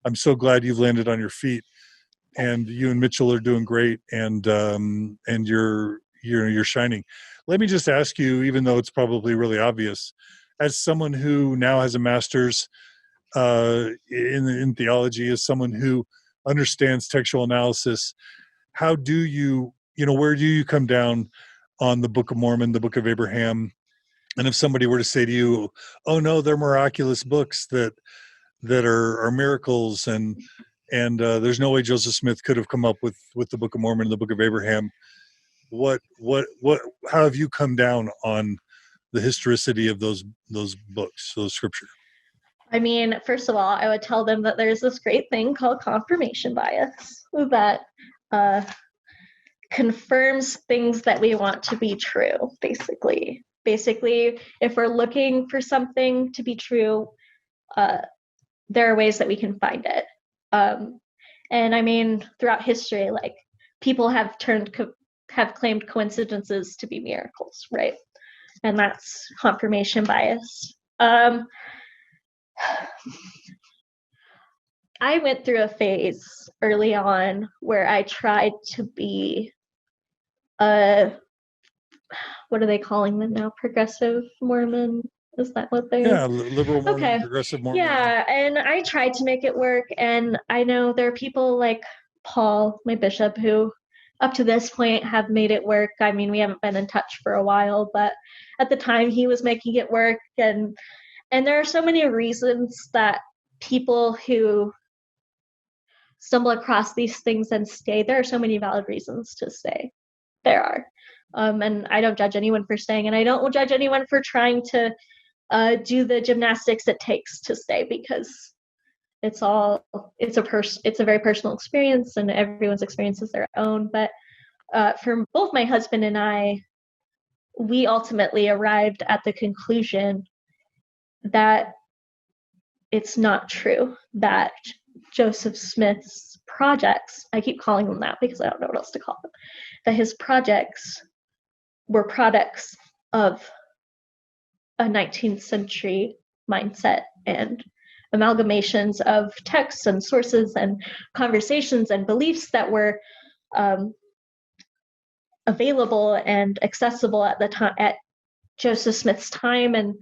I'm so glad you've landed on your feet, and you and Mitchell are doing great, and you're shining. Let me just ask you, even though it's probably really obvious, as someone who now has a master's, in theology, as someone who understands textual analysis, how do you, where do you come down on the Book of Mormon, the Book of Abraham? And if somebody were to say to you, "Oh no, they're miraculous books that are miracles, and there's no way Joseph Smith could have come up with the Book of Mormon and the Book of Abraham," what how have you come down on the historicity of those books, those scripture? I mean, first of all, I would tell them that there's this great thing called confirmation bias that confirms things that we want to be true, basically. Basically, if we're looking for something to be true, there are ways that we can find it. And I mean, throughout history, like, people have claimed coincidences to be miracles, right? And that's confirmation bias. I went through a phase early on where I tried to be what are they calling them now? Progressive Mormon? Is that what they? Yeah, liberal Mormon, okay. Progressive Mormon. Yeah, and I tried to make it work, and I know there are people like Paul, my bishop, who up to this point have made it work. I mean, we haven't been in touch for a while, but at the time he was making it work, and there are so many reasons that people who stumble across these things and stay. There are so many valid reasons to stay. There are. And I don't judge anyone for staying, and I don't judge anyone for trying to do the gymnastics it takes to stay, because it's a very personal experience, and everyone's experience is their own. But for both my husband and I, we ultimately arrived at the conclusion that it's not true that Joseph Smith's projects, I keep calling them that because I don't know what else to call them, that his projects were products of a 19th century mindset and amalgamations of texts and sources and conversations and beliefs that were available and accessible at the time, at Joseph Smith's time. And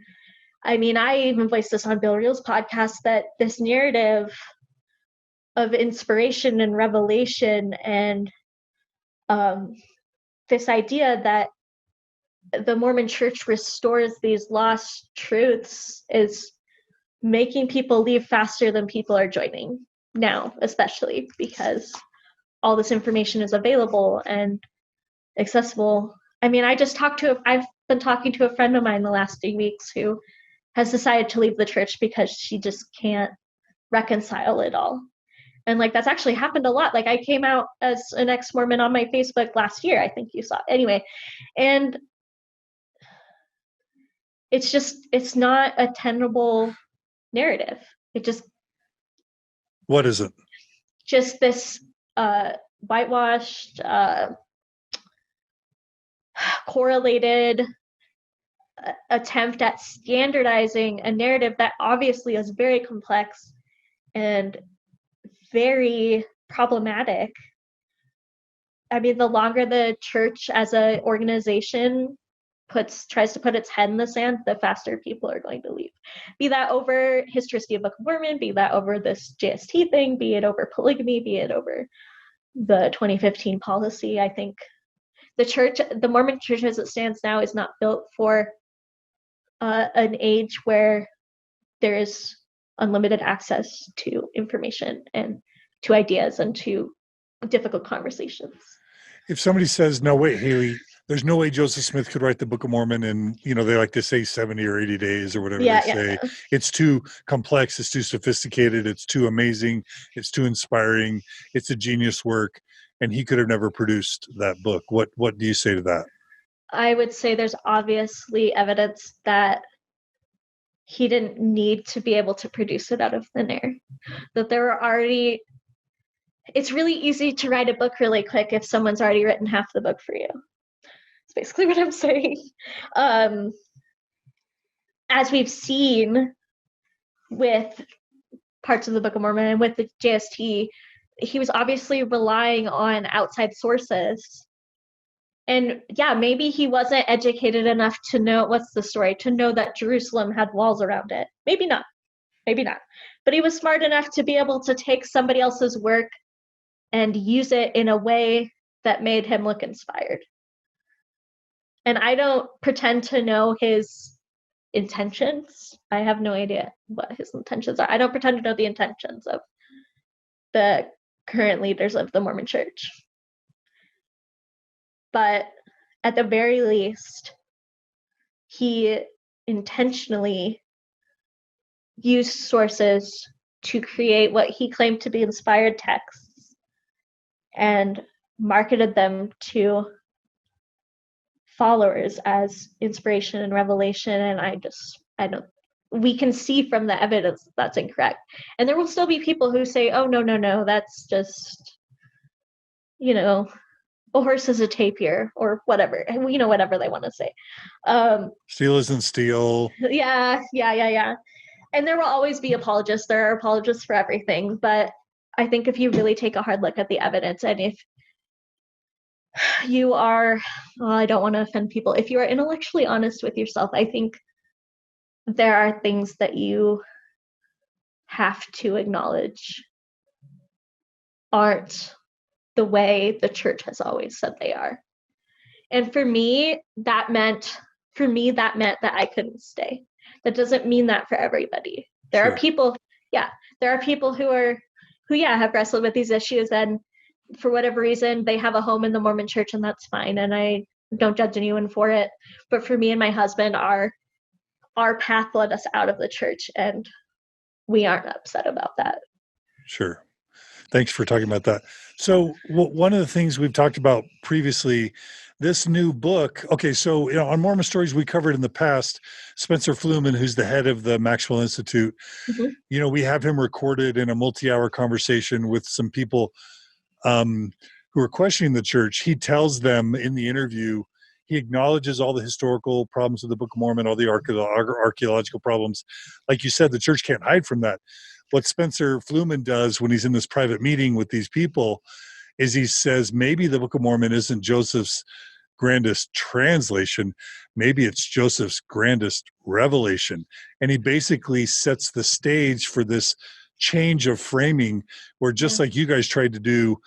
I mean, I even voiced this on Bill Reel's podcast, that this narrative of inspiration and revelation and this idea that the Mormon Church restores these lost truths is making people leave faster than people are joining now, especially because all this information is available and accessible. I mean, I've been talking to a friend of mine the last 2 weeks who has decided to leave the church because she just can't reconcile it all. And like, that's actually happened a lot. Like, I came out as an ex-Mormon on my Facebook last year, I think you saw. Anyway, and it's not a tenable narrative. What is it? Just this whitewashed, correlated attempt at standardizing a narrative that obviously is very complex and very problematic. I mean, the longer the church as an organization tries to put its head in the sand, the faster people are going to leave. Be that over historicity of Book of Mormon, be that over this JST thing, be it over polygamy, be it over the 2015 policy. I think the Mormon church as it stands now is not built for an age where there is unlimited access to information and to ideas and to difficult conversations. If somebody says, "No, wait, Haley, there's no way Joseph Smith could write the Book of Mormon in," they like to say 70 or 80 days or whatever they say. Yeah. It's too complex, it's too sophisticated, it's too amazing, it's too inspiring, it's a genius work, and he could have never produced that book. What do you say to that? I would say there's obviously evidence that he didn't need to be able to produce it out of thin air. That there were already... It's really easy to write a book really quick if someone's already written half the book for you. That's basically what I'm saying. As we've seen with parts of the Book of Mormon and with the JST, he was obviously relying on outside sources. And yeah, maybe he wasn't educated enough to know what's the story, to know that Jerusalem had walls around it. Maybe not. but he was smart enough to be able to take somebody else's work and use it in a way that made him look inspired. And I don't pretend to know his intentions. I have no idea what his intentions are. I don't pretend to know the intentions of the current leaders of the Mormon Church. But at the very least, he intentionally used sources to create what he claimed to be inspired texts and marketed them to followers as inspiration and revelation. And I don't, we can see from the evidence that's incorrect. And there will still be people who say, oh, no, that's just, a horse is a tapir or whatever, whatever they want to say. Steel isn't steel. Yeah. And there will always be apologists. There are apologists for everything. But I think if you really take a hard look at the evidence, and if you are, I don't want to offend people, if you are intellectually honest with yourself, I think there are things that you have to acknowledge aren't the way the church has always said they are. And for me, that meant that I couldn't stay. That doesn't mean that for everybody. There Sure. are people, who have wrestled with these issues, and for whatever reason, they have a home in the Mormon church, and that's fine. And I don't judge anyone for it. But for me and my husband, our path led us out of the church, and we aren't upset about that. Sure. Thanks for talking about that. So one of the things we've talked about previously, this new book, okay, so on Mormon Stories we covered in the past, Spencer Fluman, who's the head of the Maxwell Institute, we have him recorded in a multi-hour conversation with some people who are questioning the church. He tells them in the interview, he acknowledges all the historical problems of the Book of Mormon, all the archaeological problems. Like you said, the church can't hide from that. What Spencer Fluman does when he's in this private meeting with these people is he says, maybe the Book of Mormon isn't Joseph's grandest translation, maybe it's Joseph's grandest revelation. And he basically sets the stage for this change of framing where, just like you guys tried to do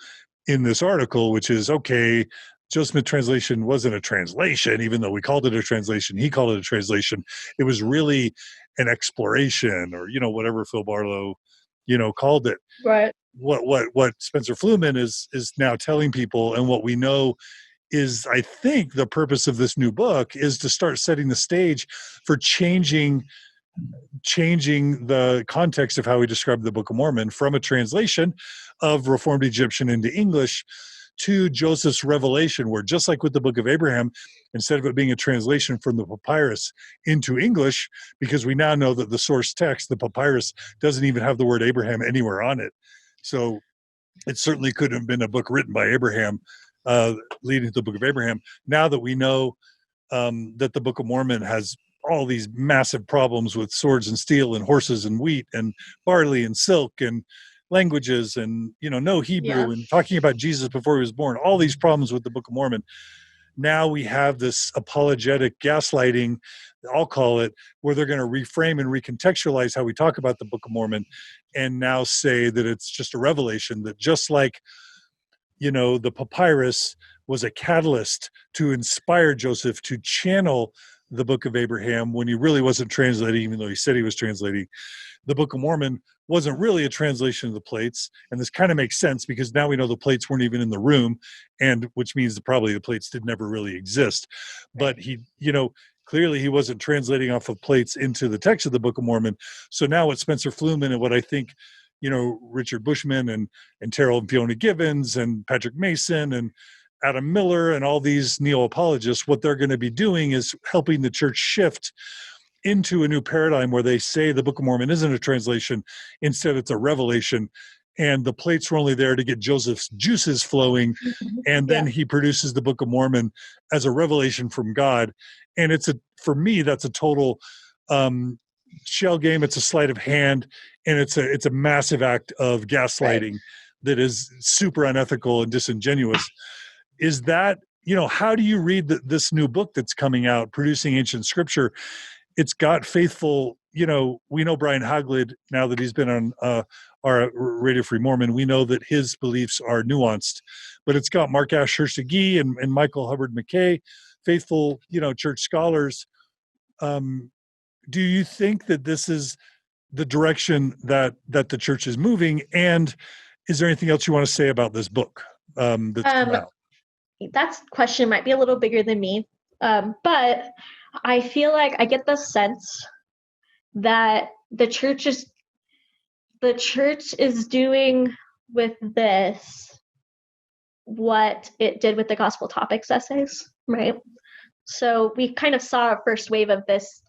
in this article, which is, okay, Joseph Smith translation wasn't a translation, even though we called it a translation. He called it a translation. It was really an exploration, or whatever Phil Barlow called it. Right. What Spencer Fluman is now telling people, and what we know is, I think the purpose of this new book is to start setting the stage for changing the context of how we describe the Book of Mormon from a translation of Reformed Egyptian into English to Joseph's revelation, where, just like with the Book of Abraham, instead of it being a translation from the papyrus into English, because we now know that the source text, the papyrus, doesn't even have the word Abraham anywhere on it. So it certainly couldn't have been a book written by Abraham, leading to the Book of Abraham. Now that we know that the Book of Mormon has all these massive problems with swords and steel and horses and wheat and barley and silk and languages and no Hebrew, and talking about Jesus before he was born, all these problems with the Book of Mormon. Now we have this apologetic gaslighting, I'll call it, where they're going to reframe and recontextualize how we talk about the Book of Mormon, and now say that it's just a revelation, that just like the papyrus was a catalyst to inspire Joseph to channel the Book of Abraham when he really wasn't translating, even though he said he was translating. The Book of Mormon wasn't really a translation of the plates. And this kind of makes sense because now we know the plates weren't even in the room, and which means that probably the plates did never really exist. But he, clearly he wasn't translating off of plates into the text of the Book of Mormon. So now what Spencer Fluman and what I think, Richard Bushman and Terrell and Fiona Givens and Patrick Mason and Adam Miller and all these neo-apologists, what they're going to be doing is helping the church shift into a new paradigm where they say the Book of Mormon isn't a translation, instead it's a revelation, and the plates were only there to get Joseph's juices flowing, and then he produces the Book of Mormon as a revelation from God. And for me, that's a total shell game. It's a sleight of hand, and it's a massive act of gaslighting that is super unethical and disingenuous. Is that, how do you read this new book that's coming out, Producing Ancient Scripture? it's got faithful, we know Brian Haglid, now that he's been on our Radio Free Mormon, we know that his beliefs are nuanced, but it's got Mark Ashurst McGee and Michael Hubbard McKay, faithful, church scholars. Do you think that this is the direction that the church is moving? And is there anything else you want to say about this book that's come out? That question might be a little bigger than me, but I feel like I get the sense that the church is doing with this what it did with the gospel topics essays, right? So we kind of saw a first wave of this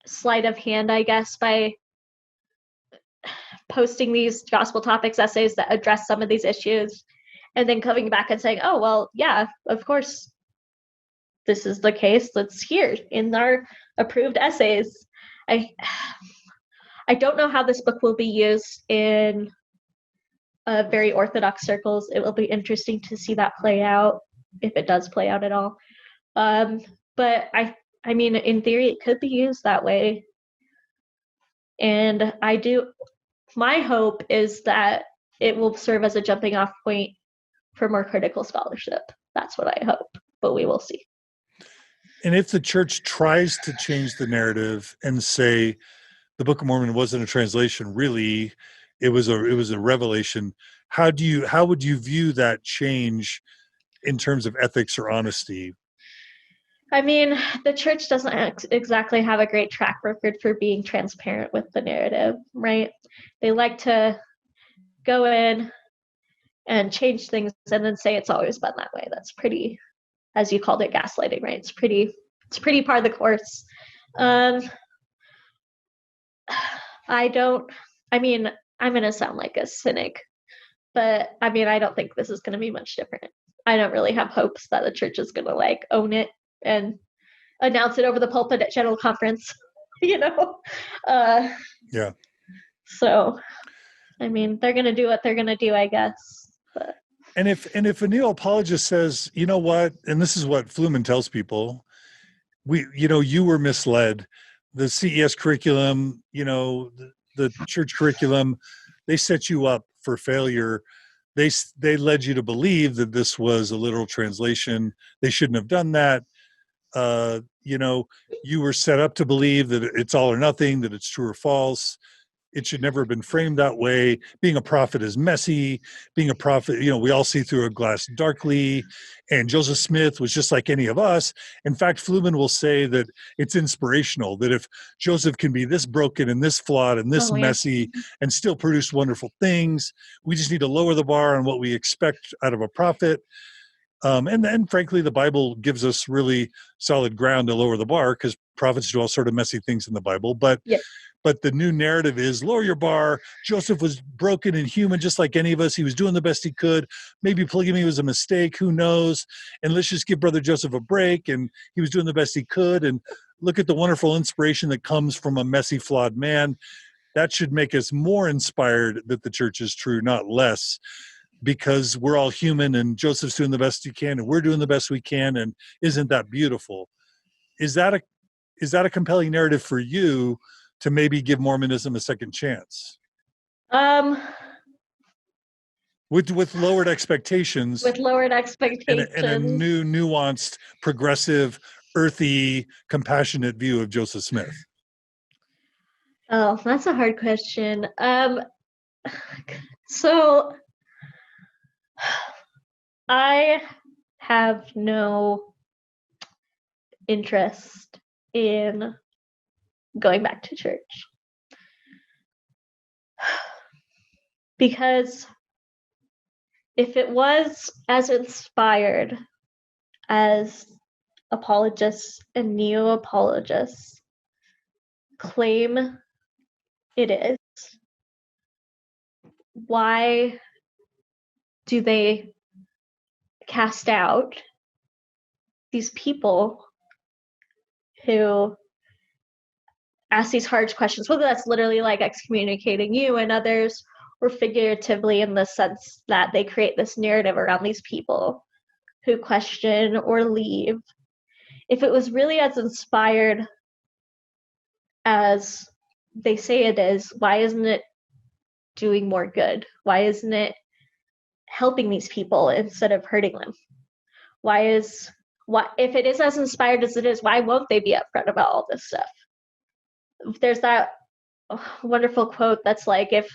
sleight of hand, I guess, by posting these gospel topics essays that address some of these issues, and then coming back and saying, oh, well, yeah, of course, this is the case. Let's hear in our approved essays. I don't know how this book will be used in very Orthodox circles. It will be interesting to see that play out, if it does play out at all. But I mean, in theory, it could be used that way. And my hope is that it will serve as a jumping off point for more critical scholarship. That's what I hope, but we will see. And if the church tries to change the narrative and say the Book of Mormon wasn't a translation, really, it was a revelation, how would you view that change in terms of ethics or honesty? I mean, the church doesn't exactly have a great track record for being transparent with the narrative, right? They like to go in and change things and then say it's always been that way. That's pretty, as you called it, gaslighting, right? It's pretty par of the course. I'm going to sound like a cynic, but I mean, I don't think this is going to be much different. I don't really have hopes that the church is going to own it and announce it over the pulpit at General Conference, Yeah. So, I mean, they're going to do what they're going to do, I guess. But. And if a new apologist says, you know what, and this is what Flumen tells people, you were misled. The CES curriculum, the church curriculum, they set you up for failure. They led you to believe that this was a literal translation. They shouldn't have done that. You were set up to believe that it's all or nothing, that it's true or false. It should never have been framed that way. Being a prophet is messy. Being a prophet, we all see through a glass darkly. And Joseph Smith was just like any of us. In fact, Flumen will say that it's inspirational, that if Joseph can be this broken and this flawed and this messy and still produce wonderful things, we just need to lower the bar on what we expect out of a prophet. And frankly, the Bible gives us really solid ground to lower the bar, because prophets do all sort of messy things in the Bible. But the new narrative is lower your bar. Joseph was broken and human, just like any of us. He was doing the best he could. Maybe polygamy was a mistake. Who knows? And let's just give Brother Joseph a break. And he was doing the best he could. And look at the wonderful inspiration that comes from a messy, flawed man. That should make us more inspired that the church is true, not less, because we're all human and Joseph's doing the best he can and we're doing the best we can. And isn't that beautiful? Is that a compelling narrative for you to maybe give Mormonism a second chance? With lowered expectations. With lowered expectations. And a new, nuanced, progressive, earthy, compassionate view of Joseph Smith. Oh, that's a hard question. So I have no interest in going back to church, because if it was as inspired as apologists and neo-apologists claim it is, why do they cast out these people who ask these hard questions, whether that's literally like excommunicating you and others, or figuratively in the sense that they create this narrative around these people who question or leave, if it was really as inspired as they say it is, why isn't it doing more good? Why isn't it helping these people instead of hurting them? If it is as inspired as it is, why won't they be upfront about all this stuff? There's that wonderful quote that's like, if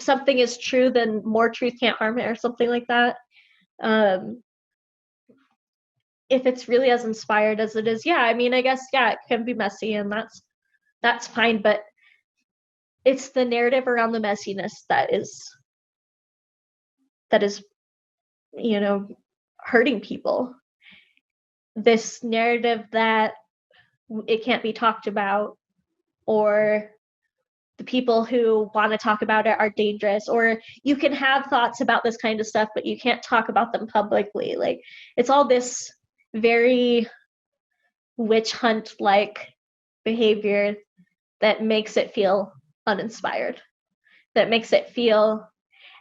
something is true, then more truth can't harm it, or something like that. If it's really as inspired as it is, I mean, I guess, it can be messy, and that's fine, but it's the narrative around the messiness that is, hurting people. This narrative that it can't be talked about, or the people who want to talk about it are dangerous, or you can have thoughts about this kind of stuff, but you can't talk about them publicly. Like, it's all this very witch hunt like behavior that makes it feel uninspired, that makes it feel,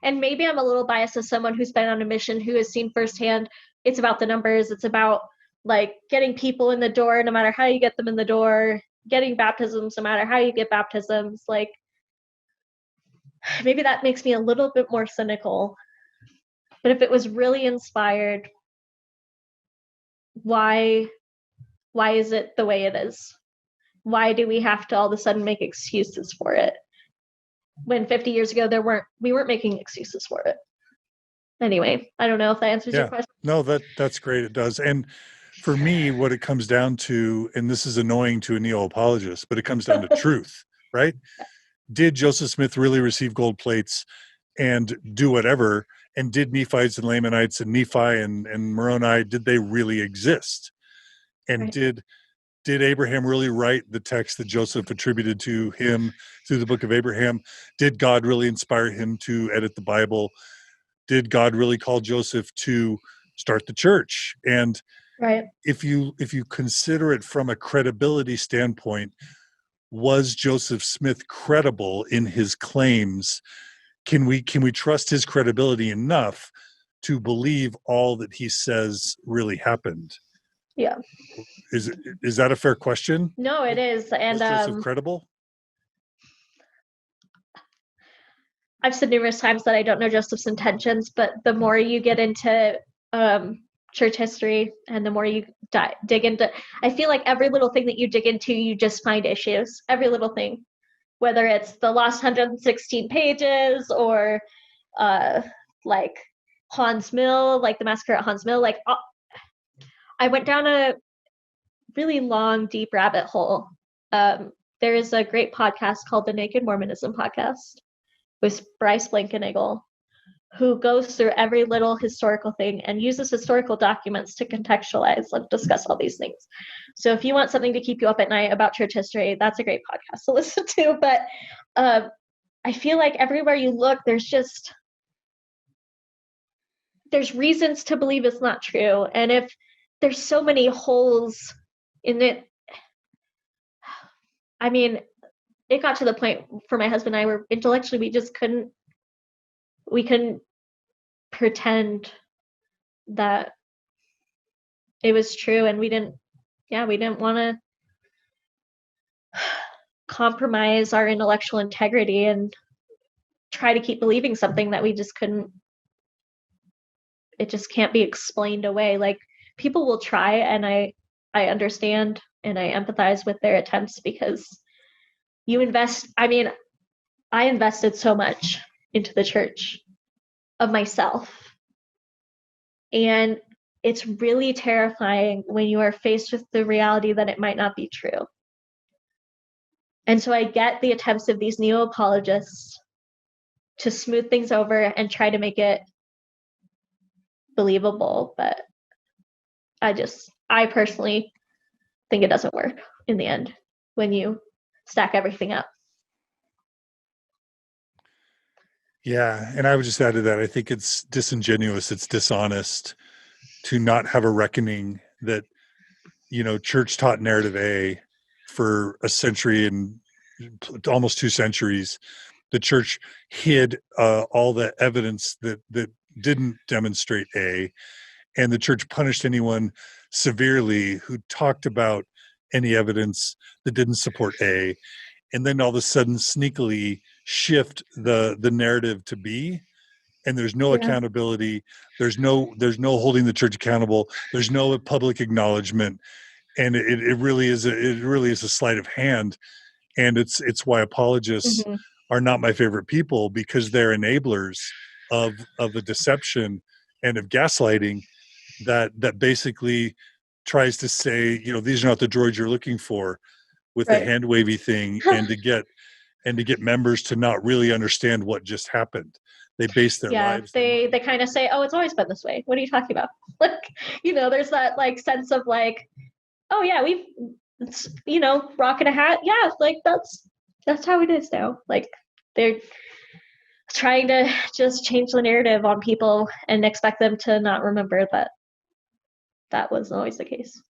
and maybe I'm a little biased as someone who's been on a mission, who has seen firsthand, it's about the numbers, it's about like getting people in the door, no matter how you get them in the door, getting baptisms, no matter how you get baptisms. Like, maybe that makes me a little bit more cynical. But if it was really inspired, why is it the way it is? Why do we have to all of a sudden make excuses for it, when 50 years ago we weren't making excuses for it? Anyway, I don't know if that answers your question. No, that's great. It does. And for me, what it comes down to, and this is annoying to a neo-apologist, but it comes down to truth, right? Did Joseph Smith really receive gold plates and do whatever? And did Nephites and Lamanites and Nephi and Moroni, did they really exist? And Right. did Abraham really write the text that Joseph attributed to him through the Book of Abraham? Did God really inspire him to edit the Bible? Did God really call Joseph to start the church? And Right. if you consider it from a credibility standpoint, was Joseph Smith credible in his claims? Can we trust his credibility enough to believe all that he says really happened? Yeah. Is that a fair question? No, it is. And was Joseph credible? I've said numerous times that I don't know Joseph's intentions, but the more you get into church history and the more you dig into, I feel like every little thing that you dig into, you just find issues. Every little thing, whether it's the lost 116 pages or like Hans Mill, like the massacre at Hans Mill. Like, I went down a really long, deep rabbit hole. There is a great podcast called the Naked Mormonism Podcast with Bryce Blankenagel, who goes through every little historical thing and uses historical documents to contextualize and discuss all these things. So if you want something to keep you up at night about church history, that's a great podcast to listen to. But I feel like everywhere you look, there's reasons to believe it's not true. And if there's so many holes in it, I mean, it got to the point for my husband and I where intellectually we couldn't pretend that it was true, and we didn't want to compromise our intellectual integrity and try to keep believing something that we just couldn't. It just can't be explained away. Like, people will try, and I understand and I empathize with their attempts, because you invest. I mean, I invested so much into the church of myself, and it's really terrifying when you are faced with the reality that it might not be true. And so I get the attempts of these neo-apologists to smooth things over and try to make it believable, but I personally think it doesn't work in the end when you stack everything up. Yeah, and I would just add to that, I think it's disingenuous, it's dishonest to not have a reckoning that, church taught narrative A for a century and almost 2 centuries. The church hid all the evidence that didn't demonstrate A, and the church punished anyone severely who talked about any evidence that didn't support A, and then all of a sudden sneakily shift the narrative to B, and there's no accountability, there's no holding the church accountable, there's no public acknowledgement, and it really is a sleight of hand. And it's why apologists are not my favorite people, because they're enablers of a deception and of gaslighting that basically tries to say, these are not the droids you're looking for, with the hand wavy thing, and to get members to not really understand what just happened. They base their lives. They kind of say, oh, it's always been this way. What are you talking about? Like, there's that like sense of like, oh yeah, we've, rocking a hat. Yeah, like that's how it is now. Like, they're trying to just change the narrative on people and expect them to not remember that wasn't always the case.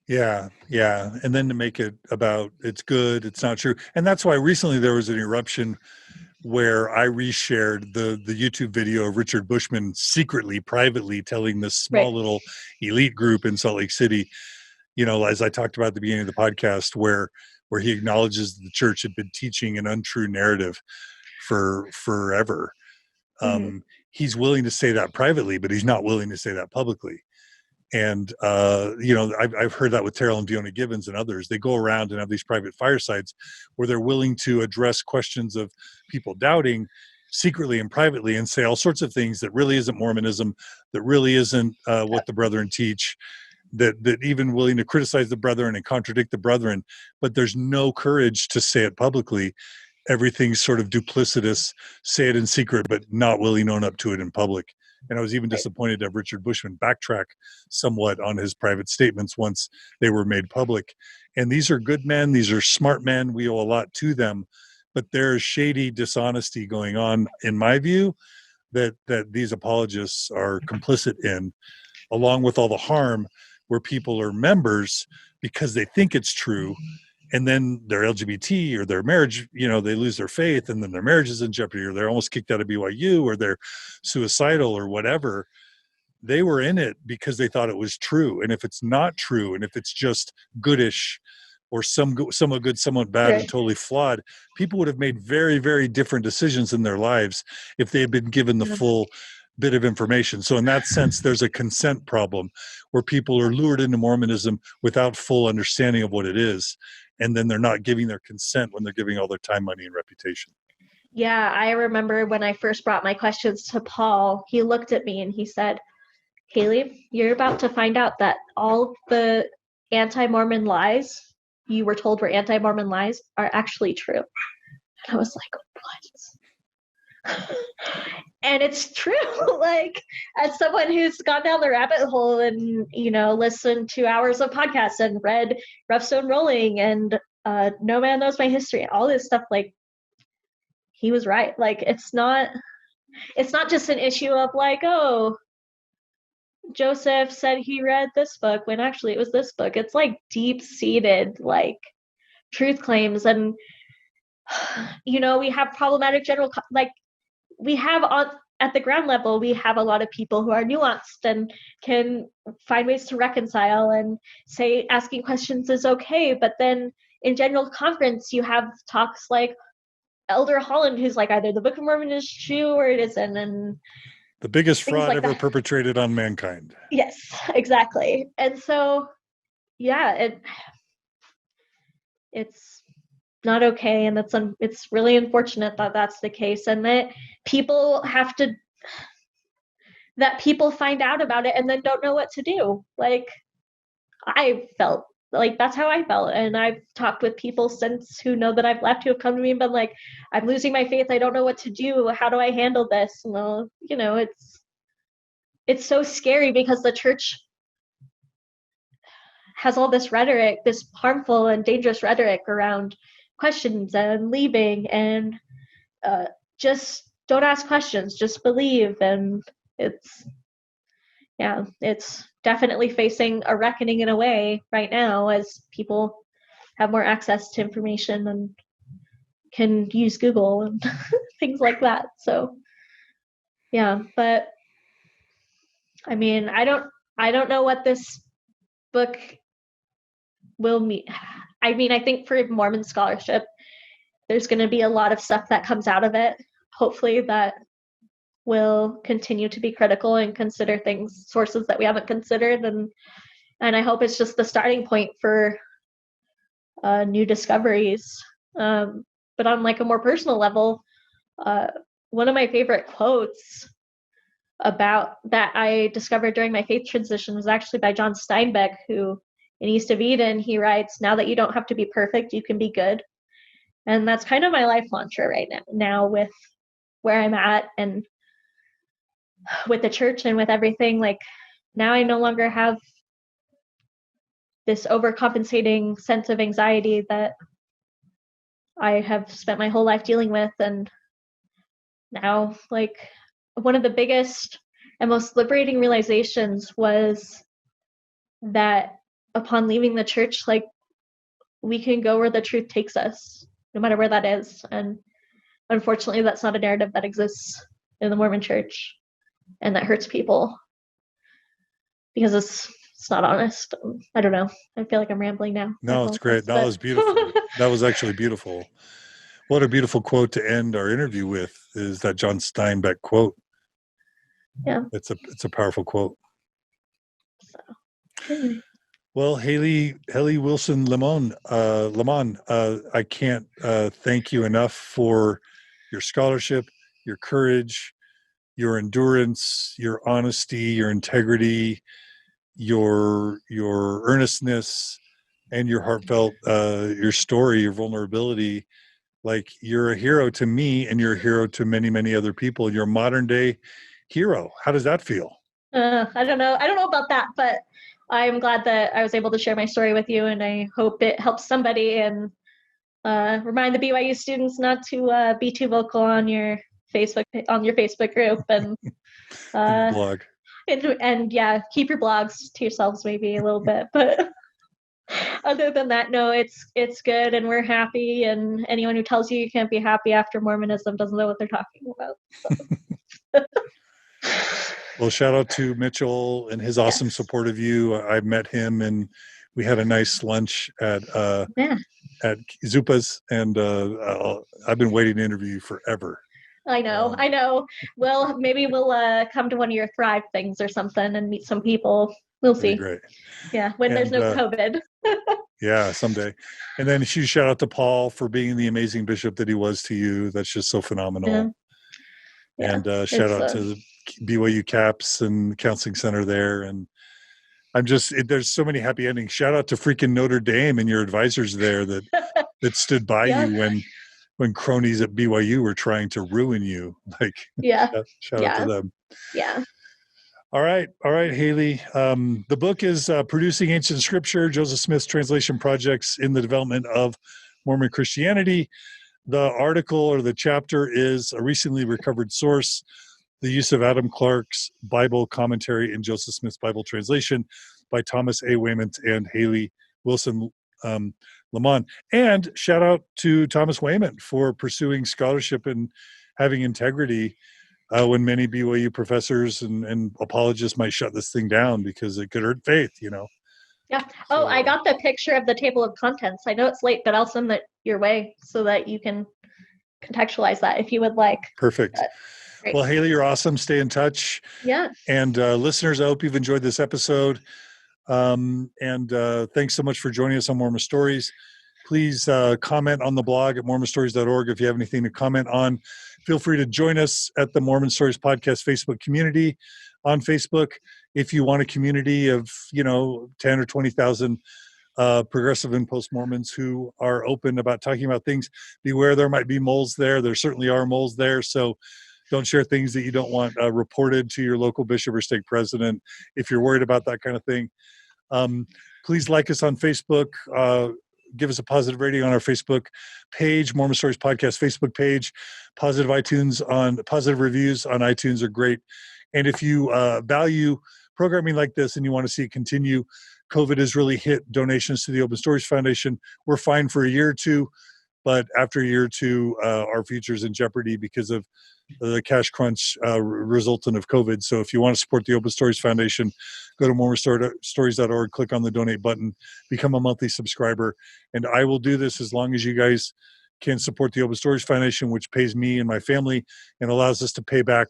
Yeah. And then to make it about it's good, it's not true. And that's why recently there was an eruption where I reshared the YouTube video of Richard Bushman secretly, privately telling this small little elite group in Salt Lake City, as I talked about at the beginning of the podcast, where he acknowledges the church had been teaching an untrue narrative for forever. He's willing to say that privately, but he's not willing to say that publicly. And, I've heard that with Terrell and Fiona Gibbons and others. They go around and have these private firesides where they're willing to address questions of people doubting secretly and privately, and say all sorts of things that really isn't Mormonism, that really isn't what the brethren teach, that even willing to criticize the brethren and contradict the brethren, but there's no courage to say it publicly. Everything's sort of duplicitous, say it in secret, but not willing to own up to it in public. And I was even disappointed to have Richard Bushman backtrack somewhat on his private statements once they were made public. And these are good men. These are smart men. We owe a lot to them. But there's shady dishonesty going on, in my view, that these apologists are complicit in, along with all the harm where people are members because they think it's true. And then they're LGBT, or their marriage, they lose their faith, and then their marriage is in jeopardy, or they're almost kicked out of BYU, or they're suicidal, or whatever. They were in it because they thought it was true. And if it's not true, and if it's just goodish, or somewhat good, somewhat bad, and totally flawed, people would have made very, very different decisions in their lives if they had been given the full bit of information. So in that sense, there's a consent problem where people are lured into Mormonism without full understanding of what it is. And then they're not giving their consent when they're giving all their time, money, and reputation. Yeah, I remember when I first brought my questions to Paul, he looked at me and he said, Haley, you're about to find out that all the anti-Mormon lies you were told were anti-Mormon lies are actually true. And I was like, what? And it's true. Like, as someone who's gone down the rabbit hole and, listened to hours of podcasts and read Rough Stone Rolling and No Man Knows My History and all this stuff, like, he was right. Like, it's not just an issue of like, oh, Joseph said he read this book when actually it was this book. It's like deep-seated, like, truth claims. And, we have problematic we have at the ground level, we have a lot of people who are nuanced and can find ways to reconcile and say asking questions is okay. But then in general conference, you have talks like Elder Holland, who's like, either the Book of Mormon is true or it isn't. And the biggest fraud ever perpetrated on mankind. Yes, exactly. And so, yeah, it's not okay, and it's really unfortunate that that's the case, and that people find out about it and then don't know what to do. Like, I felt like that's how I felt, and I've talked with people since who know that I've left, who have come to me and been like, I'm losing my faith, I don't know what to do, how do I handle this? Well, it's so scary because the church has all this rhetoric, this harmful and dangerous rhetoric around questions and leaving, and just don't ask questions, just believe. And it's definitely facing a reckoning in a way right now, as people have more access to information and can use Google and things like that. So yeah, but I mean, I don't know what this book will mean. I mean, I think for Mormon scholarship, there's going to be a lot of stuff that comes out of it. Hopefully that will continue to be critical and consider sources that we haven't considered. And I hope it's just the starting point for new discoveries. But on like a more personal level, one of my favorite quotes about that I discovered during my faith transition was actually by John Steinbeck, who in East of Eden, he writes, "Now that you don't have to be perfect, you can be good." And that's kind of my life mantra right now with where I'm at and with the church and with everything. Like now I no longer have this overcompensating sense of anxiety that I have spent my whole life dealing with. And now, like, one of the biggest and most liberating realizations was that upon leaving the church, like, we can go where the truth takes us, no matter where that is. And unfortunately, that's not a narrative that exists in the Mormon church, and that hurts people because it's not honest. I don't know. I feel like I'm rambling now. No, it's great. No, it was beautiful. That was actually beautiful. What a beautiful quote to end our interview with is that John Steinbeck quote. Yeah. It's a powerful quote. So, anyway. Well, Haley Wilson Lemmón, I can't thank you enough for your scholarship, your courage, your endurance, your honesty, your integrity, your earnestness, and your heartfelt, your story, your vulnerability. Like, you're a hero to me, and you're a hero to many, many other people. You're a modern day hero. How does that feel? I don't know about that, but I'm glad that I was able to share my story with you, and I hope it helps somebody and remind the BYU students not to be too vocal on your Facebook group and your blog. And yeah, keep your blogs to yourselves maybe a little bit, but other than that, no, it's good, and we're happy. And anyone who tells you can't be happy after Mormonism doesn't know what they're talking about. So. Well, shout out to Mitchell and his awesome support of you. I met him and we had a nice lunch at Zupa's, and I've been waiting to interview you forever. I know. Well, maybe we'll come to one of your Thrive things or something and meet some people. We'll see. Great. Yeah, when there's no COVID. Yeah, someday. And then huge shout out to Paul for being the amazing bishop that he was to you. That's just so phenomenal. Yeah. And shout out to the BYU CAPS and Counseling Center there. And there's so many happy endings. Shout out to freaking Notre Dame and your advisors there that stood by you when cronies at BYU were trying to ruin you. Like, shout out to them. Yeah. All right, Haley. The book is Producing Ancient Scripture, Joseph Smith's Translation Projects in the Development of Mormon Christianity. The article or the chapter is A Recently Recovered Source, the use of Adam Clarke's Bible commentary in Joseph Smith's Bible translation by Thomas A. Wayment and Haley Wilson Lemmón. And shout out to Thomas Wayment for pursuing scholarship and having integrity when many BYU professors and apologists might shut this thing down because it could hurt faith, Yeah. Oh, I got the picture of the table of contents. I know it's late, but I'll send that your way so that you can contextualize that if you would like. Perfect. Well, Haley, you're awesome. Stay in touch. Yeah. And listeners, I hope you've enjoyed this episode. And thanks so much for joining us on Mormon Stories. Please comment on the blog at mormonstories.org if you have anything to comment on. Feel free to join us at the Mormon Stories Podcast Facebook community on Facebook. If you want a community of, 10 or 20,000 progressive and post-Mormons who are open about talking about things, beware there might be moles there. There certainly are moles there. So don't share things that you don't want reported to your local bishop or stake president if you're worried about that kind of thing. Please like us on Facebook. Give us a positive rating on our Facebook page, Mormon Stories Podcast Facebook page. Positive reviews on iTunes are great. And if you value programming like this and you want to see it continue, COVID has really hit donations to the Open Stories Foundation. We're fine for a year or two, but after a year or two, our future's in jeopardy because of the cash crunch resultant of COVID. So if you want to support the Open Stories Foundation, go to mormonstories.org, click on the donate button, become a monthly subscriber. And I will do this as long as you guys can support the Open Stories Foundation, which pays me and my family and allows us to pay back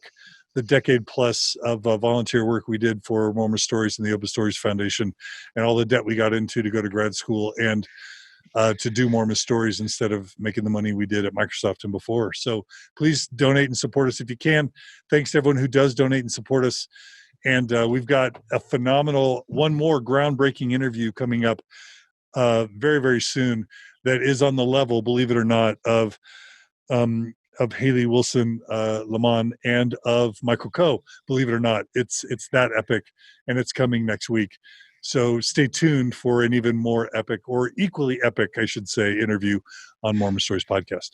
the decade plus of volunteer work we did for Mormon Stories and the Open Stories Foundation, and all the debt we got into to go to grad school and to do Mormon Stories instead of making the money we did at Microsoft and before. So please donate and support us if you can. Thanks to everyone who does donate and support us. And we've got a phenomenal, one more groundbreaking interview coming up very, very soon that is on the level, believe it or not, of Haley Wilson Lemmón and of Michael Coe. Believe it or not, it's that epic, and it's coming next week. So stay tuned for an even more epic, or equally epic, I should say, interview on Mormon Stories Podcast.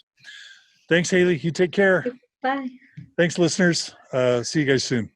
Thanks, Haley. You take care. Bye. Thanks, listeners. See you guys soon.